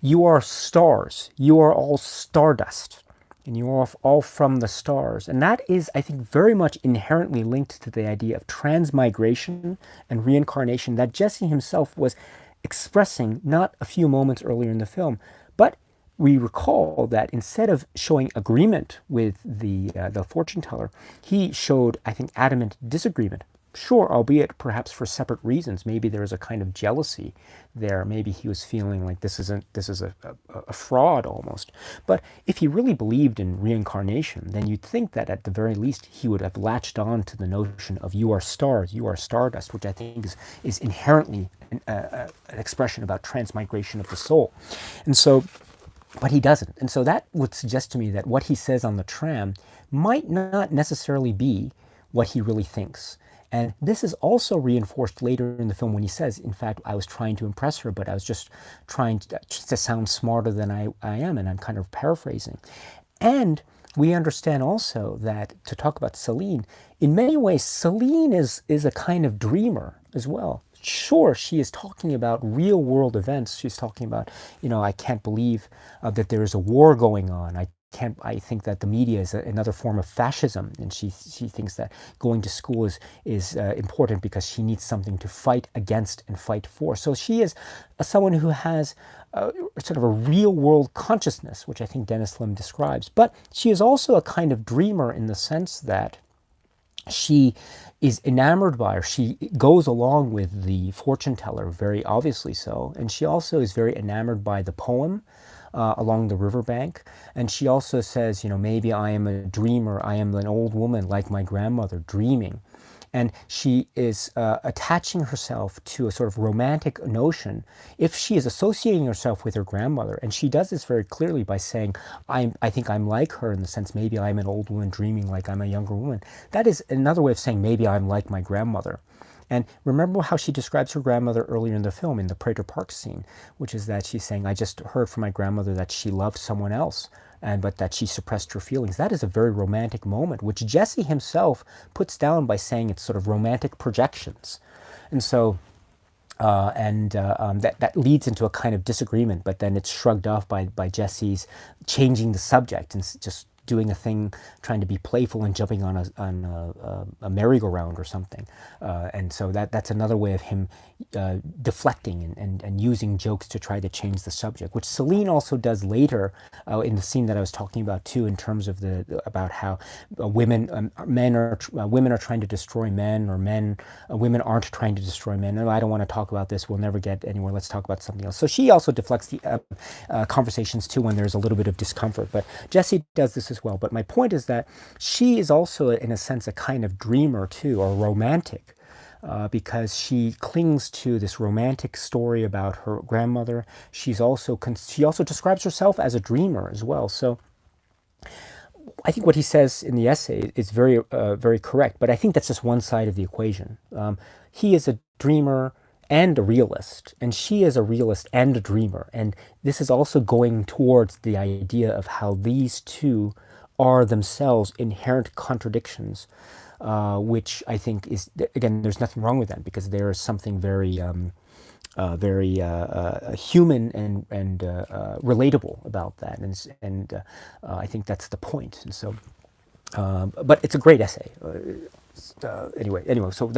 You are stars. You are all stardust. And you are all from the stars. And that is, I think, very much inherently linked to the idea of transmigration and reincarnation that Jesse himself was expressing not a few moments earlier in the film. But we recall that instead of showing agreement with the fortune teller, he showed, I think, adamant disagreement. Sure, albeit perhaps for separate reasons. Maybe there was a kind of jealousy there. Maybe he was feeling like this is a fraud almost. But if he really believed in reincarnation, then you'd think that at the very least he would have latched on to the notion of you are stars, you are stardust, which I think is inherently an expression about transmigration of the soul. And so, but he doesn't. And so that would suggest to me that what he says on the tram might not necessarily be what he really thinks. And this is also reinforced later in the film when he says, in fact, I was trying to impress her, but I was just trying to sound smarter than I am, and I'm kind of paraphrasing. And we understand also that, to talk about Celine, in many ways, Celine is a kind of dreamer as well. Sure, she is talking about real world events. She's talking about, I can't believe that there is a war going on. I think that the media is another form of fascism, and she thinks that going to school is important because she needs something to fight against and fight for. So she is someone who has sort of a real world consciousness, which I think Dennis Lim describes. But she is also a kind of dreamer in the sense that she is enamored by, or she goes along with the fortune teller, very obviously so, and she also is very enamored by the poem along the riverbank. And she also says, maybe I am a dreamer, I am an old woman like my grandmother dreaming. And she is attaching herself to a sort of romantic notion if she is associating herself with her grandmother. And she does this very clearly by saying, I think I'm like her, in the sense maybe I'm an old woman dreaming like I'm a younger woman. That is another way of saying maybe I'm like my grandmother. And remember how she describes her grandmother earlier in the film, in the Prater Park scene, which is that she's saying, I just heard from my grandmother that she loved someone else, but that she suppressed her feelings. That is a very romantic moment, which Jesse himself puts down by saying it's sort of romantic projections. And so, that leads into a kind of disagreement, but then it's shrugged off by Jesse's changing the subject and just doing a thing, trying to be playful and jumping on a merry-go-round or something. And so that's another way of him deflecting and using jokes to try to change the subject, which Celine also does later in the scene that I was talking about too, in terms of about how women are trying to destroy men, or women aren't trying to destroy men. No, I don't want to talk about this. We'll never get anywhere. Let's talk about something else. So she also deflects the conversations too when there's a little bit of discomfort. But Jessie does this as well. But my point is that she is also, in a sense, a kind of dreamer too, or romantic. Because she clings to this romantic story about her grandmother. She also describes herself as a dreamer as well. So I think what he says in the essay is very, very correct. But I think that's just one side of the equation. He is a dreamer and a realist, and she is a realist and a dreamer. And this is also going towards the idea of how these two are themselves inherent contradictions. Which I think is, again, there's nothing wrong with that, because there is something very, very human and relatable about that, and I think that's the point. And so, but it's a great essay. Anyway, so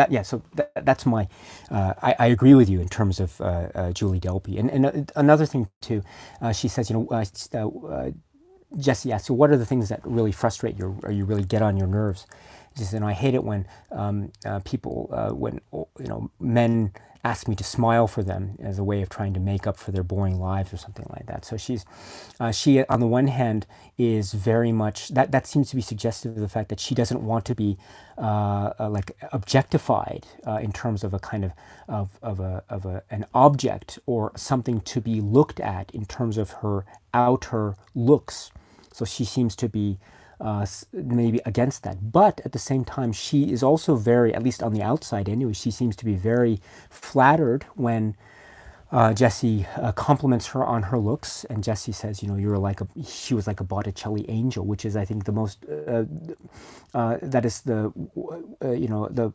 that's my. I agree with you in terms of Julie Delpy, and another thing too. She says, Jesse asks, so what are the things that really frustrate you, or you really get on your nerves? She says, I hate it when people, when men ask me to smile for them as a way of trying to make up for their boring lives or something like that. So she on the one hand is very much, that seems to be suggestive of the fact that she doesn't want to be like objectified in terms of a kind of an object or something to be looked at in terms of her outer looks. So she seems to be maybe against that. But at the same time, she is also very, at least on the outside anyway, she seems to be very flattered when Jesse compliments her on her looks, and Jesse says, she was like a Botticelli angel, which is, I think, the most, that is the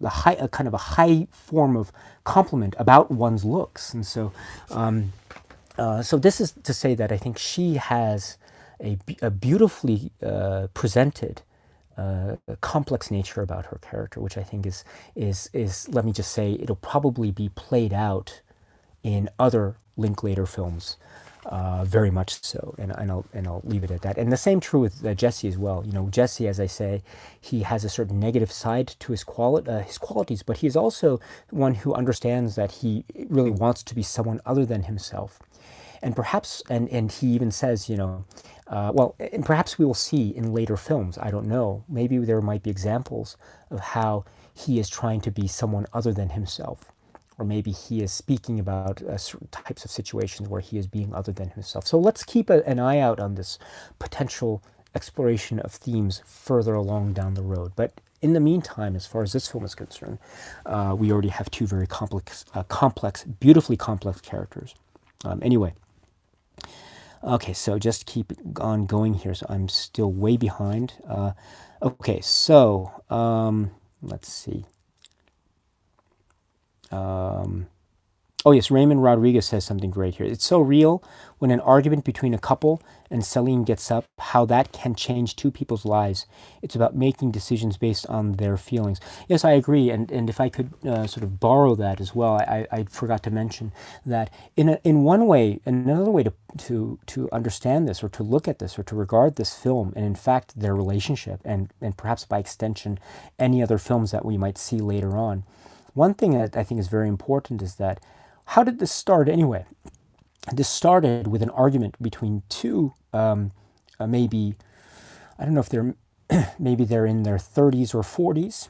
high, kind of a high form of compliment about one's looks. And so, so this is to say that I think she has a beautifully presented complex nature about her character, which I think is let me just say, it'll probably be played out in other Linklater films, very much so, and I'll leave it at that. And the same true with Jesse as well. Jesse, as I say, he has a certain negative side to his qualities, but he is also one who understands that he really wants to be someone other than himself. And perhaps, and he even says, and perhaps we will see in later films, I don't know, maybe there might be examples of how he is trying to be someone other than himself. Or maybe he is speaking about certain types of situations where he is being other than himself. So let's keep an eye out on this potential exploration of themes further along down the road. But in the meantime, as far as this film is concerned, we already have two very complex, beautifully complex characters. Anyway. Okay, so just keep on going here. So I'm still way behind. Okay, so let's see. Oh yes, Raymond Rodriguez says something great here. It's so real when an argument between a couple and Celine gets up, how that can change two people's lives. It's about making decisions based on their feelings. Yes, I agree. And if I could sort of borrow that as well, I forgot to mention that in one way, another way to understand this or to look at this or to regard this film and in fact their relationship and perhaps by extension any other films that we might see later on. One thing that I think is very important is that how did this start anyway? This started with an argument between two, maybe, I don't know if they're, maybe they're in their 30s or 40s,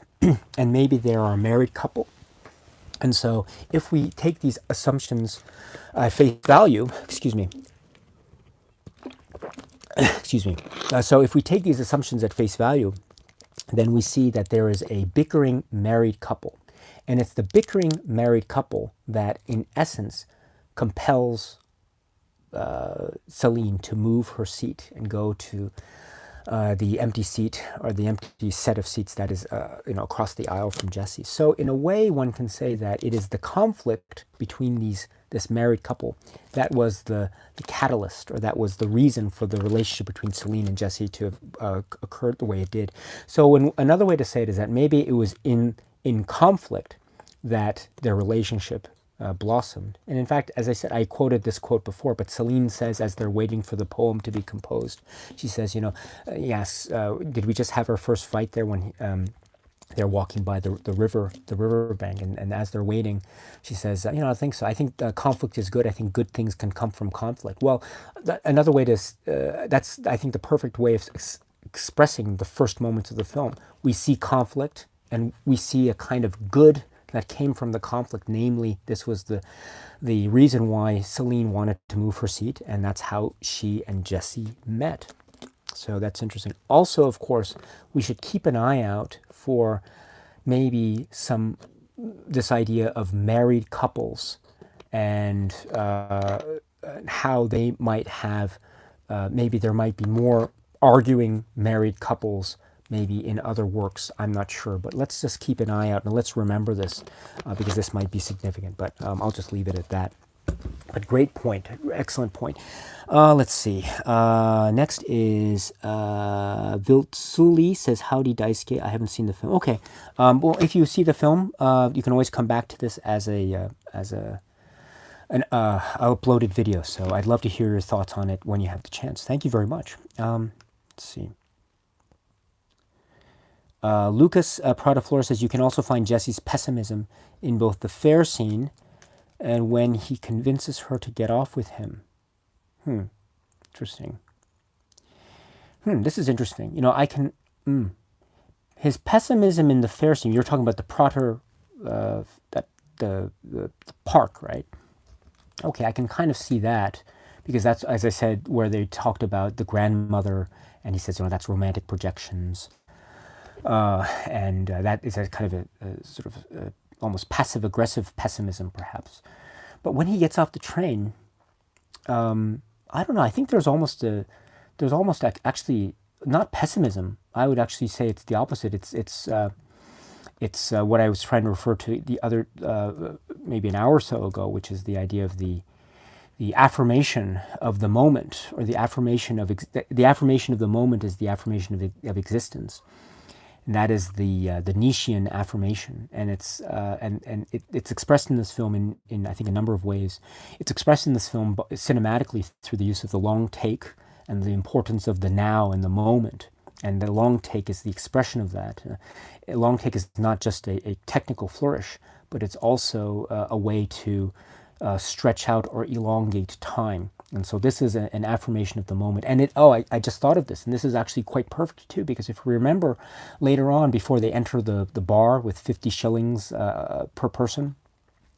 and maybe they are a married couple. And so if we take these assumptions at face value, excuse me, so if we take these assumptions at face value, then we see that there is a bickering married couple. And it's the bickering married couple that, in essence, compels Celine to move her seat and go to the empty seat or the empty set of seats that is, across the aisle from Jesse. So, in a way, one can say that it is the conflict between this married couple that was the catalyst, or that was the reason for the relationship between Celine and Jesse to have occurred the way it did. So, another way to say it is that maybe it was in conflict that their relationship blossomed. And in fact, as I said, I quoted this quote before, but Celine says, as they're waiting for the poem to be composed, she says, yes, did we just have our first fight there when they're walking by the river bank, and as they're waiting, she says, I think so. I think conflict is good. I think good things can come from conflict. Well, another way to, that's, I think, the perfect way of expressing the first moments of the film. We see conflict, and we see a kind of good that came from the conflict. Namely, this was the reason why Celine wanted to move her seat, and that's how she and Jesse met. So that's interesting. Also, of course, we should keep an eye out for maybe this idea of married couples and how they might have, maybe there might be more arguing married couples maybe in other works, I'm not sure. But let's just keep an eye out and let's remember this because this might be significant. But I'll just leave it at that. But great point, excellent point. Let's see. Next is Viltsuli says, "Howdy Daisuke." I haven't seen the film. Okay. Well, if you see the film, you can always come back to this as an uploaded video. So I'd love to hear your thoughts on it when you have the chance. Thank you very much. Let's see. Lucas Prataflor says you can also find Jesse's pessimism in both the fair scene and when he convinces her to get off with him. Interesting. This is interesting. You know, I can... his pessimism in the fair scene, you're talking about the Prater, the park, right? Okay, I can kind of see that, because that's, as I said, where they talked about the grandmother, and he says, you know, that's romantic projections. And that is a kind of a sort of almost passive-aggressive pessimism, perhaps. But when he gets off the train, I don't know, I think there's almost actually not pessimism. I would actually say it's the opposite. It's what I was trying to refer to the other maybe an hour or so ago, which is the idea of the affirmation of the moment, or the affirmation of the affirmation of the moment is the affirmation of existence, and that is the Nietzschean affirmation, and it's expressed in this film in I think a number of ways. It's expressed in this film cinematically through the use of the long take and the importance of the now and the moment. And the long take is the expression of that. A long take is not just a technical flourish, but it's also a way to stretch out or elongate time. And so this is an affirmation of the moment. And I just thought of this, and this is actually quite perfect too, because if we remember later on, before they enter the bar with 50 shillings per person,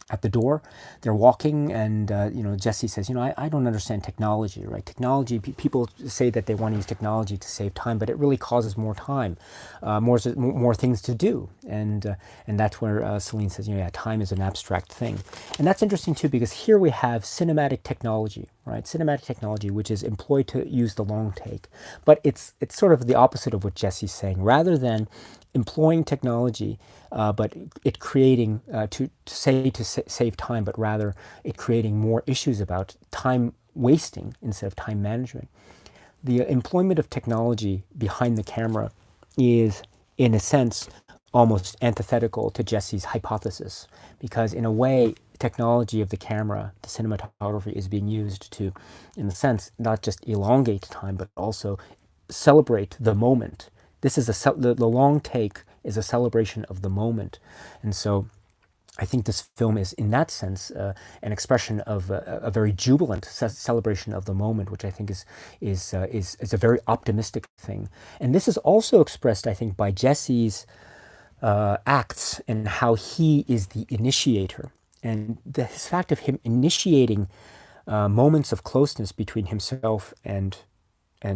at the door, they're walking, and you know, Jesse says, you know, I don't understand technology, right? Technology, people say that they want to use technology to save time, but it really causes more time, more things to do, and that's where Celine says, you know, yeah, time is an abstract thing, and that's interesting too, because here we have cinematic technology, right? Cinematic technology, which is employed to use the long take, but it's sort of the opposite of what Jesse's saying. Rather than employing technology, but it creating to save time, but rather it creating more issues about time wasting instead of time management. The employment of technology behind the camera is, in a sense, almost antithetical to Jesse's hypothesis, because in a way, technology of the camera, the cinematography, is being used to, in a sense, not just elongate time, but also celebrate the moment. This is the long take is a celebration of the moment, and so I think this film is, in that sense, an expression of a very jubilant celebration of the moment, which I think is a very optimistic thing. And this is also expressed, I think, by Jesse's acts and how he is the initiator, and this fact of him initiating moments of closeness between himself and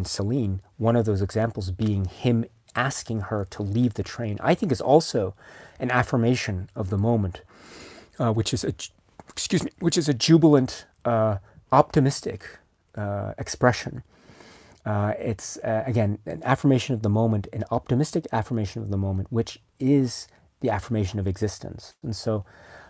Celine. One of those examples being him asking her to leave the train, I think is also an affirmation of the moment, which is a jubilant, optimistic expression. It's again an affirmation of the moment, an optimistic affirmation of the moment, which is the affirmation of existence. And so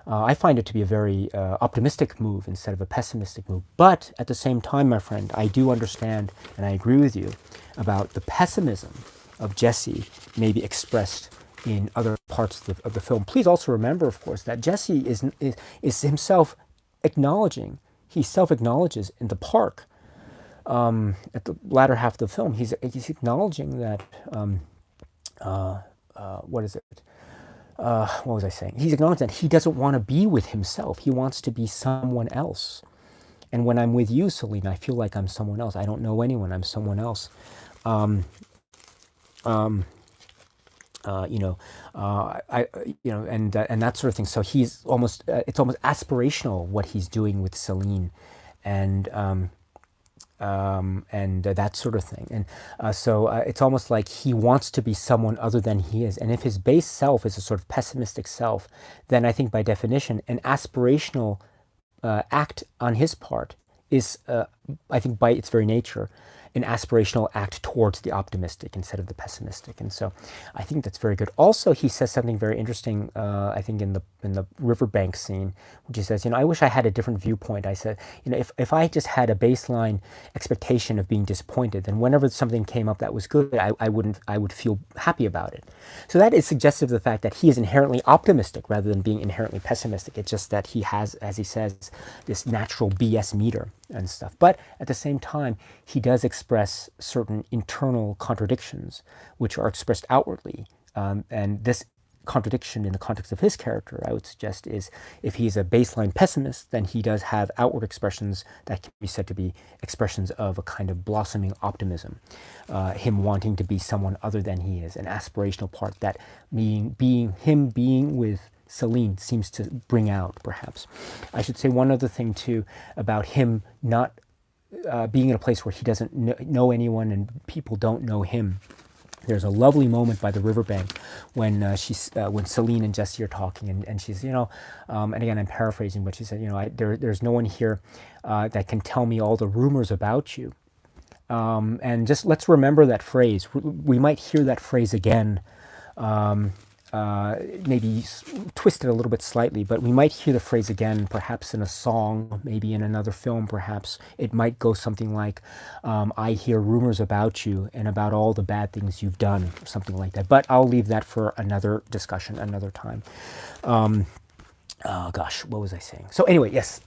I find it to be a very optimistic move instead of a pessimistic move. But at the same time, my friend, I do understand, and I agree with you about the pessimism of Jesse may be expressed in other parts of the film. Please also remember, of course, that Jesse is himself acknowledging, he self-acknowledges in the park at the latter half of the film, he's acknowledging that, what is it? What was I saying? He's acknowledging that he doesn't want to be with himself. He wants to be someone else. And when I'm with you, Celine, I feel like I'm someone else. I don't know anyone. I'm someone else. And that sort of thing. So he's almost, it's almost aspirational what he's doing with Celine, and that sort of thing. And so it's almost like he wants to be someone other than he is. And if his base self is a sort of pessimistic self, then I think by definition, an aspirational act on his part is, I think by its very nature, an aspirational act towards the optimistic instead of the pessimistic. And so I think that's very good. Also, he says something very interesting, I think in the riverbank scene, which he says, I wish I had a different viewpoint. I said, if I just had a baseline expectation of being disappointed, then whenever something came up that was good, I would feel happy about it. So that is suggestive of the fact that he is inherently optimistic rather than being inherently pessimistic. It's just that he has, as he says, this natural BS meter and stuff. But at the same time, he does express certain internal contradictions, which are expressed outwardly, And this contradiction in the context of his character, I would suggest, is if he's a baseline pessimist, then he does have outward expressions that can be said to be expressions of a kind of blossoming optimism, him wanting to be someone other than he is, an aspirational part that being with Celine seems to bring out, perhaps. I should say one other thing too about him not being in a place where he doesn't know anyone and people don't know him. There's a lovely moment by the riverbank when when Celine and Jesse are talking, and she's, and again I'm paraphrasing, but she said, there's no one here that can tell me all the rumors about you. And just let's remember that phrase. We might hear that phrase again, maybe twisted a little bit slightly, but we might hear the phrase again, perhaps in a song, maybe in another film, perhaps. It might go something like, I hear rumors about you and about all the bad things you've done, or something like that. But I'll leave that for another discussion, another time. Oh, gosh, what was I saying? So anyway, yes,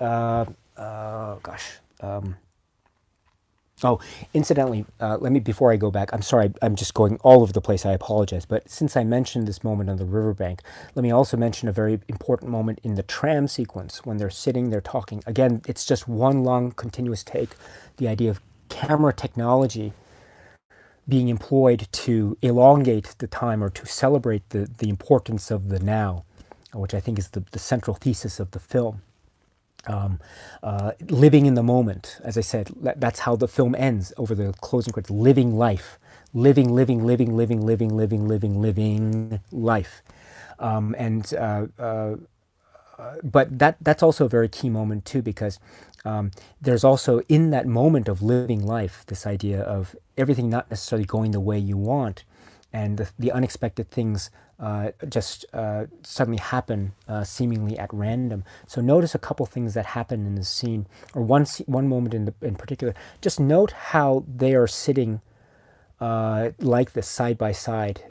Oh, incidentally, before I go back, I'm sorry, I'm just going all over the place, I apologize. But since I mentioned this moment on the riverbank, let me also mention a very important moment in the tram sequence when they're sitting, they're talking. Again, it's just one long continuous take, the idea of camera technology being employed to elongate the time or to celebrate the importance of the now, which I think is the central thesis of the film. Living in the moment, as I said, that's how the film ends over the closing credits. Living life, living life, but that's also a very key moment too, because there's also in that moment of living life this idea of everything not necessarily going the way you want, and the unexpected things just suddenly happen seemingly at random. So notice a couple things that happen in the scene, or one moment in particular. Just note how they are sitting like this, side by side.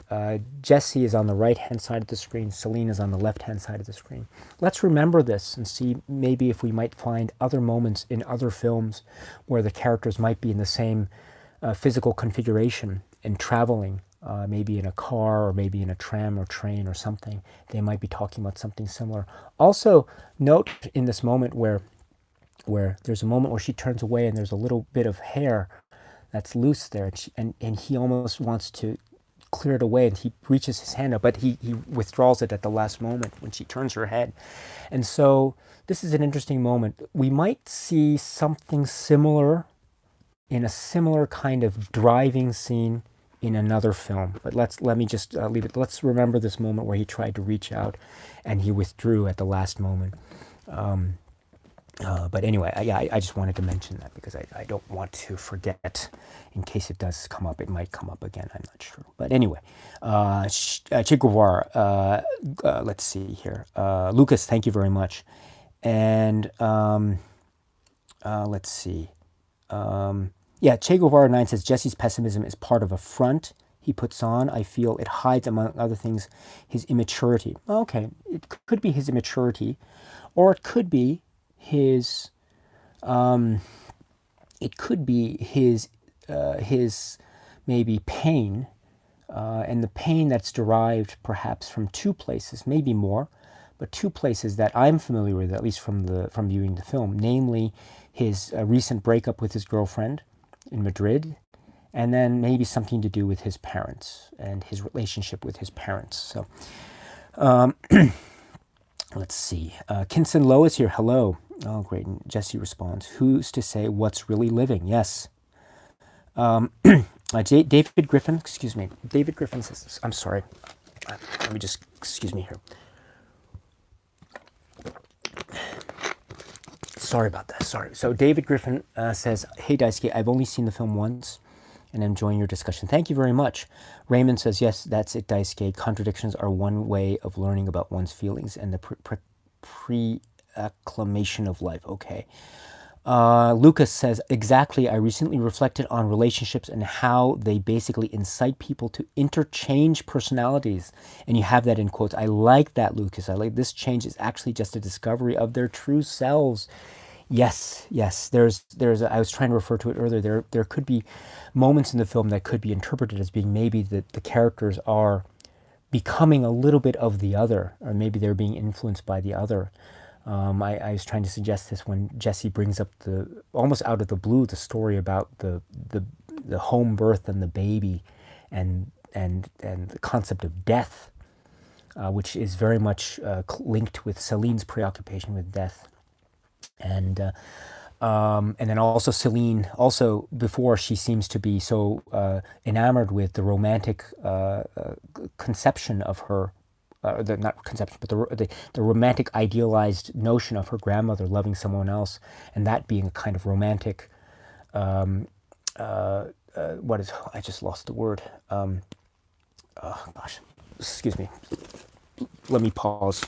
Jesse is on the right-hand side of the screen. Celine is on the left-hand side of the screen. Let's remember this and see maybe if we might find other moments in other films where the characters might be in the same physical configuration and traveling. Maybe in a car, or maybe in a tram or train or something. They might be talking about something similar. Also, note in this moment where there's a moment where she turns away and there's a little bit of hair that's loose there, and he almost wants to clear it away, and he reaches his hand up, but he withdraws it at the last moment when she turns her head. And so this is an interesting moment. We might see something similar in a similar kind of driving scene in another film, but let me just leave it. Let's remember this moment where he tried to reach out and he withdrew at the last moment. But anyway, I just wanted to mention that because I don't want to forget in case it does come up. It might come up again, I'm not sure. But anyway, Che Guevara, let's see here. Lucas, thank you very much. And let's see. Che Guevara 9 says, Jesse's pessimism is part of a front he puts on. I feel it hides, among other things, his immaturity. Okay, it could be his immaturity, or it could be his, his maybe pain, and the pain that's derived perhaps from two places, maybe more, but two places that I'm familiar with, at least from viewing the film, namely his recent breakup with his girlfriend in Madrid, and then maybe something to do with his parents and his relationship with his parents. So let's see. Kinson Lowe is here. Hello. Oh, great. And Jesse responds, who's to say what's really living? Yes. David Griffin, excuse me. David Griffin says, I'm sorry. Let me just, excuse me here. Sorry about that. Sorry. So David Griffin says, hey, Daisuke, I've only seen the film once and I'm enjoying your discussion. Thank you very much. Raymond says, yes, that's it, Daisuke. Contradictions are one way of learning about one's feelings and the pre-acclamation of life. Okay. Lucas says, exactly. I recently reflected on relationships and how they basically incite people to interchange personalities. And you have that in quotes. I like that, Lucas. I like this change is actually just a discovery of their true selves. Yes. There's. I was trying to refer to it earlier. There could be moments in the film that could be interpreted as being maybe that the characters are becoming a little bit of the other, or maybe they're being influenced by the other. I was trying to suggest this when Jesse brings up the almost out of the blue the story about the home birth and the baby, and the concept of death, which is very much linked with Celine's preoccupation with death, and then also Celine, also before she seems to be so enamored with the romantic conception of her, the not conception, but the romantic idealized notion of her grandmother loving someone else, and that being a kind of romantic, what is, I just lost the word. Oh gosh, excuse me. Let me pause.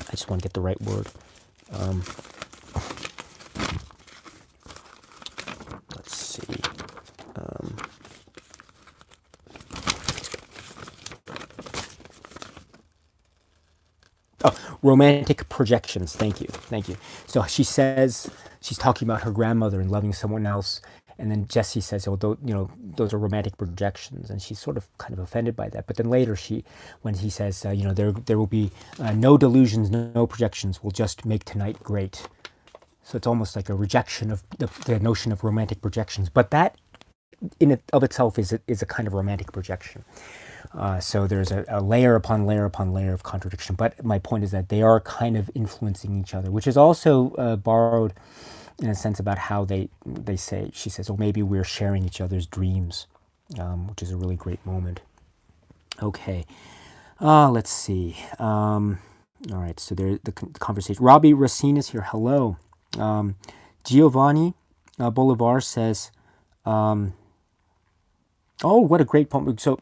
I just want to get the right word. Let's see. Oh, romantic projections. Thank you. Thank you. So she says she's talking about her grandmother and loving someone else. And then Jesse says, "Oh, those are romantic projections," and she's sort of kind of offended by that. But then later, when he says, there will be no delusions, no projections. We'll just make tonight great." So it's almost like a rejection of the notion of romantic projections. But that, in it of itself, is a kind of romantic projection. So there's a layer upon layer upon layer of contradiction. But my point is that they are kind of influencing each other, which is also borrowed in a sense about how they say, she says, "Oh, maybe we're sharing each other's dreams," which is a really great moment. Okay, let's see. All right, so there's the conversation. Robbie Racine is here. Hello. Giovanni Bolivar says, "Oh, what a great poem." So,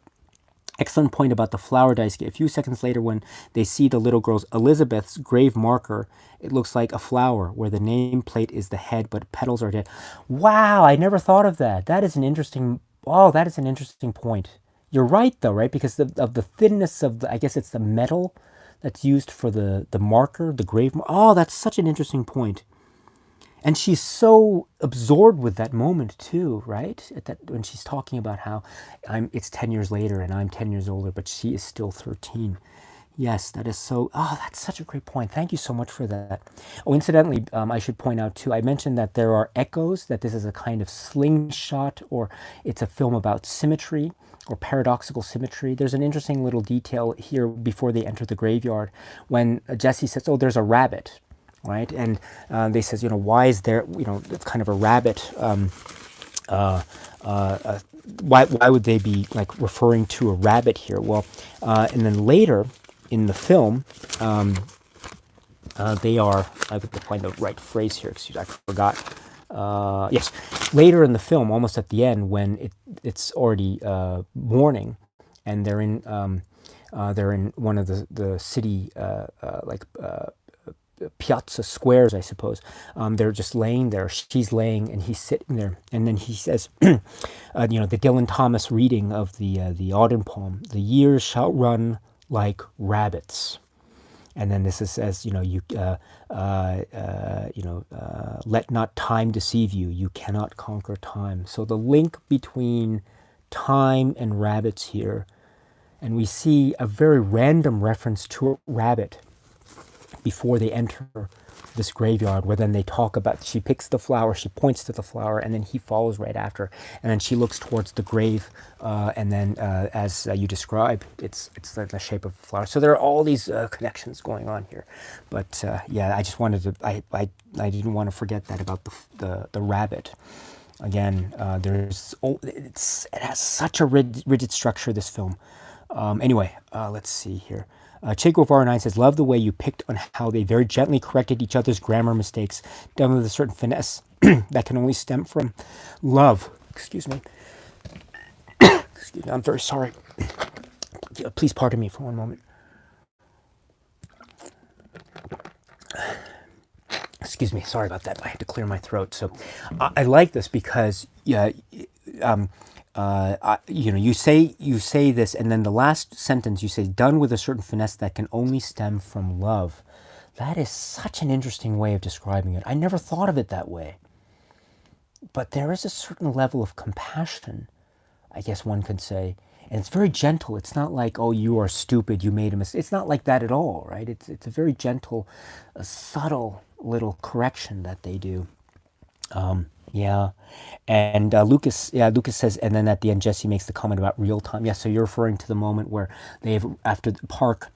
excellent point about the flower dice. A few seconds later, when they see the little girl's Elizabeth's grave marker, it looks like a flower where the nameplate is the head, but petals are dead. Wow, I never thought of that. That is an interesting. Oh, that is an interesting point. You're right, though, right? Because of the thinness of the, I guess it's the metal that's used for the marker, the grave. Oh, that's such an interesting point. And she's so absorbed with that moment too, right? At that, when she's talking about how it's 10 years later and I'm 10 years older, but she is still 13. Yes, that is so, oh, that's such a great point. Thank you so much for that. Oh, incidentally, I should point out too, I mentioned that there are echoes, that this is a kind of slingshot, or it's a film about symmetry or paradoxical symmetry. There's an interesting little detail here before they enter the graveyard when Jesse says, "Oh, there's a rabbit." Right, and they says, why is there, it's kind of a rabbit. Why would they be like referring to a rabbit here? Well, and then later in the film, they are. I have to find the right phrase here. Excuse me, I forgot. Yes, later in the film, almost at the end, when it's already morning, and they're in one of the city piazza squares, I suppose. They're just laying there. She's laying, and he's sitting there. And then he says, the Dylan Thomas reading of the autumn poem: "The years shall run like rabbits." And then this is, says, let not time deceive you. You cannot conquer time. So the link between time and rabbits here, and we see a very random reference to a rabbit before they enter this graveyard, where then they talk about, she picks the flower, she points to the flower, and then he follows right after, and then she looks towards the grave, and then as you describe, it's the shape of a flower. So there are all these connections going on here, but yeah, I just wanted to, I didn't want to forget that about the rabbit. Again, it has such a rigid structure, this film. Anyway, let's see here. Che Guevara 9 says, "Love the way you picked on how they very gently corrected each other's grammar mistakes, done with a certain finesse that can only stem from love." Excuse me. Excuse me, I'm very sorry. Please pardon me for one moment. Excuse me, sorry about that. I had to clear my throat. So I like this because you say this, and then the last sentence you say, "done with a certain finesse that can only stem from love." That is such an interesting way of describing it. I never thought of it that way. But there is a certain level of compassion, I guess one could say, and it's very gentle. It's not like, oh, you are stupid, you made a mistake. It's not like that at all, right? It's a very gentle, a subtle little correction that they do. Yeah, and Lucas says, and then at the end, Jesse makes the comment about real time. Yeah, so you're referring to the moment where they've after the park,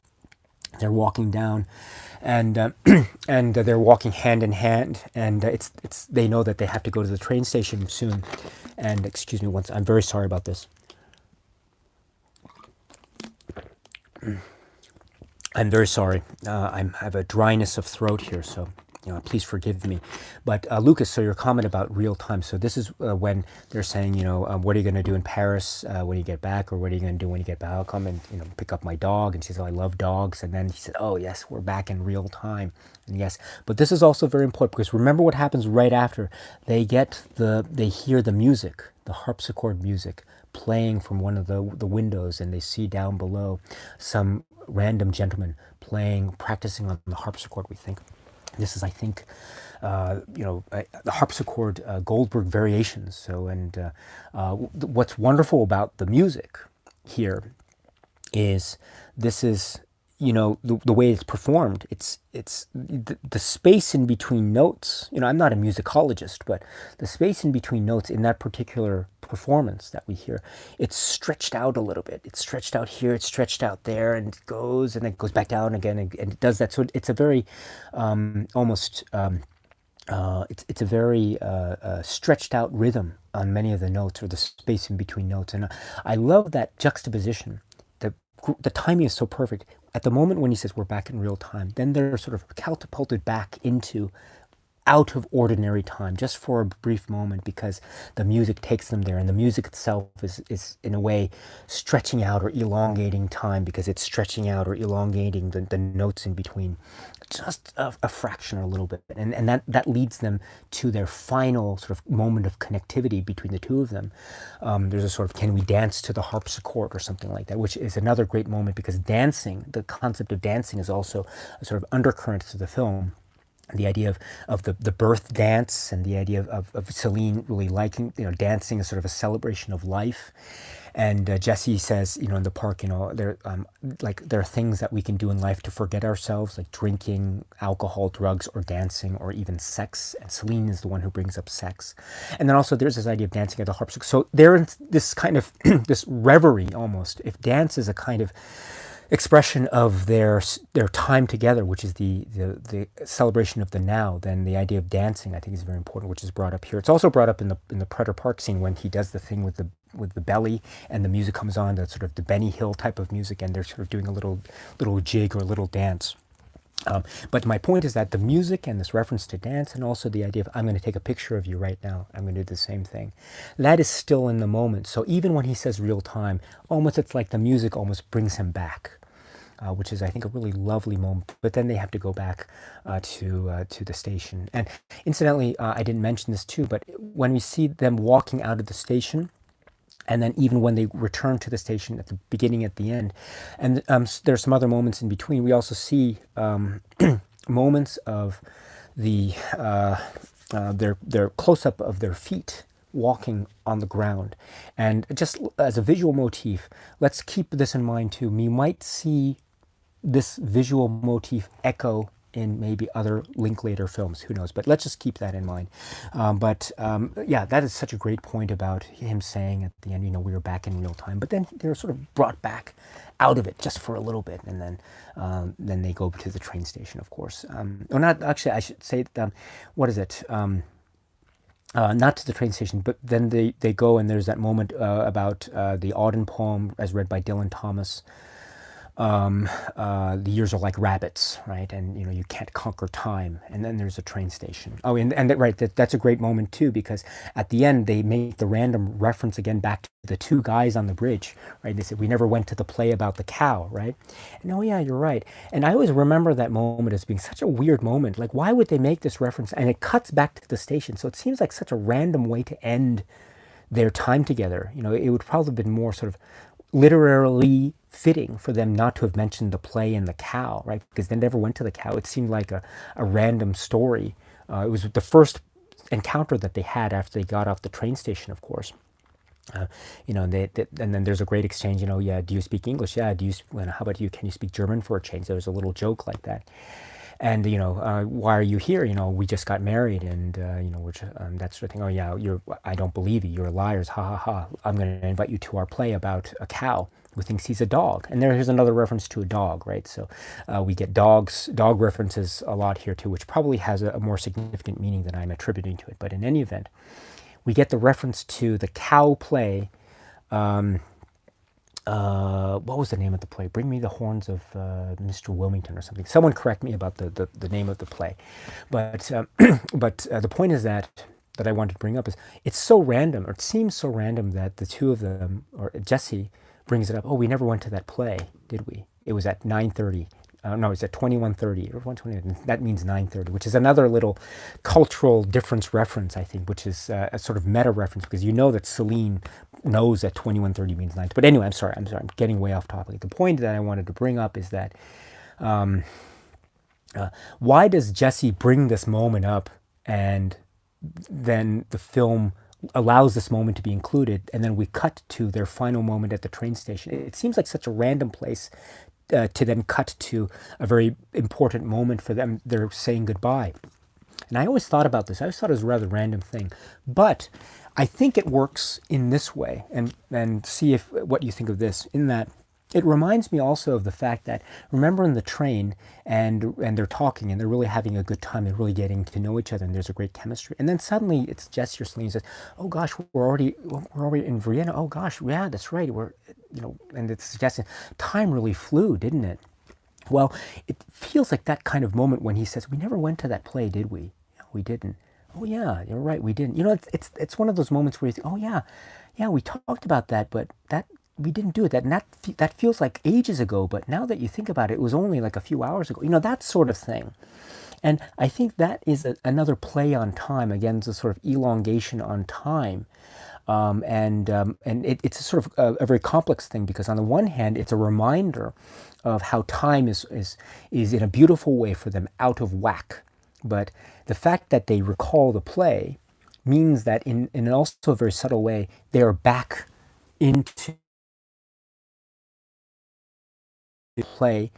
they're walking down, and and they're walking hand in hand, and it's they know that they have to go to the train station soon. And excuse me once, I'm very sorry about this. I'm very sorry. I have a dryness of throat here, so please forgive me. But Lucas, so your comment about real time. So this is when they're saying, what are you going to do in Paris when you get back, or what are you going to do when you get back? I'll come and pick up my dog. And she said, oh, I love dogs. And then he said, oh yes, we're back in real time. And yes, but this is also very important because remember what happens right after they hear the music, the harpsichord music playing from one of the windows, and they see down below some random gentleman practicing on the harpsichord. We think this is, I think, the harpsichord Goldberg variations. So, and what's wonderful about the music here is this is the way it's performed. It's the space in between notes. I'm not a musicologist, but the space in between notes in that particular performance that we hear, it's stretched out a little bit. It's stretched out here, it's stretched out there, and it goes, and then it goes back down again, and it does that. So it's a very almost it's a very stretched out rhythm on many of the notes, or the space in between notes. And I love that juxtaposition. The timing is so perfect. At the moment when he says we're back in real time, then they're sort of catapulted back into out of ordinary time just for a brief moment, because the music takes them there, and the music itself is in a way stretching out or elongating time, because it's stretching out or elongating the notes in between just a fraction or a little bit, and that leads them to their final sort of moment of connectivity between the two of them. There's a sort of, can we dance to the harpsichord or something like that, which is another great moment, because dancing, the concept of dancing, is also a sort of undercurrent to the film. The idea of the birth dance, and the idea of Celine really liking, dancing as sort of a celebration of life. And Jesse says, in the park, there are things that we can do in life to forget ourselves, like drinking, alcohol, drugs, or dancing, or even sex. And Celine is the one who brings up sex. And then also there's this idea of dancing at the harpsichord. So there's this kind of this reverie almost. If dance is a kind of expression of their time together, which is the celebration of the now, then the idea of dancing, I think, is very important, which is brought up here. It's also brought up in the Predator Park scene when he does the thing with the belly, and the music comes on, that sort of the Benny Hill type of music, and they're sort of doing a little jig or a little dance. But my point is that the music and this reference to dance, and also the idea of I'm going to take a picture of you right now, I'm going to do the same thing, that is still in the moment. So even when he says real time, almost it's like the music almost brings him back, which is, I think, a really lovely moment. But then they have to go back to the station. And incidentally, I didn't mention this too, but when we see them walking out of the station, and then even when they return to the station at the beginning, at the end, and there's some other moments in between, we also see moments of their close-up of their feet walking on the ground. And just as a visual motif, let's keep this in mind too. We might see this visual motif echo in maybe other Linklater films, who knows, but let's just keep that in mind. Yeah, that is such a great point about him saying at the end, we were back in real time, but then they're sort of brought back out of it just for a little bit, and then they go to the train station, of course. Or not, actually, I should say, what is it? Not to the train station, but then they go, and there's that moment about the Auden poem as read by Dylan Thomas. The years are like rabbits, right? And you can't conquer time. And then there's a train station. Oh, right, that's a great moment too, because at the end they make the random reference again back to the two guys on the bridge, right? They said, we never went to the play about the cow, right? And oh yeah, you're right. And I always remember that moment as being such a weird moment. Like, why would they make this reference? And it cuts back to the station. So it seems like such a random way to end their time together. It would probably have been more sort of literally fitting for them not to have mentioned the play and the cow, right? Because they never went to the cow. It seemed like a random story. It was the first encounter that they had after they got off the train station, of course. Uh, and then there's a great exchange. Yeah, do you speak English? Yeah, how about you? Can you speak German for a change? There was a little joke like that. And why are you here? We just got married, and that sort of thing. Oh yeah, I don't believe you. You're liars. Ha ha ha. I'm going to invite you to our play about a cow who thinks he's a dog. And here's another reference to a dog, right? So we get dog references a lot here too, which probably has a more significant meaning than I'm attributing to it. But in any event, we get the reference to the cow play. What was the name of the play? Bring Me the Horns of Mr. Wilmington or something. Someone correct me about the name of the play. But the point is that I wanted to bring up is it's so random, or it seems so random, that the two of them, or Jesse brings it up. Oh, we never went to that play, did we? It was at 9:30. No, it's at 21:30 or 1:20. That means 9:30, which is another little cultural difference reference, I think, which is a sort of meta reference, because that Celine knows that 21:30 means 9. But anyway, I'm sorry, I'm getting way off topic. The point that I wanted to bring up is that why does Jesse bring this moment up, and then the film allows this moment to be included, and then we cut to their final moment at the train station? It seems like such a random place to then cut to a very important moment for them. They're saying goodbye. And I always thought about this. I always thought it was a rather random thing. But I think it works in this way, and see what you think of this, in that it reminds me also of the fact that, remember in the train, and they're talking, and they're really having a good time, they're really getting to know each other, and there's a great chemistry. And then suddenly it's Jesse or Celine says, "Oh gosh, we're already in Vienna. Oh gosh, yeah, that's right. And it's suggesting time really flew, didn't it?" Well, it feels like that kind of moment when he says, "We never went to that play, did we?" "No, we didn't." "Oh yeah, you're right, we didn't." It's one of those moments where you think, "Oh yeah, we talked about that, but that we didn't do it. That feels like ages ago, but now that you think about it, it was only like a few hours ago." That sort of thing. And I think that is another play on time. Again, it's a sort of elongation on time. It's a sort of a very complex thing, because on the one hand, it's a reminder of how time is in a beautiful way for them out of whack. But the fact that they recall the play means that in also a very subtle way, they are back into the play,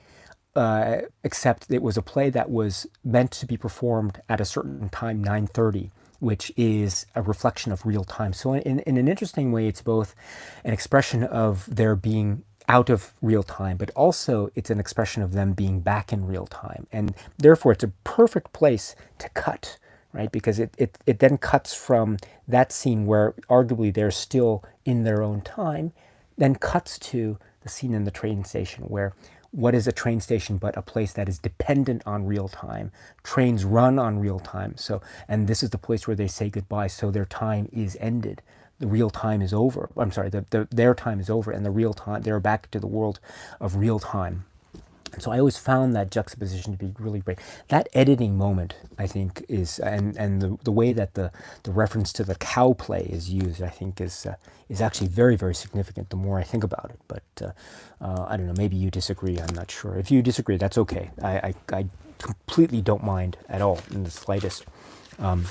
except it was a play that was meant to be performed at a certain time, 9:30, which is a reflection of real time. So in an interesting way, it's both an expression of their being out of real time, but also it's an expression of them being back in real time. And therefore, it's a perfect place to cut, right? Because it then cuts from that scene where arguably they're still in their own time, then cuts to the scene in the train station, where what is a train station but a place that is dependent on real time? Trains run on real time. And this is the place where they say goodbye, so their time is ended. The real time is over. I'm sorry, their time is over, and the real time, they're back to the world of real time. And so I always found that juxtaposition to be really great. That editing moment, I think, is, and the way that the reference to the cow play is used, I think, is actually very, very significant the more I think about it. But I don't know, maybe you disagree, I'm not sure. If you disagree, that's okay. I completely don't mind at all, in the slightest. I'm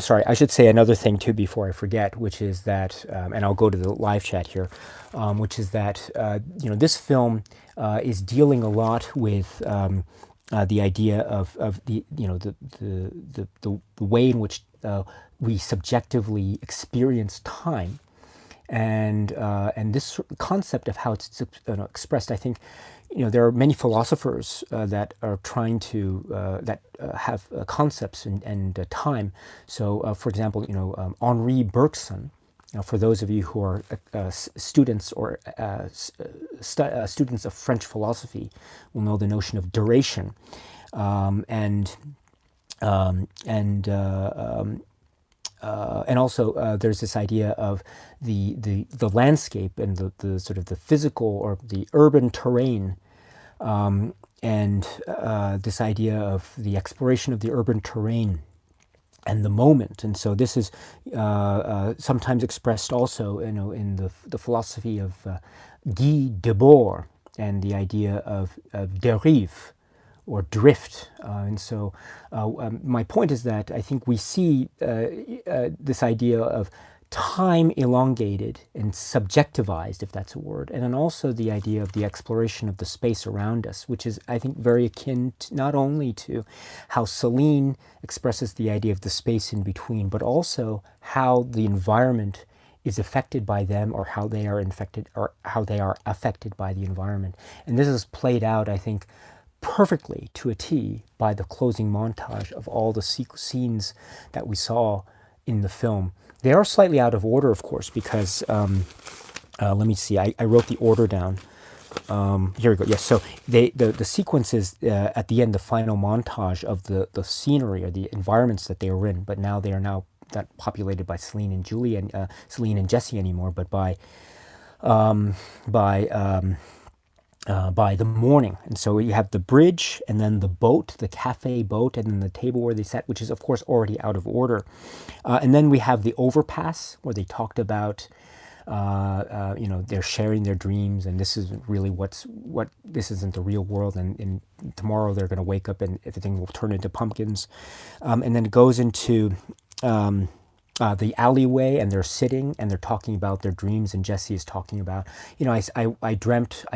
sorry, I should say another thing too before I forget, which is that, and I'll go to the live chat here, which is that, this film is dealing a lot with the idea of the way in which we subjectively experience time. And this concept of how it's expressed, I think, there are many philosophers that are trying to have concepts and time. So, for example, Henri Bergson. For those of you who are students or students of French philosophy, will know the notion of duration, and also there's this idea of the landscape and the sort of the physical or the urban terrain, and this idea of the exploration of the urban terrain and the moment. And so this is sometimes expressed also, in the philosophy of Guy Debord, and the idea of dérive, or drift. And so my point is that I think we see this idea of time elongated and subjectivized, if that's a word, and then also the idea of the exploration of the space around us, which is, I think, very akin to, not only to how Celine expresses the idea of the space in between, but also how the environment is affected by them, or how they are infected, or how they are affected by the environment. And this is played out, I think, perfectly to a T by the closing montage of all the scenes that we saw in the film. They are slightly out of order, of course, because let me see. I wrote the order down. Here we go. Yes. So the sequence is at the end, the final montage of the scenery or the environments that they were in. But now they are now not populated by Celine and Julie and Celine and Jesse anymore, but by the morning. And so you have the bridge, and then the boat, the cafe boat, and then the table where they sat, which is of course already out of order. And then we have the overpass where they talked about, they're sharing their dreams, and this isn't really this isn't the real world, and tomorrow they're going to wake up and everything will turn into pumpkins. And then it goes into the alleyway, and they're sitting and they're talking about their dreams, and Jesse is talking about, I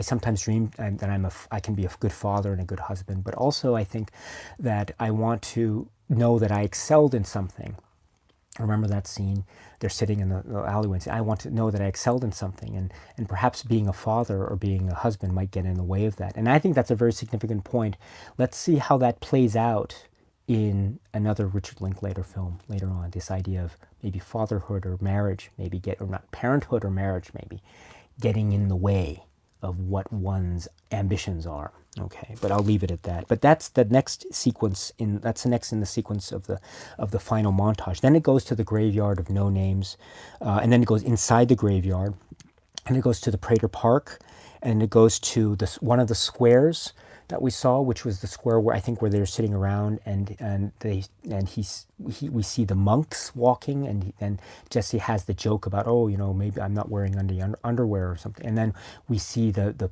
sometimes dream that I can be a good father and a good husband, but also I think that I want to know that I excelled in something. Remember that scene? They're sitting in the alleyway and say, I want to know that I excelled in something, and perhaps being a father or being a husband might get in the way of that. And I think that's a very significant point. Let's see how that plays out in another Richard Linklater film later on. This idea of maybe fatherhood or marriage, or not parenthood or marriage, maybe getting in the way of what one's ambitions are. Okay, but I'll leave it at that. But that's the next sequence that's the next in the sequence of the final montage. Then it goes to the graveyard of no names, and then it goes inside the graveyard, and it goes to the Prater Park, and it goes to one of the squares that we saw, which was the square where they're sitting around, and we see the monks walking, and Jesse has the joke about, maybe I'm not wearing underwear or something, and then we see the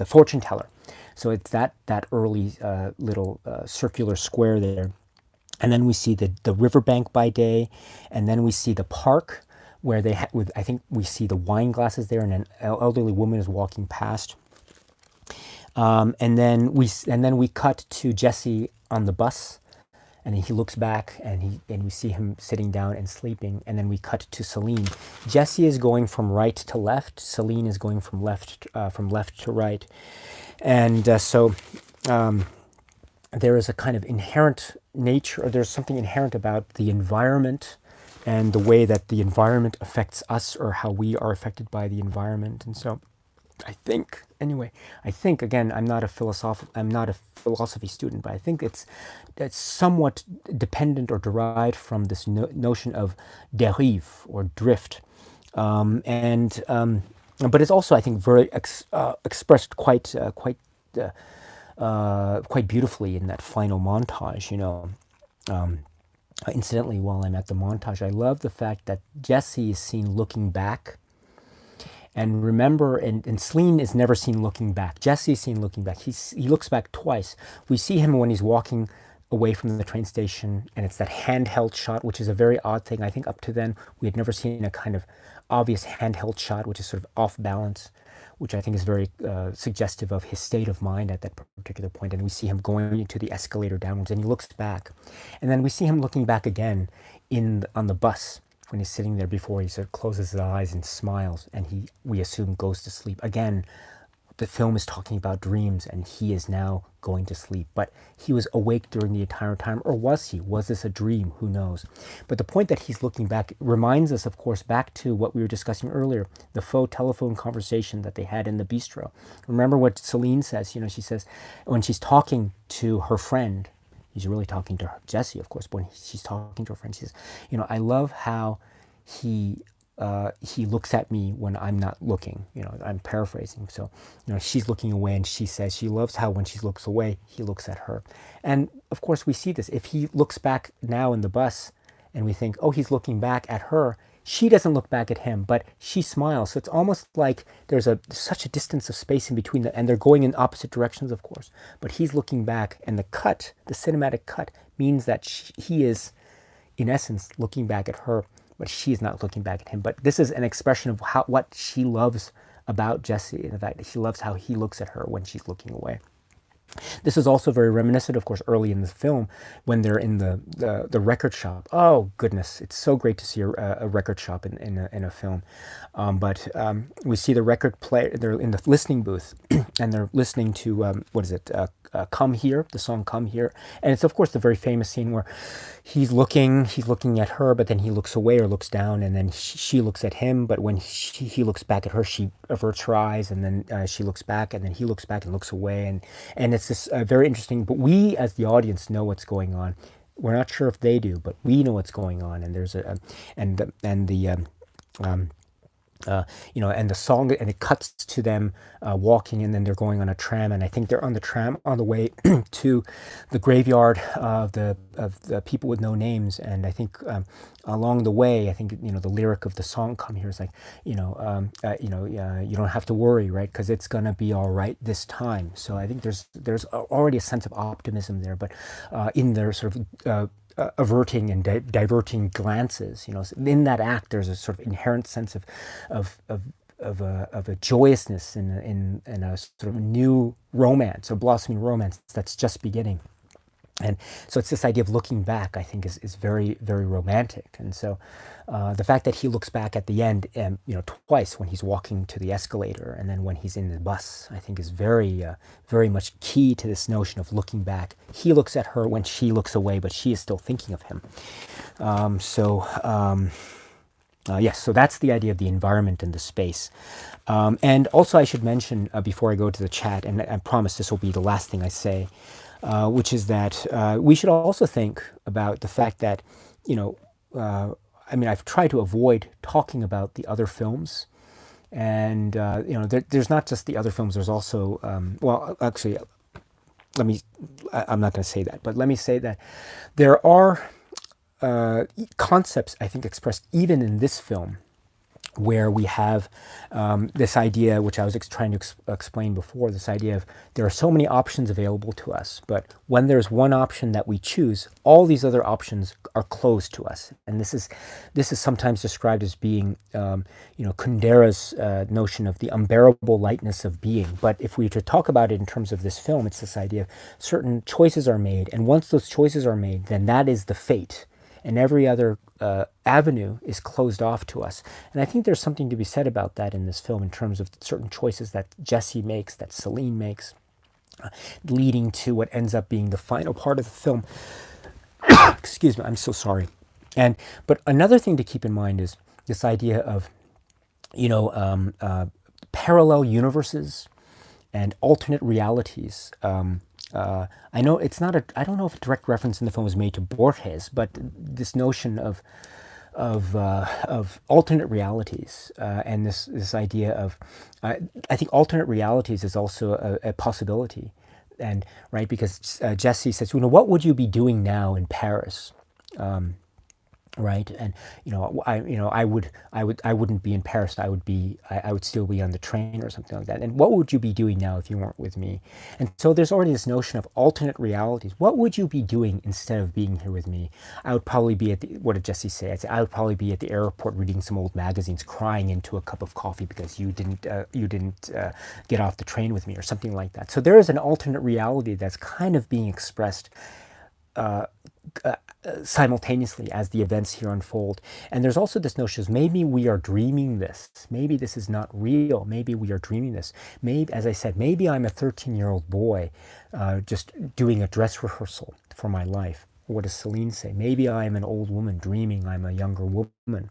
fortune teller. So it's that early little circular square there, and then we see the riverbank by day, and then we see the park where we see the wine glasses there, and an elderly woman is walking past. And then we cut to Jesse on the bus, and he looks back, and we see him sitting down and sleeping. And then we cut to Celine. Jesse is going from right to left. Celine is going from left to right. And so there is a kind of inherent nature, or there's something inherent about the environment and the way that the environment affects us, or how we are affected by the environment. And so I think again, I'm not a philosophy student, but I think it's somewhat dependent or derived from this notion of dérive, or drift, but it's also, I think, very expressed quite beautifully in that final montage. Incidentally, while I'm at the montage, I love the fact that Jesse is seen looking back. And remember, and Celine is never seen looking back. Jesse is seen looking back. He looks back twice. We see him when he's walking away from the train station, and it's that handheld shot, which is a very odd thing. I think up to then, we had never seen a kind of obvious handheld shot, which is sort of off balance, which I think is very suggestive of his state of mind at that particular point. And we see him going into the escalator downwards, and he looks back. And then we see him looking back again on the bus when he's sitting there, before he sort of closes his eyes and smiles, and we assume goes to sleep. Again, the film is talking about dreams, and he is now going to sleep. But he was awake during the entire time, or was he? Was this a dream? Who knows? But the point that he's looking back reminds us, of course, back to what we were discussing earlier, the faux telephone conversation that they had in the bistro. Remember what Celine says? She says, when she's talking to her friend, he's really talking to Jesse, of course, but when she's talking to her friend, she says, I love how he looks at me when I'm not looking. I'm paraphrasing. So, she's looking away, and she says she loves how when she looks away, he looks at her. And of course, we see this. If he looks back now in the bus, and we think, oh, he's looking back at her, she doesn't look back at him, but she smiles. So it's almost like there's such a distance of space in between them, and they're going in opposite directions, of course. But he's looking back, and the cinematic cut, means that he is, in essence, looking back at her, but she is not looking back at him. But this is an expression of what she loves about Jesse, and the fact that she loves how he looks at her when she's looking away. This is also very reminiscent, of course, early in the film when they're in the record shop. Oh, goodness. It's so great to see a record shop in a film. But we see the record player, they're in the listening booth, and they're listening to, what is it, Come Here, the song Come Here. And it's, of course, the very famous scene where he's looking at her, but then he looks away or looks down, and then she looks at him, but when he looks back at her, she averts her eyes, and then she looks back, and then he looks back and looks away, and it's this very interesting, but we as the audience know what's going on. We're not sure if they do, but we know what's going on, and there's and the song, and it cuts to them walking, and then they're going on a tram, and I think they're on the tram on the way to the graveyard of the people with no names, and I think along the way, I think the lyric of the song "Come Here" is like, you don't have to worry, right? Because it's gonna be all right this time. So I think there's already a sense of optimism there, but in their sort of averting and diverting glances, in that act, there's a sort of inherent sense of a joyousness in a sort of new romance, a blossoming romance that's just beginning. And so it's this idea of looking back, I think, is very, very romantic. And so the fact that he looks back at the end, twice, when he's walking to the escalator and then when he's in the bus, I think is very, very much key to this notion of looking back. He looks at her when she looks away, but she is still thinking of him. Yes, so that's the idea of the environment and the space. And also I should mention, before I go to the chat, and I promise this will be the last thing I say, which is that we should also think about the fact that, I've tried to avoid talking about the other films. And, there's not just the other films, there's also, actually, I'm not going to say that, but let me say that there are concepts, I think, expressed even in this film, where we have this idea, which I was trying to explain before, this idea of there are so many options available to us, but when there's one option that we choose, all these other options are closed to us. And this is sometimes described as being, Kundera's notion of the unbearable lightness of being. But if we were to talk about it in terms of this film, it's this idea of certain choices are made, and once those choices are made, then that is the fate. And every other avenue is closed off to us. And I think there's something to be said about that in this film in terms of certain choices that Jesse makes, that Celine makes, leading to what ends up being the final part of the film. Excuse me, I'm so sorry. But another thing to keep in mind is this idea of, parallel universes and alternate realities. I know it's not I don't know if a direct reference in the film was made to Borges, but this notion of alternate realities, and this idea of, I think alternate realities is also a possibility, and right, because Jesse says, what would you be doing now in Paris? Right, and I wouldn't be in Paris. I would still be on the train or something like that. And what would you be doing now if you weren't with me? And so there's already this notion of alternate realities. What would you be doing instead of being here with me? I would probably be what did Jesse say? I would probably be at the airport reading some old magazines, crying into a cup of coffee because you didn't get off the train with me, or something like that. So there is an alternate reality that's kind of being expressed simultaneously as the events here unfold. And there's also this notion of maybe we are dreaming this. Maybe this is not real. Maybe we are dreaming this. Maybe, as I said, maybe I'm a 13-year-old boy just doing a dress rehearsal for my life. What does Celine say? Maybe I'm an old woman dreaming I'm a younger woman,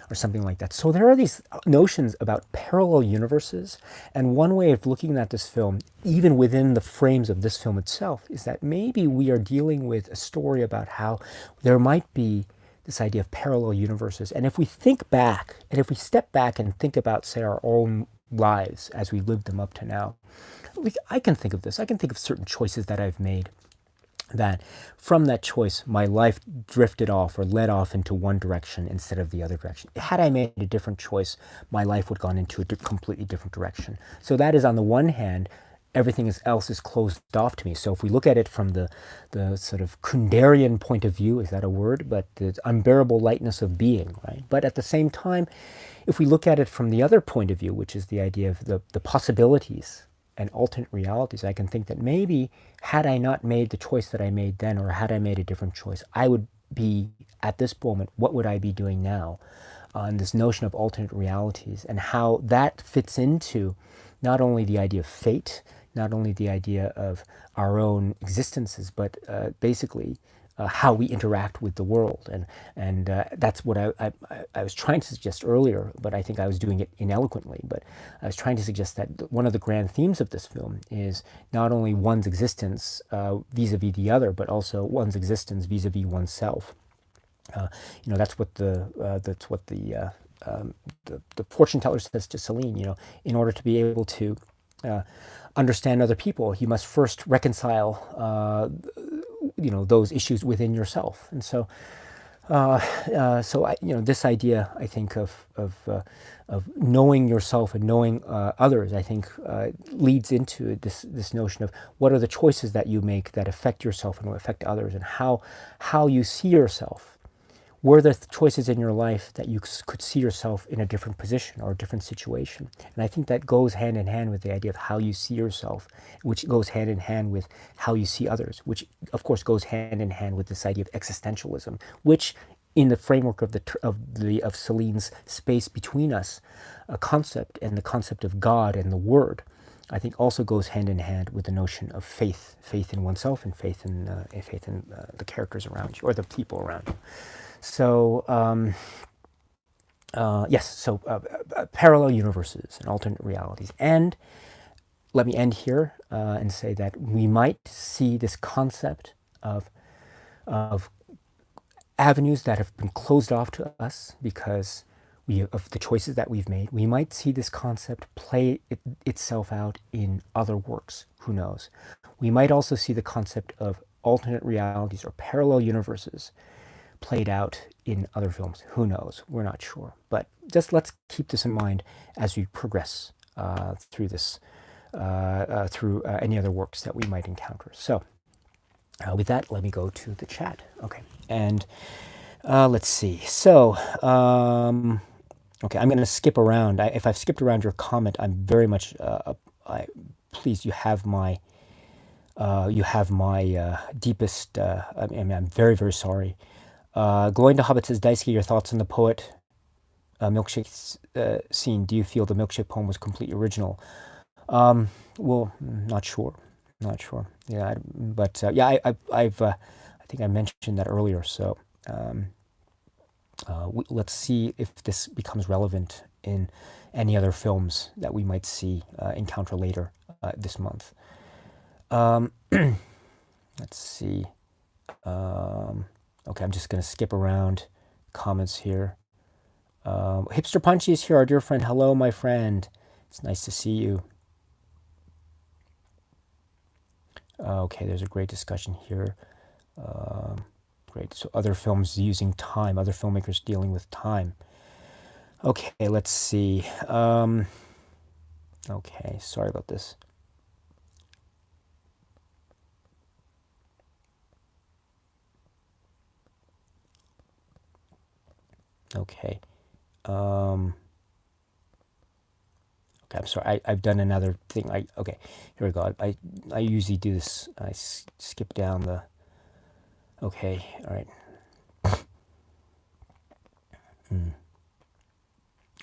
or something like that. So there are these notions about parallel universes, and one way of looking at this film, even within the frames of this film itself, is that maybe we are dealing with a story about how there might be this idea of parallel universes. And if we think back, and if we step back and think about, say, our own lives as we lived them up to now, I can think of this. I can think of certain choices that I've made that from that choice, my life drifted off or led off into one direction instead of the other direction. Had I made a different choice, my life would have gone into a completely different direction. So that is, on the one hand, everything else is closed off to me. So if we look at it from the sort of Kunderian point of view, is that a word? But the unbearable lightness of being, right? But at the same time, if we look at it from the other point of view, which is the idea of the possibilities and alternate realities, I can think that maybe had I not made the choice that I made then, or had I made a different choice, I would be, at this moment, what would I be doing now? And this notion of alternate realities and how that fits into not only the idea of fate, not only the idea of our own existences, but basically how we interact with the world. And that's what I was trying to suggest earlier, but I think I was doing it ineloquently. But I was trying to suggest that one of the grand themes of this film is not only one's existence vis-a-vis the other, but also one's existence vis-a-vis oneself. That's what the fortune teller says to Celine. In order to be able to understand other people, you must first reconcile those issues within yourself. And so this idea, I think, of knowing yourself and knowing others, I think leads into this notion of what are the choices that you make that affect yourself and affect others, and how you see yourself. Were there choices in your life that you could see yourself in a different position or a different situation? And I think that goes hand in hand with the idea of how you see yourself, which goes hand in hand with how you see others, which of course goes hand in hand with this idea of existentialism, which in the framework of Celine's space between us, a concept, and the concept of God and the Word, I think also goes hand in hand with the notion of faith in oneself and faith in the characters around you or the people around you. So parallel universes and alternate realities. And let me end here and say that we might see this concept of avenues that have been closed off to us because of the choices that we've made. We might see this concept play itself out in other works. Who knows? We might also see the concept of alternate realities or parallel universes played out in other films. Who knows? We're not sure. But just let's keep this in mind as we progress through this, through any other works that we might encounter. So with that, let me go to the chat. Okay. And let's see. So, okay, I'm going to skip around. If I've skipped around your comment, I'm very much, please, you have my deepest, I'm very, very sorry. Glowing to Hobbit says, Daisuke, your thoughts on the poet milkshake scene. Do you feel the milkshake poem was completely original? Well, not sure. Yeah, but yeah, I think I mentioned that earlier. So let's see if this becomes relevant in any other films that we might see encounter later this month. Let's see. Okay, I'm just going to skip around comments here. Hipster Punchy is here, our dear friend. Hello, my friend. It's nice to see you. Okay, there's a great discussion here. Great. So other films using time, other filmmakers dealing with time. Okay, let's see. Okay, sorry about this. Okay. Okay, I'm sorry. I've done another thing. Okay, here we go. I usually do this. I skip down the. Okay, all right.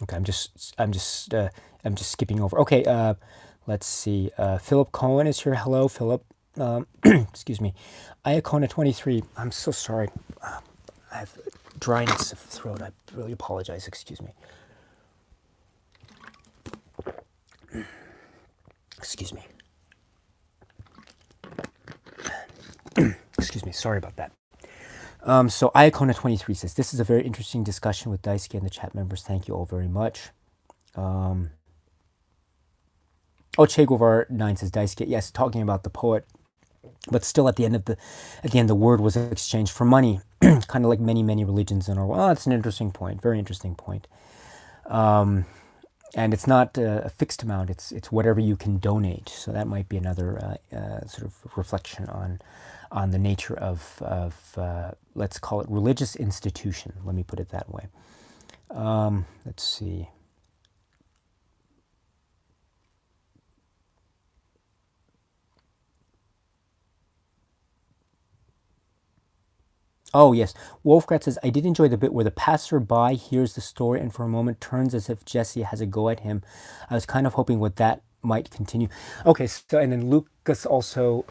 Okay, I'm just skipping over. Okay, let's see. Philip Cohen is here. Hello, Philip. Excuse me. Iacona 23. I'm so sorry. I have dryness of throat. I really apologize. Excuse me. Excuse me. Excuse me. Sorry about that. So Iacona 23 says, this is a very interesting discussion with Daisuke and the chat members. Thank you all very much. Oh, Che Guevara 9 says, Daisuke, yes, talking about the poet But still, at the end, the word was exchanged for money, kind of like many religions in our world. Oh, that's an interesting point. Very interesting point. And it's not a fixed amount. It's whatever you can donate. So that might be another sort of reflection on the nature of let's call it religious institution. Let me put it that way. Let's see. Oh, yes. Wolfgrat says, I did enjoy the bit where the passerby hears the story and for a moment turns as if Jesse has a go at him. I was kind of hoping what that might continue. Okay, so, and then Lucas also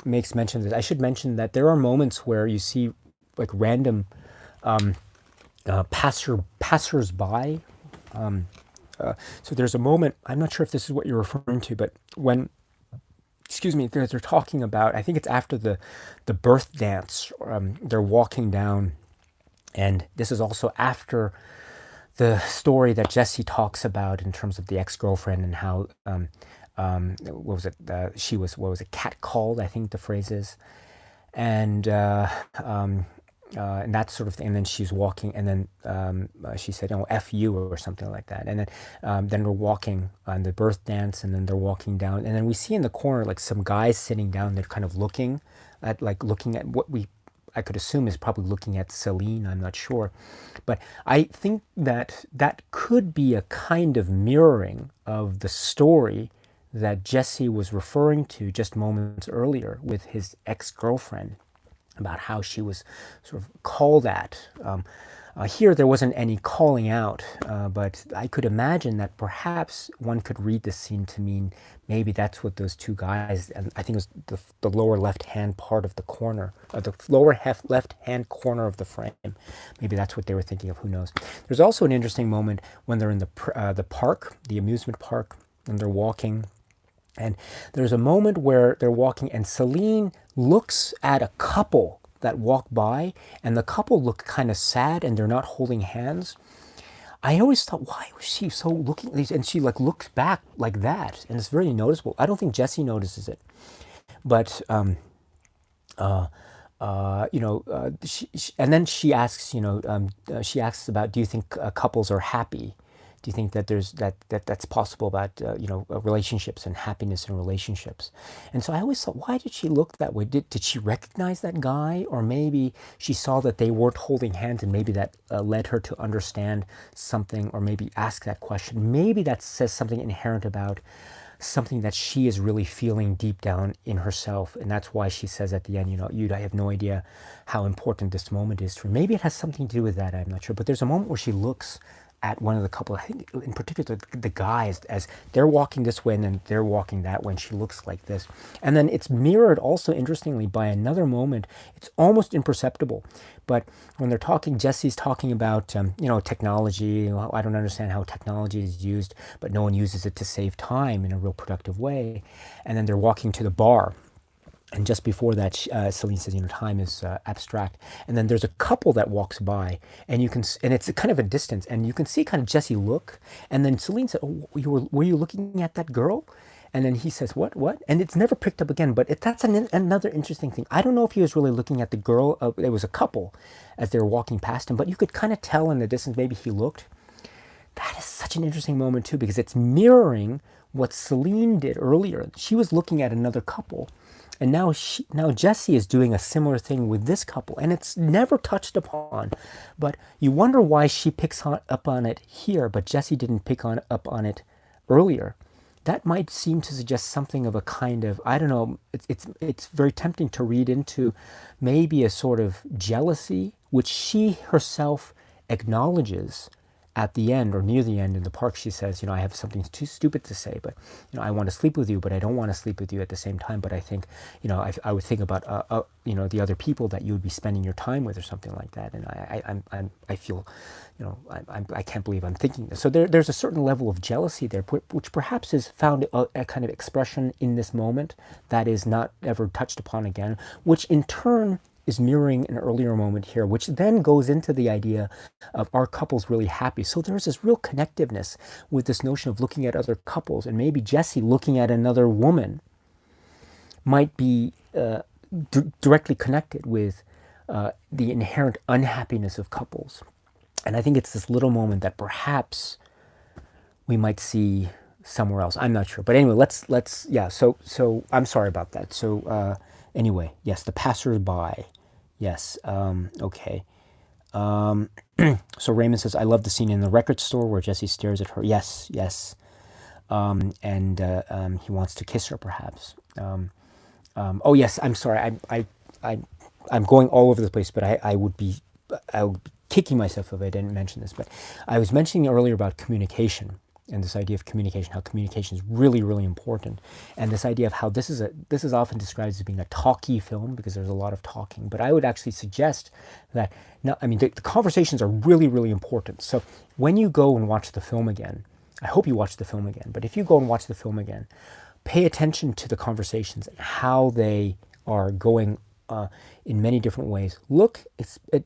makes mention of this. I should mention that there are moments where you see like random passers-by. So there's a moment, I'm not sure if this is what you're referring to, but when excuse me, they're talking about, I think it's after the birth dance, they're walking down, and this is also after the story that Jesse talks about in terms of the ex-girlfriend and how, what was it, she was, what was it, catcalled, I think the phrase is, and and that sort of thing. And then she's walking, and then she said, "Oh, F you," or something like that. And then we're walking on the birth dance, and then they're walking down, and then we see in the corner like some guys sitting down. They're kind of looking at what I could assume is probably looking at Celine. I'm not sure, but I think that that could be a kind of mirroring of the story that Jesse was referring to just moments earlier with his ex-girlfriend, about how she was sort of called at. Here there wasn't any calling out, but I could imagine that perhaps one could read this scene to mean maybe that's what those two guys, and I think it was the lower left-hand part of the corner, the lower left-hand corner of the frame. Maybe that's what they were thinking of, who knows. There's also an interesting moment when they're in the park, the amusement park, and they're walking. And there's a moment where they're walking and Celine looks at a couple that walk by, and the couple look kind of sad and they're not holding hands. I always thought, why was she so looking? And she like looks back like that, and it's very noticeable. I don't think Jesse notices it, but and then she asks, she asks about, do you think couples are happy? Do you think that that's possible about relationships and happiness in relationships? And so I always thought, why did she look that way? Did she recognize that guy, or maybe she saw that they weren't holding hands, and maybe that led her to understand something, or maybe ask that question. Maybe that says something inherent about something that she is really feeling deep down in herself, and that's why she says at the end, I have no idea how important this moment is to her. Maybe it has something to do with that. I'm not sure, but there's a moment where she looks at one of the couple, I think in particular the guys, as they're walking this way and then they're walking that way, and she looks like this. And then it's mirrored also interestingly by another moment. It's almost imperceptible, but when they're talking, Jesse's talking about technology. Well, I don't understand how technology is used, but no one uses it to save time in a real productive way. And then they're walking to the bar. And just before that, Celine says, time is abstract. And then there's a couple that walks by, and it's kind of a distance, and you can see kind of Jesse look. And then Celine said, "Oh, were you looking at that girl?" And then he says, "What? And it's never picked up again. But that's another interesting thing. I don't know if he was really looking at the girl. It was a couple as they were walking past him, but you could kind of tell in the distance maybe he looked. That is such an interesting moment too, because it's mirroring what Celine did earlier. She was looking at another couple. And now Jesse is doing a similar thing with this couple, and it's never touched upon. But you wonder why she picks up on it here, but Jesse didn't pick up on it earlier. That might seem to suggest something of a kind of, I don't know, it's very tempting to read into maybe a sort of jealousy, which she herself acknowledges at the end, or near the end in the park. She says, I have something too stupid to say, but I want to sleep with you, but I don't want to sleep with you at the same time. But I think, I would think about, the other people that you would be spending your time with, or something like that. And I feel, I can't believe I'm thinking this. So there's a certain level of jealousy there, which perhaps is found a kind of expression in this moment that is not ever touched upon again, which in turn is mirroring an earlier moment here, which then goes into the idea of, are couples really happy? So there's this real connectiveness with this notion of looking at other couples, and maybe Jesse looking at another woman. might be directly connected with the inherent unhappiness of couples. And I think it's this little moment that perhaps we might see somewhere else. I'm not sure, but anyway, let's yeah. So I'm sorry about that. So anyway, yes, the passersby. Yes. Okay. So Raymond says, I love the scene in the record store where Jesse stares at her. Yes, yes. And he wants to kiss her, perhaps. Oh yes, I'm sorry. I, I'm going all over the place, but I would be kicking myself if I didn't mention this. But I was mentioning earlier about communication and this idea of communication, how communication is really, really important, and this idea of how this is often described as being a talky film because there's a lot of talking. But I would actually suggest that no, I mean the conversations are really, really important. So when you go and watch the film again, I hope you watch the film again. But if you go and watch the film again, pay attention to the conversations and how they are going in many different ways. Look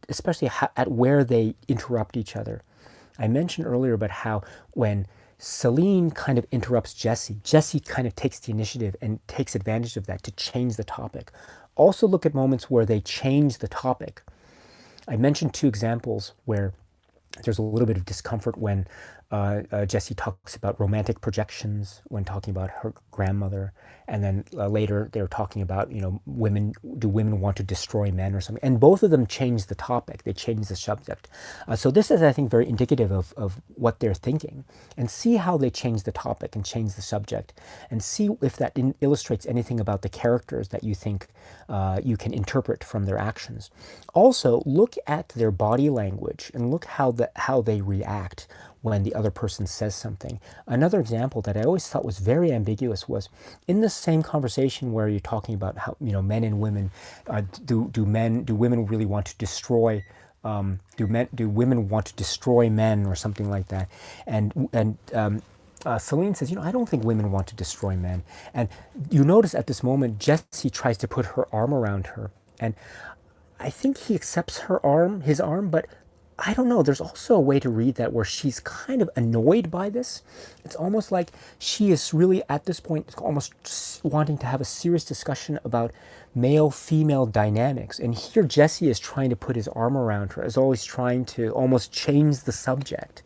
especially at where they interrupt each other. I mentioned earlier about how when Celine kind of interrupts Jesse, Jesse kind of takes the initiative and takes advantage of that to change the topic. Also look at moments where they change the topic. I mentioned two examples where there's a little bit of discomfort when Jessie talks about romantic projections when talking about her grandmother, and then later they're talking about, you know, do women want to destroy men or something? And both of them change the topic, they change the subject. So this is, I think, very indicative of what they're thinking. And see how they change the topic and change the subject, and see if that illustrates anything about the characters that you think you can interpret from their actions. Also, look at their body language and look how they react when the other person says something. Another example that I always thought was very ambiguous was in the same conversation where you're talking about how, you know, men and women, do women really want to destroy, do women want to destroy men or something like that? And Celine says, you know, I don't think women want to destroy men. And you notice at this moment, Jessie tries to put her arm around her, and I think he accepts his arm, but I don't know. There's also a way to read that where she's kind of annoyed by this. It's almost like she is really at this point almost wanting to have a serious discussion about male-female dynamics. And here Jesse is trying to put his arm around her, is always trying to almost change the subject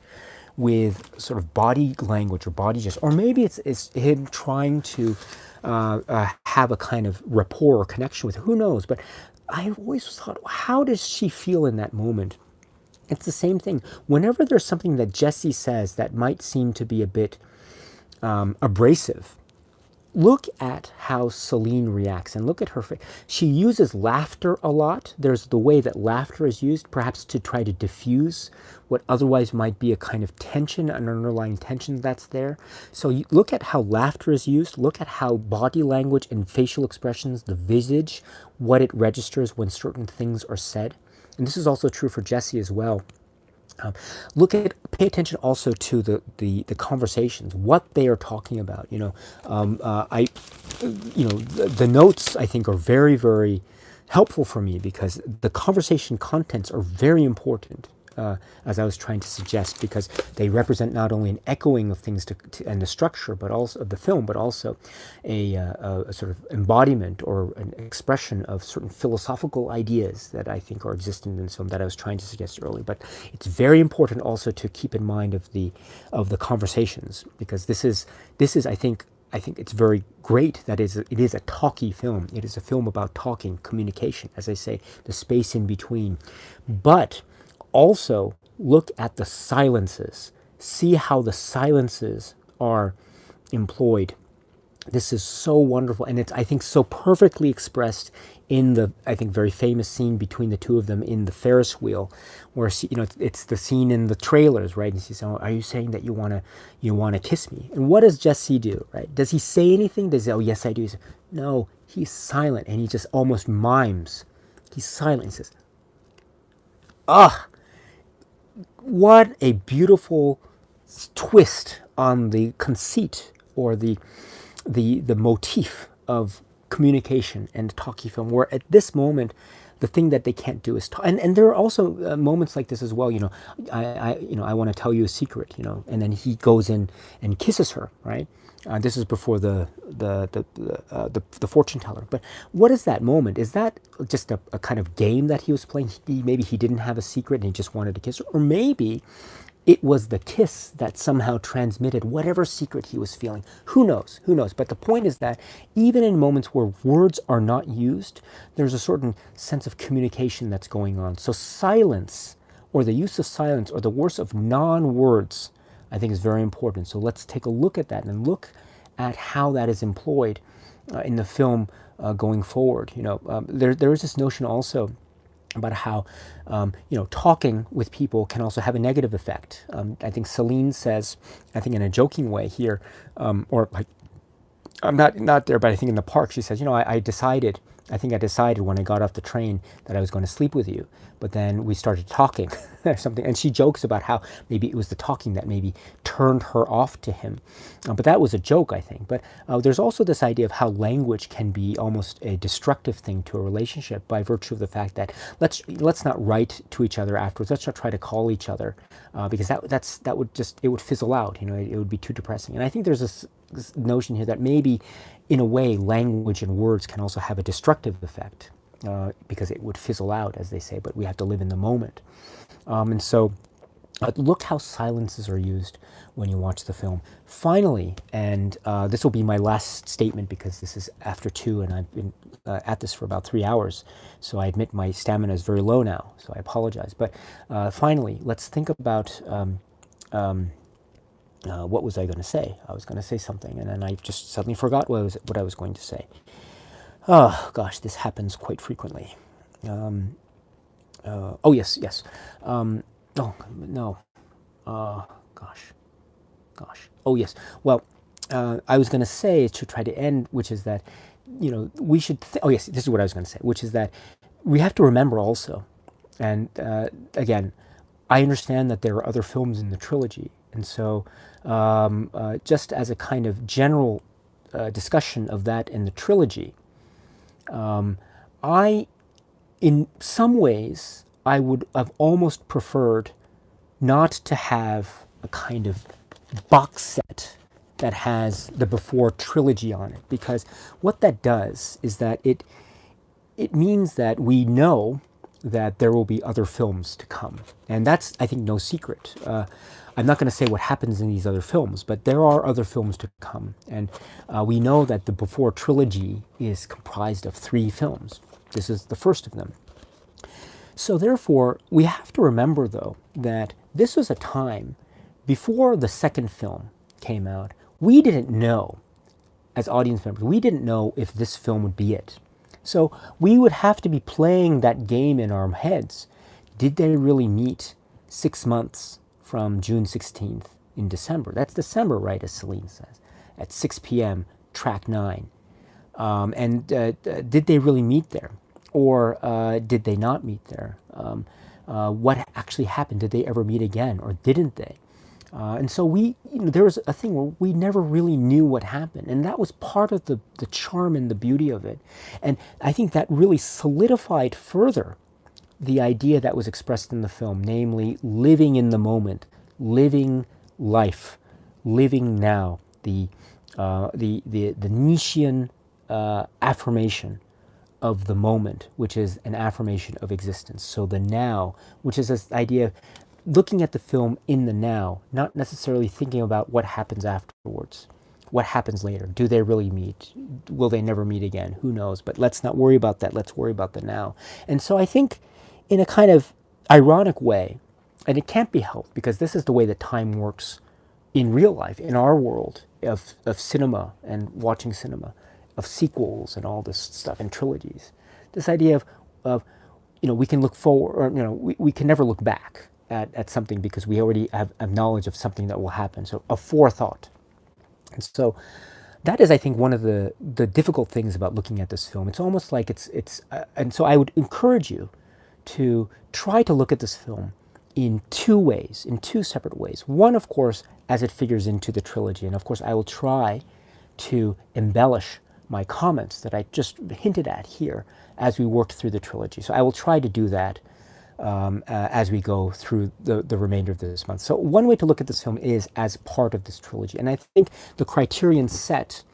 with sort of body language or body gestures. Or maybe it's him trying to have a kind of rapport or connection with her. Who knows? But I always thought, how does she feel in that moment? It's the same thing. Whenever there's something that Jesse says that might seem to be a bit abrasive, look at how Celine reacts and look at her face. She uses laughter a lot. There's the way that laughter is used, perhaps to try to diffuse what otherwise might be a kind of tension, an underlying tension that's there. So you look at how laughter is used. Look at how body language and facial expressions, the visage, what it registers when certain things are said. And this is also true for Jesse as well. Pay attention also to the conversations, what they are talking about. You know, the notes I think are very, very helpful for me because the conversation contents are very important. As I was trying to suggest, because they represent not only an echoing of things and the structure, but also of the film, but also a sort of embodiment or an expression of certain philosophical ideas that I think are existent in this film that I was trying to suggest earlier. But it's very important also to keep in mind of the conversations, because this is I think it's very great that it is a talky film. It is a film about talking, communication, as I say, the space in between. But also, look at the silences. See how the silences are employed. This is so wonderful, and it's, I think, so perfectly expressed in the, I think, very famous scene between the two of them in the Ferris wheel, where it's the scene in the trailers, right? And she says, "Oh, are you saying that you wanna kiss me?" And what does Jesse do, right? Does he say anything? Does he say, "Oh, yes, I do"? He says, no, he's silent, and he just almost mimes. He's silent. He says, "Ah." What a beautiful twist on the conceit or the motif of communication and talkie film, where at this moment the thing that they can't do is talk. And there are also moments like this as well. You know, I want to tell you a secret. You know, and then he goes in and kisses her, right? This is before the fortune teller. But what is that moment? Is that just a kind of game that he was playing? Maybe he didn't have a secret and he just wanted to kiss her, or maybe it was the kiss that somehow transmitted whatever secret he was feeling. Who knows? Who knows? But the point is that even in moments where words are not used, there's a certain sense of communication that's going on. So silence, or the use of silence, or the use of non-words, I think is very important. So let's take a look at that and look at how that is employed in the film going forward. There is this notion also about how talking with people can also have a negative effect. I think Celine says, I think in a joking way here, or like, I'm not there, but I think in the park she says, I think I decided when I got off the train that I was going to sleep with you, but then we started talking or something. And she jokes about how maybe it was the talking that maybe turned her off to him. But that was a joke, I think. But there's also this idea of how language can be almost a destructive thing to a relationship by virtue of the fact that let's not write to each other afterwards. Let's not try to call each other because that would fizzle out. It would be too depressing. And I think there's this notion here that maybe in a way language and words can also have a destructive effect because it would fizzle out, as they say, but we have to live in the moment. And so look how silences are used when you watch the film. Finally, and this will be my last statement because this is after 2 and I've been at this for about 3 hours, so I admit my stamina is very low now, so I apologize. But finally, let's think about what was I going to say? I was going to say something, and then I just suddenly forgot what I was going to say. Oh, gosh, this happens quite frequently. Oh, yes. Oh, no. Gosh. Oh, yes. Well, I was going to say to try to end, which is that, we should... oh, yes, this is what I was going to say, which is that we have to remember also, and again, I understand that there are other films in the trilogy, and so just as a kind of general discussion of that in the trilogy, in some ways, I would have almost preferred not to have a kind of box set that has the before trilogy on it, because what that does is that it means that we know that there will be other films to come. And that's, I think, no secret. I'm not going to say what happens in these other films, but there are other films to come. And we know that the before trilogy is comprised of 3 films. This is the first of them. So therefore, we have to remember, though, that this was a time before the second film came out. We didn't know, as audience members, we didn't know if this film would be it. So we would have to be playing that game in our heads. Did they really meet 6 months from June 16th in December? That's December, right, as Celine says, at 6 p.m., track 9. Did they really meet there? Or did they not meet there? What actually happened? Did they ever meet again, or didn't they? And so there was a thing where we never really knew what happened. And that was part of the charm and the beauty of it. And I think that really solidified further the idea that was expressed in the film, namely living in the moment, living life, living now, the Nietzschean affirmation of the moment, which is an affirmation of existence. So the now, which is this idea of looking at the film in the now, not necessarily thinking about what happens afterwards, what happens later. Do they really meet? Will they never meet again? Who knows? But let's not worry about that. Let's worry about the now. And so I think in a kind of ironic way, and it can't be helped because this is the way that time works in real life, in our world of cinema and watching cinema, of sequels and all this stuff and trilogies. This idea of we can look forward, or we can never look back at something because we already have knowledge of something that will happen. So a forethought. And so that is, I think, one of the difficult things about looking at this film. It's almost like and so I would encourage you to try to look at this film in 2 ways, in 2 separate ways. One, of course, as it figures into the trilogy. And of course, I will try to embellish my comments that I just hinted at here as we worked through the trilogy. So I will try to do that as we go through the remainder of this month. So one way to look at this film is as part of this trilogy. And I think the Criterion set,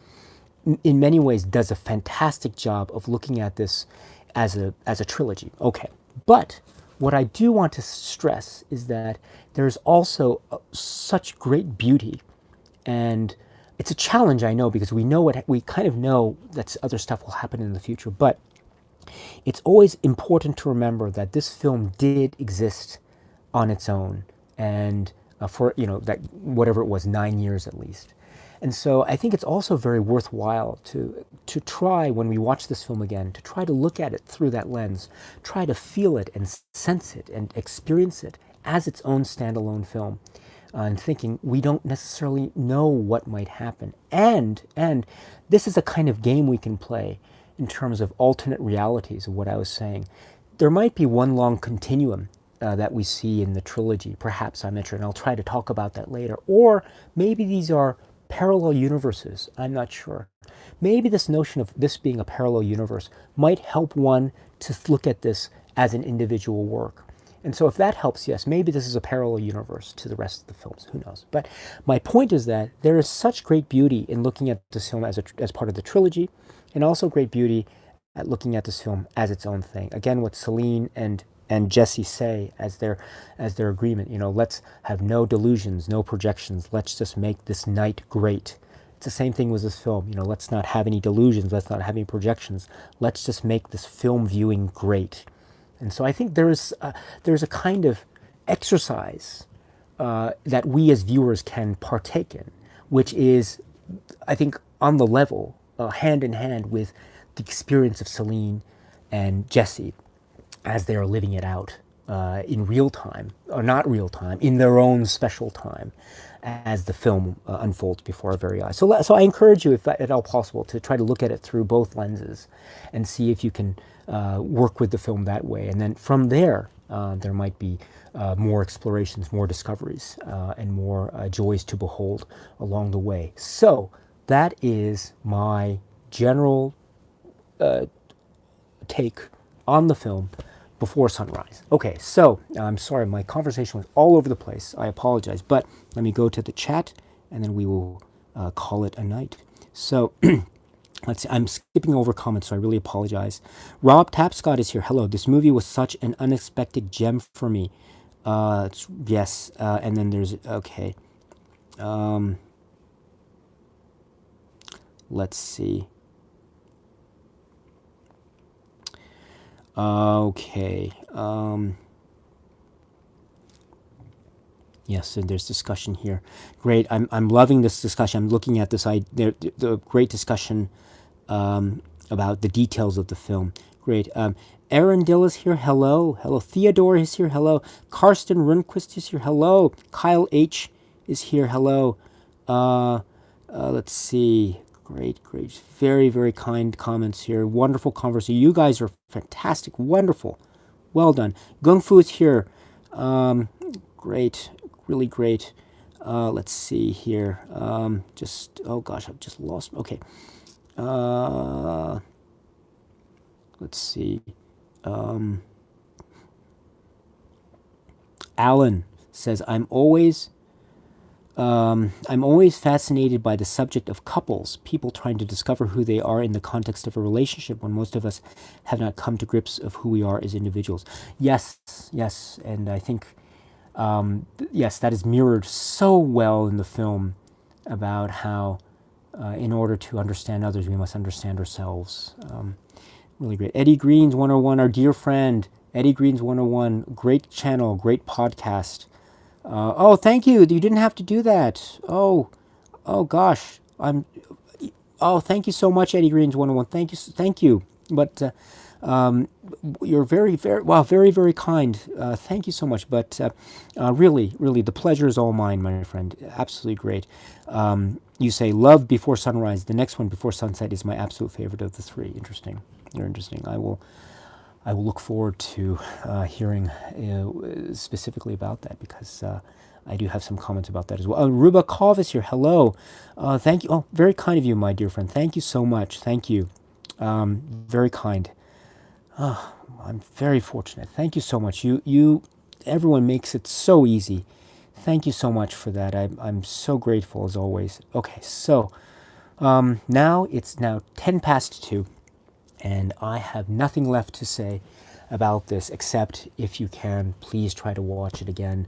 in many ways, does a fantastic job of looking at this as a trilogy. Okay, but what I do want to stress is that there's also such great beauty, and it's a challenge, I know, because we kind of know that other stuff will happen in the future, but it's always important to remember that this film did exist on its own, and for that whatever it was, 9 years at least. And so I think it's also very worthwhile to try, when we watch this film again, to try to look at it through that lens, try to feel it and sense it and experience it as its own standalone film, and thinking we don't necessarily know what might happen. And this is a kind of game we can play in terms of alternate realities of what I was saying. There might be one long continuum that we see in the trilogy, perhaps I'm not sure, and I'll try to talk about that later. Or maybe these are parallel universes, I'm not sure. Maybe this notion of this being a parallel universe might help one to look at this as an individual work. And so if that helps, yes, maybe this is a parallel universe to the rest of the films, who knows. But my point is that there is such great beauty in looking at this film as part of the trilogy, and also great beauty at looking at this film as its own thing. Again, what Celine and Jesse say as their agreement, let's have no delusions, no projections, let's just make this night great. It's the same thing with this film, let's not have any delusions, let's not have any projections, let's just make this film viewing great. And so I think there's a kind of exercise that we as viewers can partake in, which is, I think, on the level, hand in hand with the experience of Celine and Jesse as they are living it out in real time, or not real time, in their own special time, as the film unfolds before our very eyes. So I encourage you, if at all possible, to try to look at it through both lenses and see if you can work with the film that way. And then from there, there might be more explorations, more discoveries, and more joys to behold along the way. So that is my general take on the film Before Sunrise. Okay, so I'm sorry, my conversation was all over the place. I apologize, but let me go to the chat and then we will call it a night. So let's see, I'm skipping over comments, so I really apologize. Rob Tapscott is here. Hello, this movie was such an unexpected gem for me. Yes, and then there's, okay. Let's see. Okay. Yes, and there's discussion here. Great. I'm loving this discussion. I'm looking at this. The great discussion about the details of the film. Great. Aaron Dill is here. Hello. Hello. Theodore is here. Hello. Karsten Rundquist is here. Hello. Kyle H is here. Hello. Let's see. Great. Very, very kind comments here. Wonderful conversation. You guys are fantastic. Wonderful. Well done. Gung Fu is here. Great. Really great. Let's see here. Oh gosh, I've just lost. Okay. Let's see. Alan says, I'm always fascinated by the subject of couples, people trying to discover who they are in the context of a relationship when most of us have not come to grips of who we are as individuals. Yes, and I think, yes, that is mirrored so well in the film about how in order to understand others, we must understand ourselves. Really great. Eddie Green's 101, our dear friend, Eddie Green's 101, great channel, great podcast. Oh, thank you. You didn't have to do that. Oh gosh. Thank you so much, Eddie Green's 101. Thank you. But you're very, very, well, very, very kind. Thank you so much. But really, the pleasure is all mine, my friend. Absolutely great. You say, love Before Sunrise. The next one, Before Sunset, is my absolute favorite of the three. Interesting. They're interesting. I will look forward to hearing specifically about that, because I do have some comments about that as well. Rubakov is here. Hello. Thank you. Oh, very kind of you, my dear friend. Thank you so much. Thank you. Very kind. I'm very fortunate. Thank you so much. Everyone makes it so easy. Thank you so much for that. I'm so grateful as always. Okay, so now it's now 10 past 2, and I have nothing left to say about this except if you can, please try to watch it again.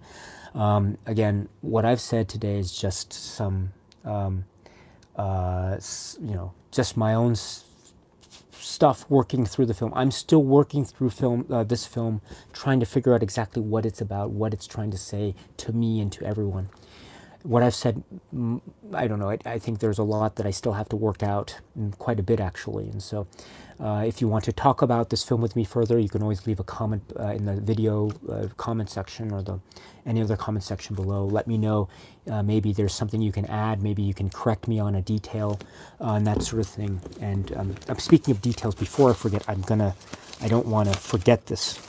Again, what I've said today is just some, just my own stuff working through the film. I'm still working through this film, trying to figure out exactly what it's about, what it's trying to say to me and to everyone. What I've said, I don't know. I think there's a lot that I still have to work out, quite a bit actually. And so, if you want to talk about this film with me further, you can always leave a comment in the video comment section or any other comment section below. Let me know. Maybe there's something you can add. Maybe you can correct me on a detail and that sort of thing. And I'm speaking of details. Before I forget, I don't want to forget this.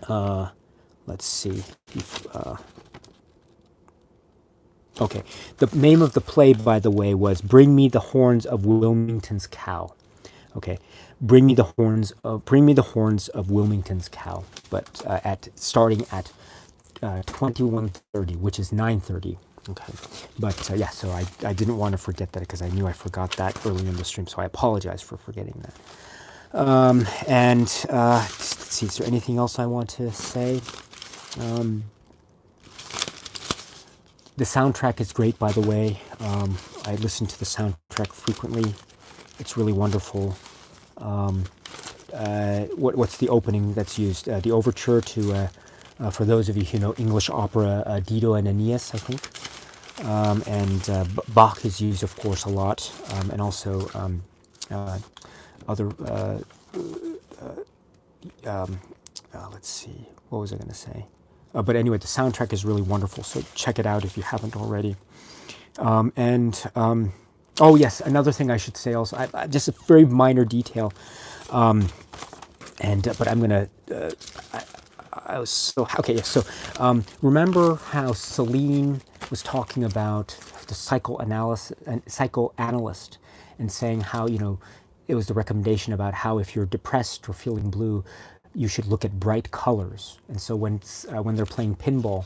Let's see. Okay, the name of the play, by the way, was "Bring Me the Horns of Wilmington's Cow." Okay, bring me the horns of Wilmington's Cow. But starting at 21:30, which is 9:30. Okay, but yeah, so I didn't want to forget that because I knew I forgot that early in the stream, so I apologize for forgetting that. Let's see, is there anything else I want to say? The soundtrack is great, by the way. I listen to the soundtrack frequently. It's really wonderful. What's the opening that's used? The overture to, for those of you who know English opera, Dido and Aeneas, I think. Bach is used, of course, a lot, and also other. Let's see, what was I going to say? But anyway, the soundtrack is really wonderful, so check it out if you haven't already. Oh yes, another thing I should say also, just a very minor detail, but I'm gonna. I was so okay. Yeah, so remember how Celine was talking about the psychoanalyst, and saying how it was the recommendation about how if you're depressed or feeling blue, you should look at bright colors. And so when they're playing pinball,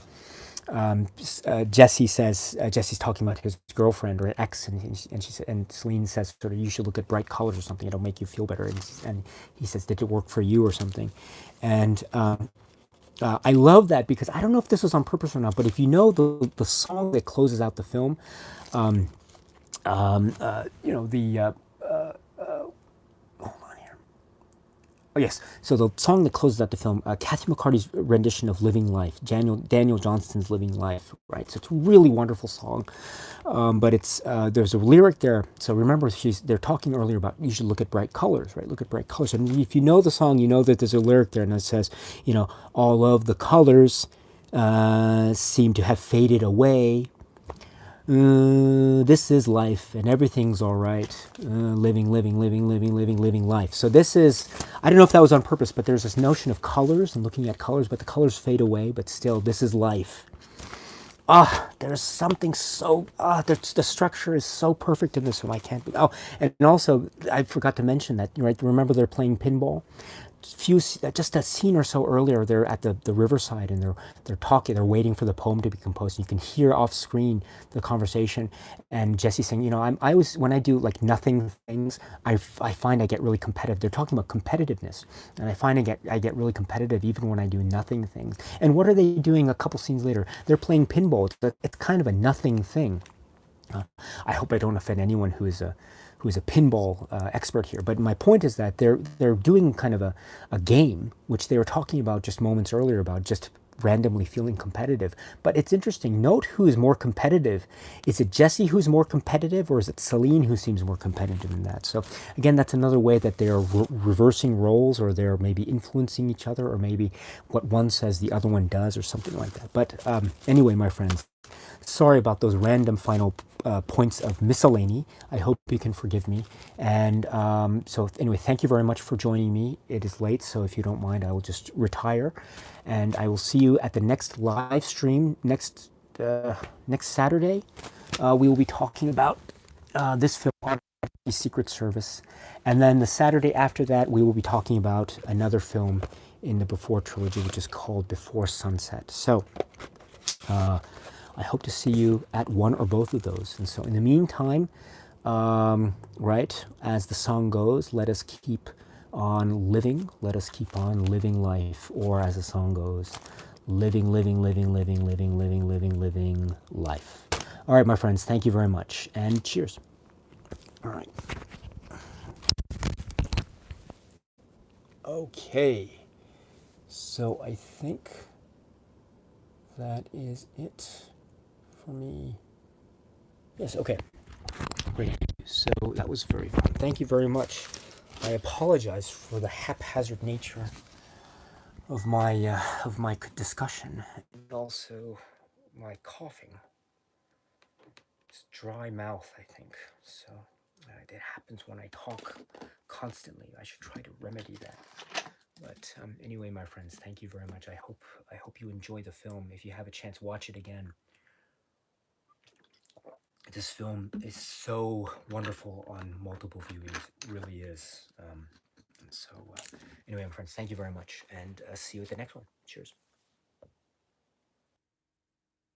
Jesse's talking about his girlfriend or ex, and Celine says sort of, you should look at bright colors or something, it'll make you feel better. And he says, did it work for you or something? And I love that because I don't know if this was on purpose or not, but if you know the song that closes out the film, oh yes, so the song that closes out the film, Kathy McCarty's rendition of "Living Life," Daniel Johnston's "Living Life," right? So it's a really wonderful song, but it's there's a lyric there. So remember, they're talking earlier about you should look at bright colors, right? Look at bright colors, and if you know the song, you know that there's a lyric there, and it says, all of the colors seem to have faded away. This is life and everything's all right. Living life. So this is, I don't know if that was on purpose, but there's this notion of colors and looking at colors, but the colors fade away, but still, this is life. There's something so, the structure is so perfect in this film. I can't, and also, I forgot to mention that, right? Remember they're playing pinball? Just a scene or so earlier, they're at the riverside and they're talking, they're waiting for the poem to be composed. And you can hear off screen the conversation, and Jesse saying, when I do like nothing things, I find I get really competitive. They're talking about competitiveness, and I find I get really competitive even when I do nothing things. And what are they doing a couple scenes later? They're playing pinball. It's kind of a nothing thing. I hope I don't offend anyone who is a pinball expert here, but my point is that they're doing kind of a game, which they were talking about just moments earlier about just randomly feeling competitive. But it's interesting. Note who is more competitive. Is it Jesse who's more competitive, or is it Celine who seems more competitive in that? So again, that's another way that they are reversing roles, or they're maybe influencing each other, or maybe what one says the other one does, or something like that. But anyway, my friends, sorry about those random final points of miscellany. I hope you can forgive me. And so anyway, thank you very much for joining me. It is late, so if you don't mind, I will just retire. And I will see you at the next live stream next Saturday. We will be talking about this film. Secret Service. And then the Saturday after that, we will be talking about another film in the Before trilogy, which is called Before Sunset. So I hope to see you at one or both of those. And so in the meantime, right, as the song goes, let us keep on living. Let us keep on living life. Or as the song goes, living life. All right, my friends, thank you very much. And cheers. All right. Okay. So I think that is it for me. Yes, okay. Great. So that was very fun. Thank you very much. I apologize for the haphazard nature of my discussion and also my coughing. It's dry mouth, I think. So it happens when I talk constantly. I should try to remedy that. But anyway, my friends, thank you very much. I hope you enjoy the film. If you have a chance, watch it again. This film is so wonderful on multiple viewings. It really is. And so, anyway, my friends, thank you very much, and see you at the next one. Cheers.